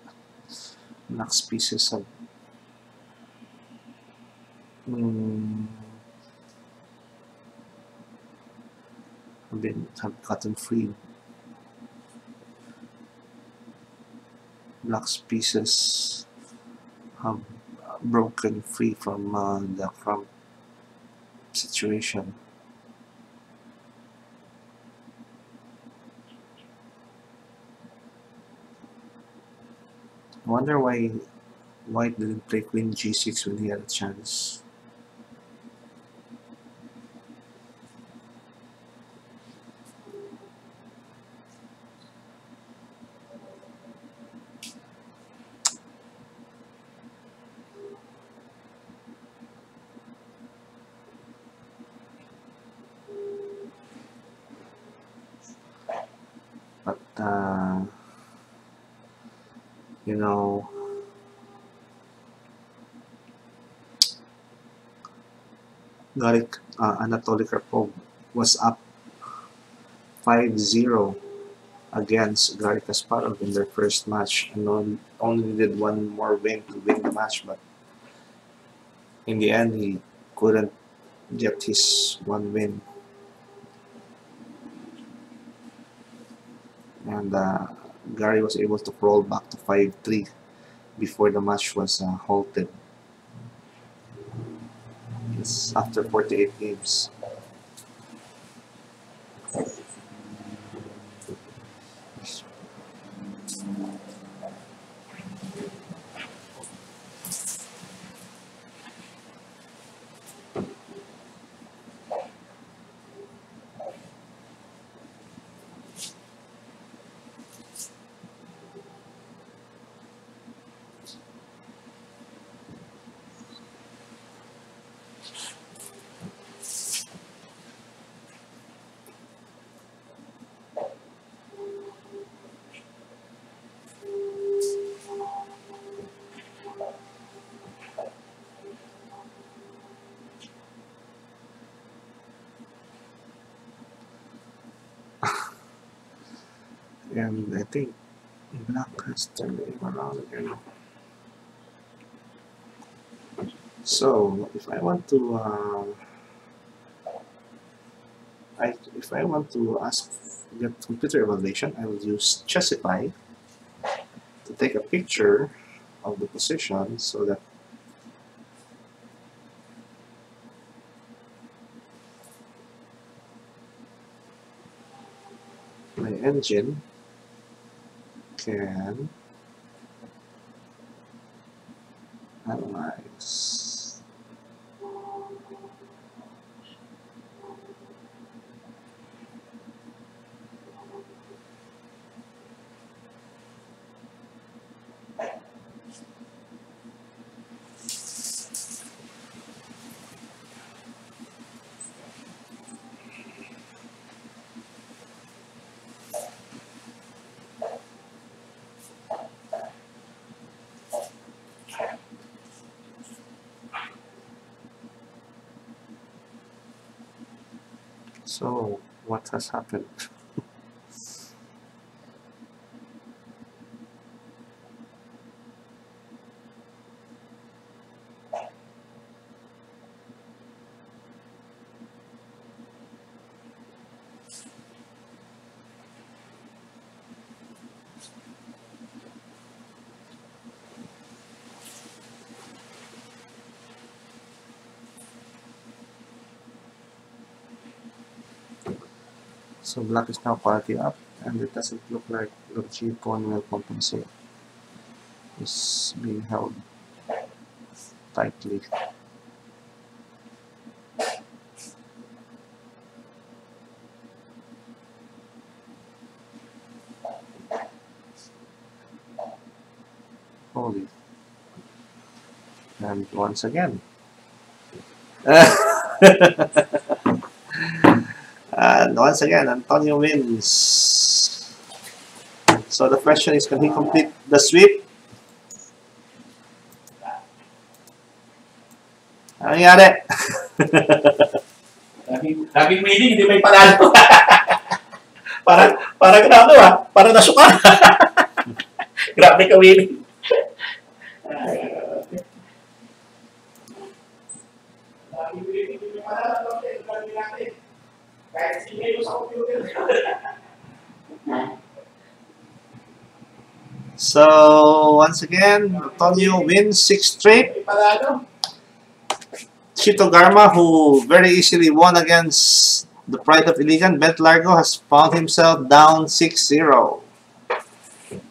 Black's pieces have gotten free. Black's pieces have broken free from the crump situation. I wonder why White didn't play Queen G6 when he had a chance. But you know, Anatoly Karpov was up 5-0 against Garry Kasparov in their first match, and only needed one more win to win the match, but in the end he couldn't get his one win. And Gary was able to crawl back to 5-3 before the match was halted. It's after 48 games. And I think Black has turned him around again. So if I want to if I want to get computer evaluation, I will use Chessify to take a picture of the position so that my engine can analyze. So what has happened? So Black is now quality up, and it doesn't look like the Chito will compensate. It's being held tightly. Holy. And once again. And once again, Antonio wins. So the question is, can he complete the sweep? Ano nangyari? Laging winning, hindi may panalo. Parang ano parang nasuka. Grabe ka winning. Laging winning, hindi may panalo. Grabe natin. Kahit sige sa computer. So once again, Antonio wins 6 straight. May panalo. Chito Garma, who very easily won against the Pride of Iligan, Bent Largo, has found himself down 6-0.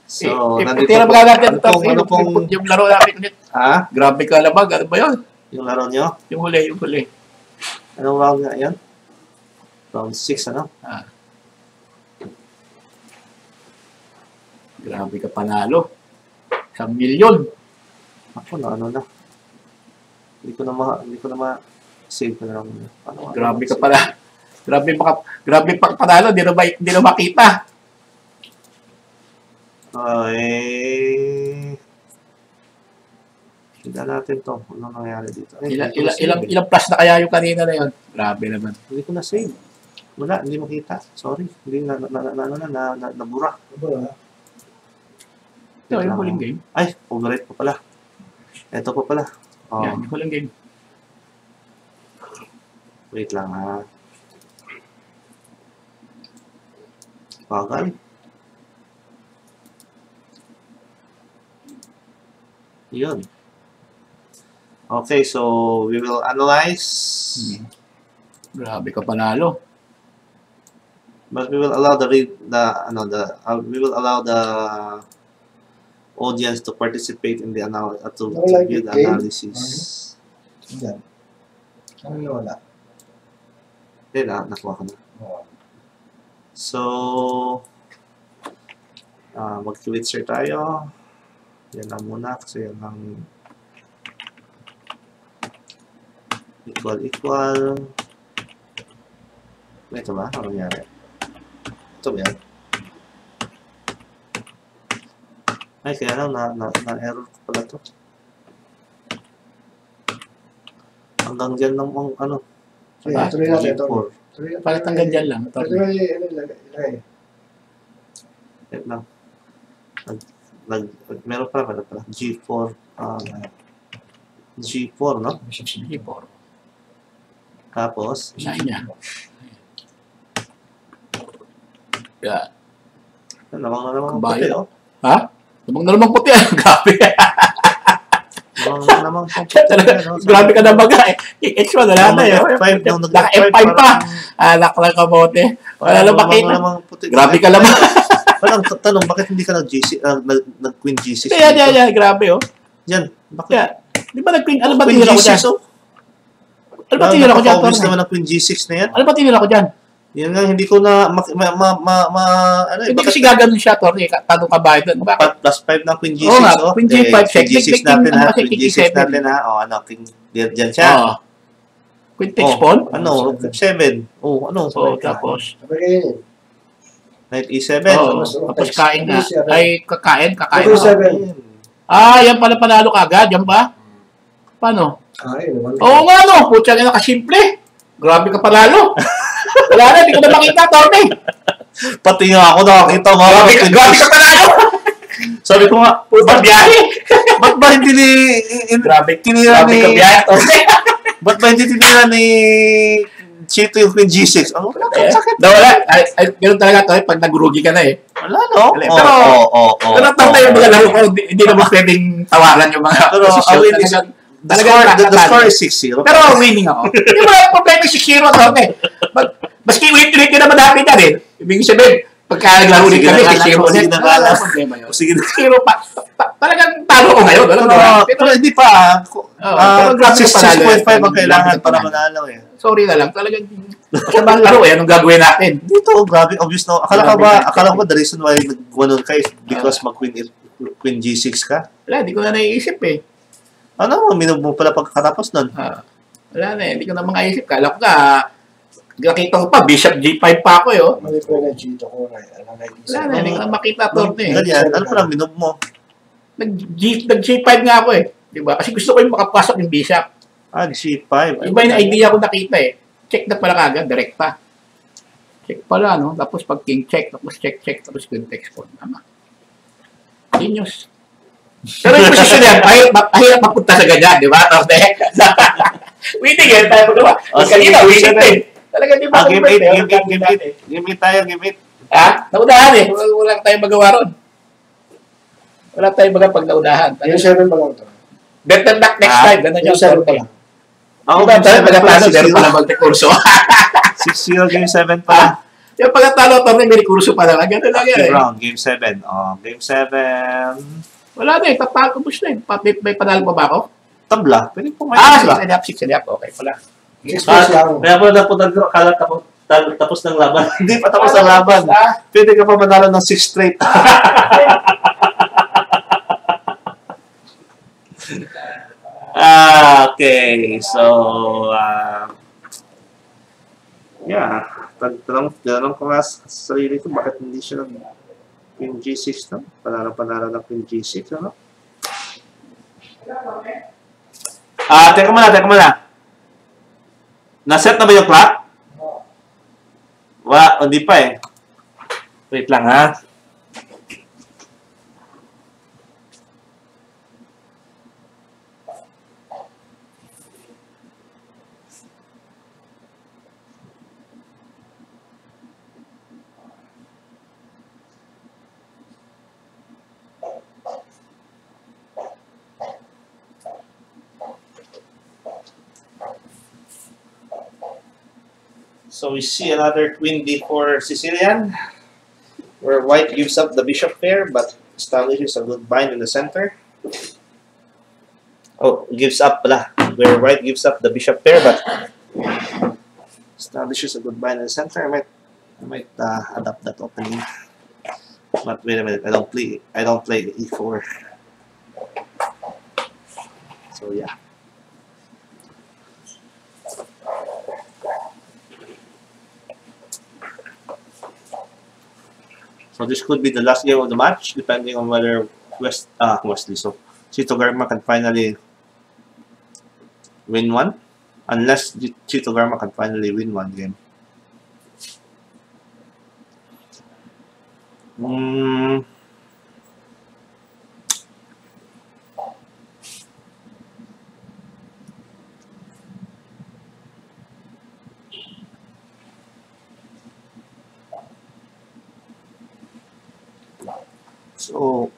So, Tira ba natin ano pong yung laro natin ulit? Ha? Grabe ka labag, ano ba yun? Yung laro nyo? Yung huli. Anong round nga yan? Round 6, ano? Grabe ka panalo. 1 milyon. Ako na, ano na. Hindi ko na ma-save ko na lang. Grabe ka pala. Grabe pa panalo, di na makita. Tignan natin to. Ano nangyari dito? Ilang plus na kaya yung kanina na yun? Grabe naman. Hindi ko na save. Wala, hindi makita. Sorry. Hindi nabura. Ito, yung huling game. Ay, overrate pa pala. Ito pa pala. Yan, yung huling game. Wait lang ha. Bagal. Yun. Okay, so we will analyze. Grabe ka panalo. But we will allow we will allow the audience to participate in the to Like view the game? analysis. Yan. Ano na wala? Hindi na, nakuha ko na. So, mag-quit share tayo. Yan lang muna kasi yan lang equal. Ito ba? Ano nangyari? Ito ba yan? Ay, kaya lang na-error ko pala to. Hanggang dyan lang ang ano. Sige, tuloy natin ito. G4. Bakit hanggang dyan lang? Ito yung ilagay. Wait lang. Meron pala. G4. G4, no? G4. Tapos, Saan niya? Yan. namang Kabayo. puti, oh. Ha? Namang na namang puti. Grabe. Namang puti. Grabe ka na baga eh. Yung H1 wala na eh. F5, nung Naka F5 pa. Alak lang ka bote. Wala lang makita. Grabe ka naman. Parang tanong, bakit hindi ka nag-Queen G6? Yan. Grabe oh. Yan, bakit? Yan. Di ba nag-Queen? Ano ba Queen tinira ko dyan? G6, oh. Ano ba tinira ko dyan? Obvious naman ang Queen G6 na yan. Ano ba tinira ko dyan? Yan nga, hindi ko na, Hindi kasi gaganon siya, Torne. Tanong ka ba ito? Bakit? plus 5 ng Queen G6, Oo nga, oh. Queen G5 check. Queen G6 King, natin, ano ha? kasi, Queen King G6 G7. natin, ha? O, ano, King, dyan siya. Oo. Queen takes pawn? Ano, F7. Oh, ano? Oo, tapos. Sabi kayo yun. Knight E7. Oo, tapos kain na. Ay, kakain. Sabi 7. Yan pala panalo ka agad. Yan ba? Paano? Ay, naman. Oo nga, no. Putya nga nakasimple. Grabe ka panalo. Wala na, hindi ko na makita, Torne. Pati nga ako nakakita mo. Grabe ka panalo. Sabi ko nga, Puta biyahe. ba't ba hindi Grabe tinira ka ni... biyahe, Torne. Ba't ba hindi tinira ni Chito yung Queen G6? Ano? Wala kang sakit. Wala. Ay, ganun talaga, Torne, pag nagrugi ka na eh. Wala, no? Pero tayo yung mga laro ko, hindi naman pwedeng tawaran yung mga Pero, posisyon. the score is 6-0. Pero winning ako. Hindi mo lang problema 6-0 Torne. Maski win-win ka naman namin na rin. Ibig sabihin, pagka naglaro din kami, 6-0 ulit. Wala problema yun. Sige na. 6-0 pa. Talagang talo ko ngayon. Pero hindi pa. Pero grabe ka panalo. 6.5 ang kailangan para manalo eh. Sorry na lang. Talagang masamang laro eh. Anong gagawin natin? Dito, grabe, obvious no. Akala ko ba the reason why nag-1 ka is because mag-Queen G6 ka? Wala, hindi ko na naiisip eh. Ano, minove mo pala pagkatapos nun? Wala na eh. Hindi ko na makaisip. Kala ko nakita ko pa, Bishop G5 pa ako eh. Oh. Mali ko na Chito ko na. Wala na, hindi ko na makita Torne eh. Ganyan, ano pala minove mo? Nag-G5 nga ako eh. Diba? Kasi gusto ko yung makapasok yung Bishop. G5. Iba yung idea ko nakita eh. Check na pala kagad, direct pa. Check pala, no? Tapos pag king check, tapos check, tapos queen takes pawn. Tama. Genius. Pero yung posisyon yan, mahirap mapunta sa ganyan, di ba? Winning yan, tayo magawa. Kanina, winning din. Talaga di ba? Game 8 tayo, game 8. Ha? Naunahan eh. Wala tayong magawa ron. Wala tayong magawa pag naunahan. Yung 7 pa lang ito. Better luck next time. Ganun yung 7 pa lang. Ako, diba tayo pagkatalo, meron pala multi-curso. 6-0, game 7 pa. Yung pagkatalo, may curso pa lang. Ganun lang yan eh. Round, game 7. Game 7. Wala na eh, tapos na eh. May panalo pa ba ako? Tabla. Pwede po may 6 and up. Okay pala. 6 plus lang. Kaya po napunta ko, akala tapos ng laban. Hindi pa tapos ang laban. Pwede ka pa manalo ng 6 straight. Okay. So, yeah. Tanong ko nga sa sarili ko, bakit hindi siya Queen G6, no? Panalo ng Queen G6, ano? Teka muna. Naset na ba yung clock? Hindi pa eh. Wait lang, ha? So we see another queen d4 Sicilian, where white gives up the bishop pair but establishes a good bind in the center. Oh, gives up pala. Where white gives up the bishop pair but establishes a good bind in the center. I might adapt that opening. But wait a minute, I don't play e4. So yeah. So this could be the last game of the match, depending on whether Wesley. So Chito Garma can finally win one, unless Chito Garma can finally win one game. Mm, so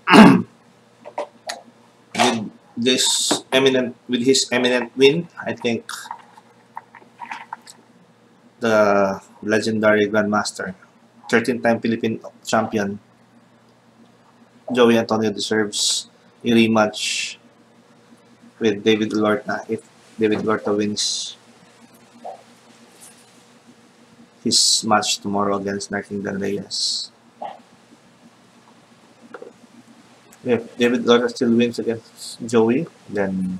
with his eminent win, I think the legendary Grandmaster, 13-time Philippine champion, Joey Antonio deserves a rematch with David Lorta if David Lorta wins his match tomorrow against Narkingdan Reyes. If David Lorta still wins against Joey, then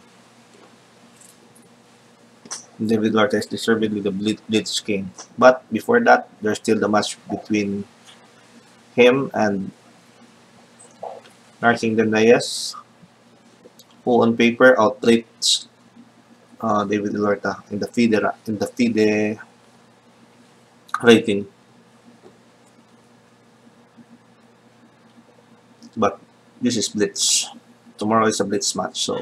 David Lorta is deservedly the Blitz King. But before that, there's still the match between him and Narkingdan Reyes, who on paper outrates David Lorta in the FIDE rating. But this is Blitz. Tomorrow is a Blitz match, so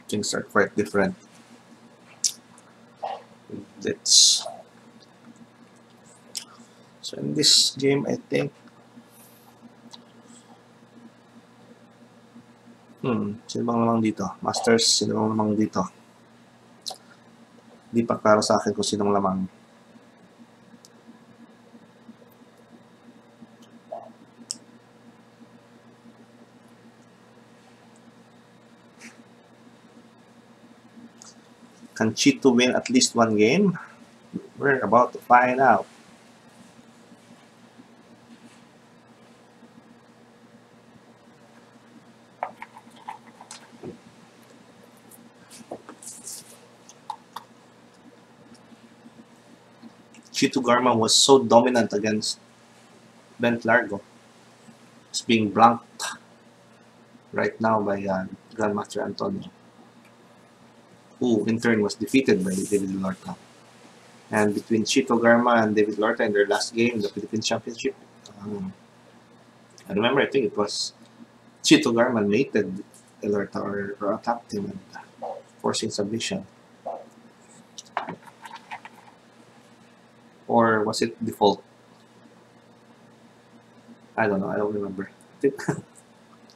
things are quite different with Blitz. So in this game, I think sino bang lamang dito? Masters, sino bang lamang dito? Di pa klaro sa akin kung sinong lamang. Can Chito win at least one game? We're about to find out. Chito Garma was so dominant against Bent Largo. It's being blanked right now by Grandmaster Antonio, who in turn was defeated by David Lorta. And between Chito Garma and David Lorta in their last game, the Philippine Championship, I remember, I think it was Chito Garma mated Lorta or attacked him and forcing submission. Or was it default? I don't know. I don't remember.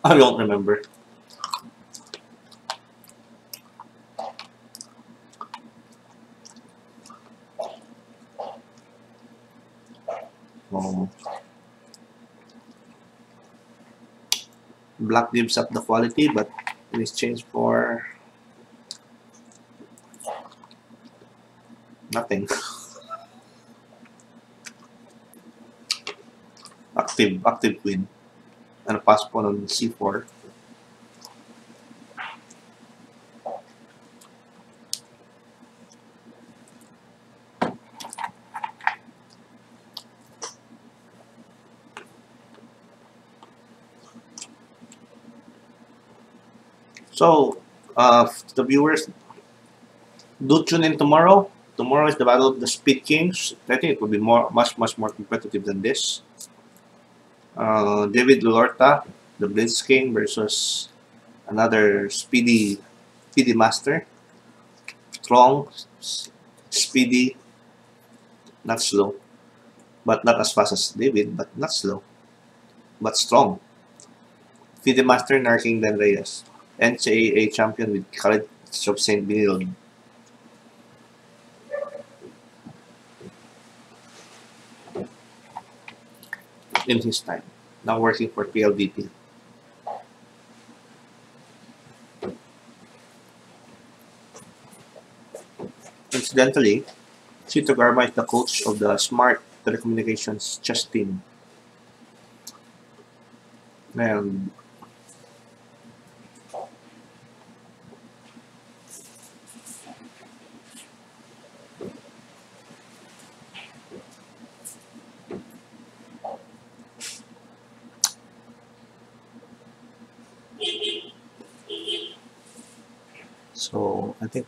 I don't remember. Black gives up the quality, but in exchange for nothing. active queen and a pass pawn on c4. So, the viewers, do tune in tomorrow. Tomorrow is the Battle of the Speed Kings. I think it will be much more competitive than this. David Lorta, the Blitz King, versus another speedy master. Strong, speedy, not slow, but not as fast as David, but not slow, but strong. FIDE Master Narkingdan Reyes, NCAA champion with College of St. Benilde. in his time, now working for PLDT. Incidentally, Chito Garma is the coach of the Smart Telecommunications chess team. And so I think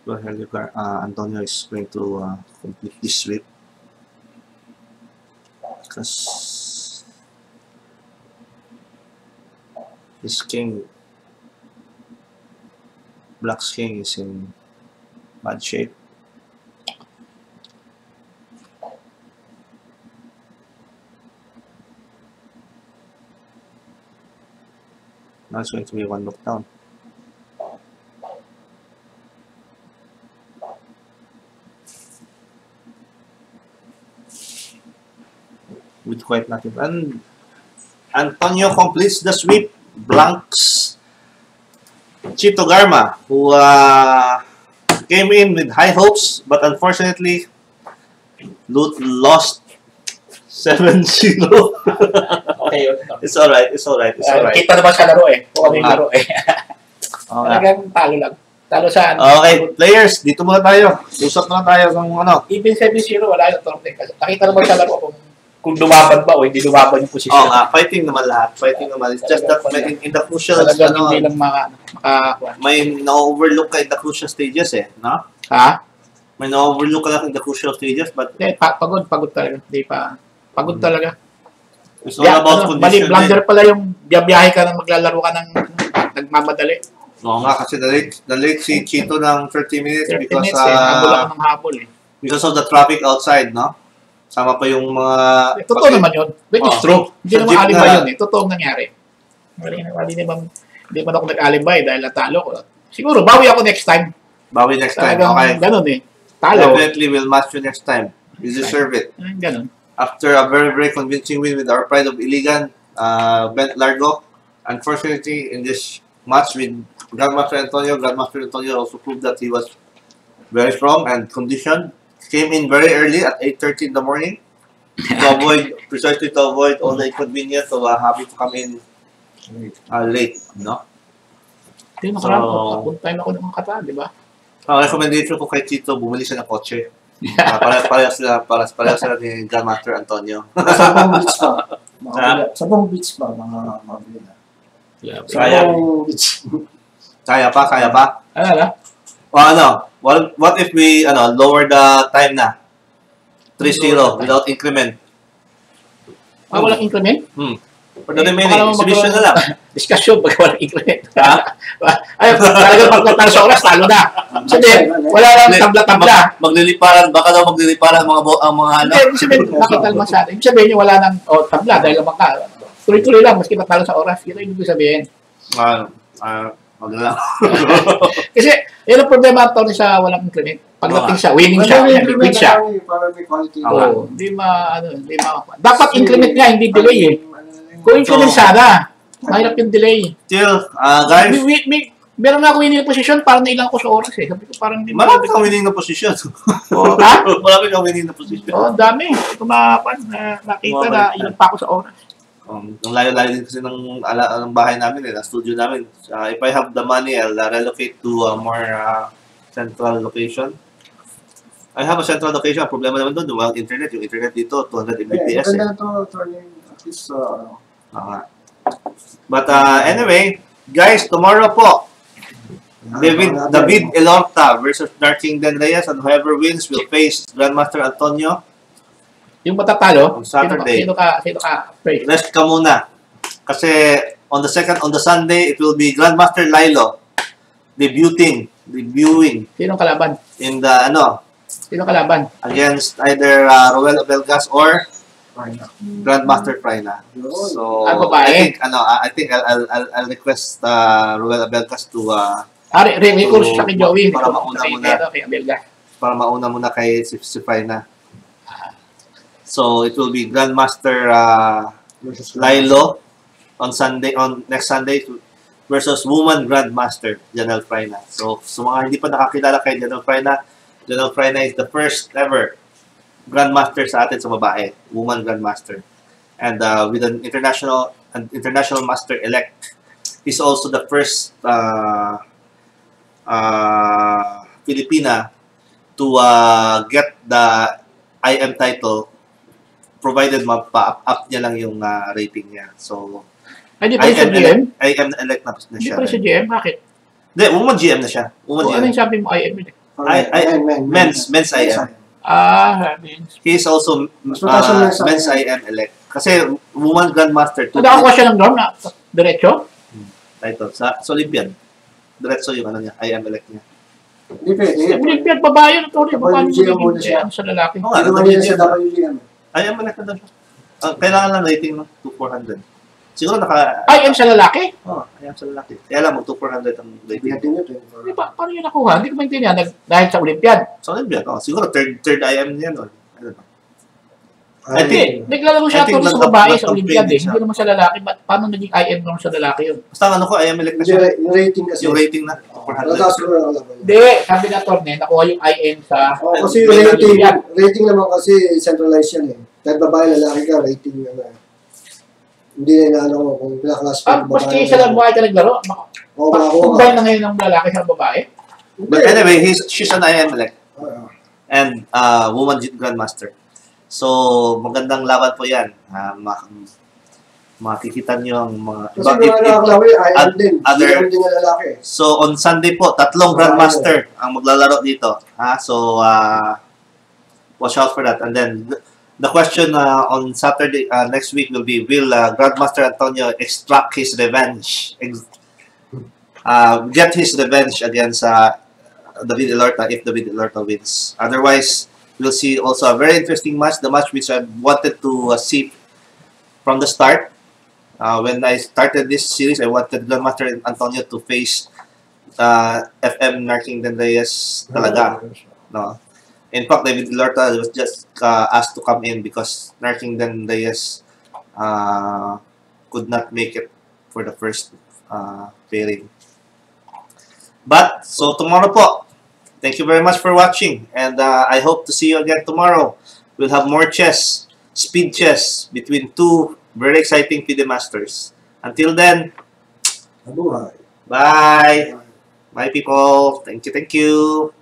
Antonio is going to complete this sweep because his king, Black's king, is in bad shape. Now it's going to be one look down. With quite nothing. And Antonio completes the sweep, blanks Chito Garma, who came in with high hopes, but unfortunately lost 7-0. Okay, yun. It's alright, it's alright, it's alright. Kita naman sa laro eh. Kung ano yung laro eh. Okay. Talagang talo lang. Talo saan? Okay, players, dito muna tayo. Usap na tayo kung ano. Even 7-0, wala yung torte. Nakita naman sa laro kung lumaban ba o hindi lumaban yung posisyon. Oo nga, fighting naman lahat. Fighting naman. It's just that in the crucial, Talagang hindi lang may na-overlook ka in the crucial stages eh, no? Ha? May na-overlook ka lang in the crucial stages, but Hindi, pagod talaga. Hindi pa. Pagod talaga. it's all about Mali, condition. blunder pala yung biyahe ka nang maglalaro ka ng nagmamadali. Oo nga, kasi the late si Chito ng 30 minutes 30 because minutes habol ako ng habol eh. because of the traffic outside, no? Sama pa yung mga... Totoo naman yun. Which is true. Hindi Sa naman jeep alibay na- yun eh. Totoong nangyari. Hindi man ako nag-alibay dahil natalo ko. Siguro, bawi ako next time. Bawi next time, Talagang okay. ganun eh. Talo. Definitely will match you next time. You deserve it. Ganun. After a very, very convincing win with our pride of Iligan, Bent Largo, unfortunately, in this match with Grandmaster Antonio also proved that he was very strong and conditioned. Came in very early at 8:30 in the morning precisely to avoid all the inconvenience of having to come in late, no? Hindi nakaraan. Puntahin ako ng kata, di ba? Ang recommendation ko kay Chito, bumili siya ng kotse. Pareho sila ni Grandmaster Antonio. Sabong beach pa. Sabong beach pa, mga mabili na. Yeah. Sabong beach. Kaya pa? Ano na? O ano, what if we lower the time na? 3-0 without increment. Walang increment? For the remaining, exhibition na lang. Discussion pag walang increment. Ha? Ay, talagang pagkatalo sa oras, talo na. Sabi, wala lang tabla-tabla. Magliliparan, baka daw magliliparan ang mga ano. Hindi, ibig sabihin, nakitalma sa atin. Ibig sabihin niyo, wala nang tabla dahil lamang ka. Tuloy-tuloy lang, maski matalo sa oras. Yun ang ibig sabihin. Wag na lang. Kasi, yun ang problema ito sa walang increment. Pagdating siya, winning siya, quit siya. Para may quality. Oo, hindi dapat increment nga, hindi delay eh. Kung increment sana, mahirap yung delay. Still, guys, Meron nga ako winning position, parang nailang ko sa oras eh. Sabi ko parang hindi marami kang winning na posisyon. Ha? Marami kang winning na posisyon. Oo, dami. Nakita na ilang pa ako sa oras. Ang layo-layo din kasi ng bahay namin, ng studio namin. If I have the money, I'll relocate to a more central location. I have a central location. Ang problema naman doon, walang internet. Yung internet dito, 200 Mbps. Maganda to, turning at least, But anyway, guys, tomorrow po, David Elorta versus Dark King Dan Reyes, and whoever wins will face Grandmaster Antonio. Yung matatalo, On Saturday. Sino ka pray? Rest ka muna. Kasi on the Sunday, it will be Grandmaster Lilo debuting Sino kalaban? in the Sino kalaban? against either Roel Abelgas or Grandmaster Prina. So babae? I think I'll request Roel Abelgas to Recurso sa kay Joey. para mauna muna. Kay Abelga. Para mauna muna kay si Prina. So it will be Grandmaster Versus Lilo on next Sunday versus Woman Grandmaster Janelle Frayna. So sa mga hindi pa nakakilala kay Janelle Frayna is the first ever Grandmaster sa atin sa babae, Woman Grandmaster. And with an international master elect, he's also the first Filipina to get the IM title, provided mapa-up niya lang yung rating niya. So, Ay, di pa rin sa GM? IM elect na Di siya. pa rin sa GM? Bakit? Hindi, woman GM na siya. Woman O, ano GM. yung sabi mo IM? Men's IM. Means. He is also Mas mataas ang men's men's IM elect. Kasi woman grandmaster. Nakakuha siya ng dorm na diretso? Title sa Olympian. Diretso yung ano niya, IM elect niya. Hindi pwede. Olympiad, babae yun. Paano WGM muna magiging siya. ano sa lalaki? Oo nga, Hindi naman yan sa WGM. IM elect na daw siya. Kailangan lang rating ng 2,400. Siguro IM sa lalaki? IM sa lalaki. Kaya alam mo, 2,400 ang rating. Natin yun. Di ba? Paano yun nakuha? Hindi ko maintindihan. Dahil sa Olympiad. Sa Olympian, siguro third IM niya nun. I don't know. I Hindi. think- Naglalaro siya I think tuloy sa not- babae not sa Olympiad eh. complete siya. Hindi naman sa lalaki. Paano naging IM naman sa lalaki yun? Basta ang ano ko, IM elect na Kasi siya. yung rating kasi. Yung rating na, 400. Nataas ko na lang. Hindi. Sabi na Torne, nakuha yung IM sa... Kasi yung May rating naman kasi centralized yan eh. Kahit babae, lalaki ka, rating naman. Hindi na inaano ko kung pinaka-classify Maski sa babae ka naglaro. Oo, makakuha Combine ka. na ngayon ng lalaki sa babae. But anyway, she's an IM elect. Oo. And woman grandmaster. So, magandang laban po yan. Makikita nyo ang mga... Kasi mga nakaklawi, ayaw din. other- Ayaw din ng lalaki. So, on Sunday po, 3 grandmaster ang maglalaro dito. So, watch out for that. And then, the question on Saturday, next week will be, will Grandmaster Antonio extract his revenge? Get his revenge against David Elorta if David Elorta wins. Otherwise, we'll see also a very interesting match, the match which I wanted to see from the start. When I started this series, I wanted Grandmaster Antonio to face FM Narking Reyes talaga. No? In fact, David Elorta was just asked to come in because Narking Reyes could not make it for the first pairing. But, so tomorrow po, thank you very much for watching, and I hope to see you again tomorrow. We'll have more chess, speed chess, between two very exciting FIDE Masters. Until then, Mabuhay. bye! Bye people! Thank you, thank you!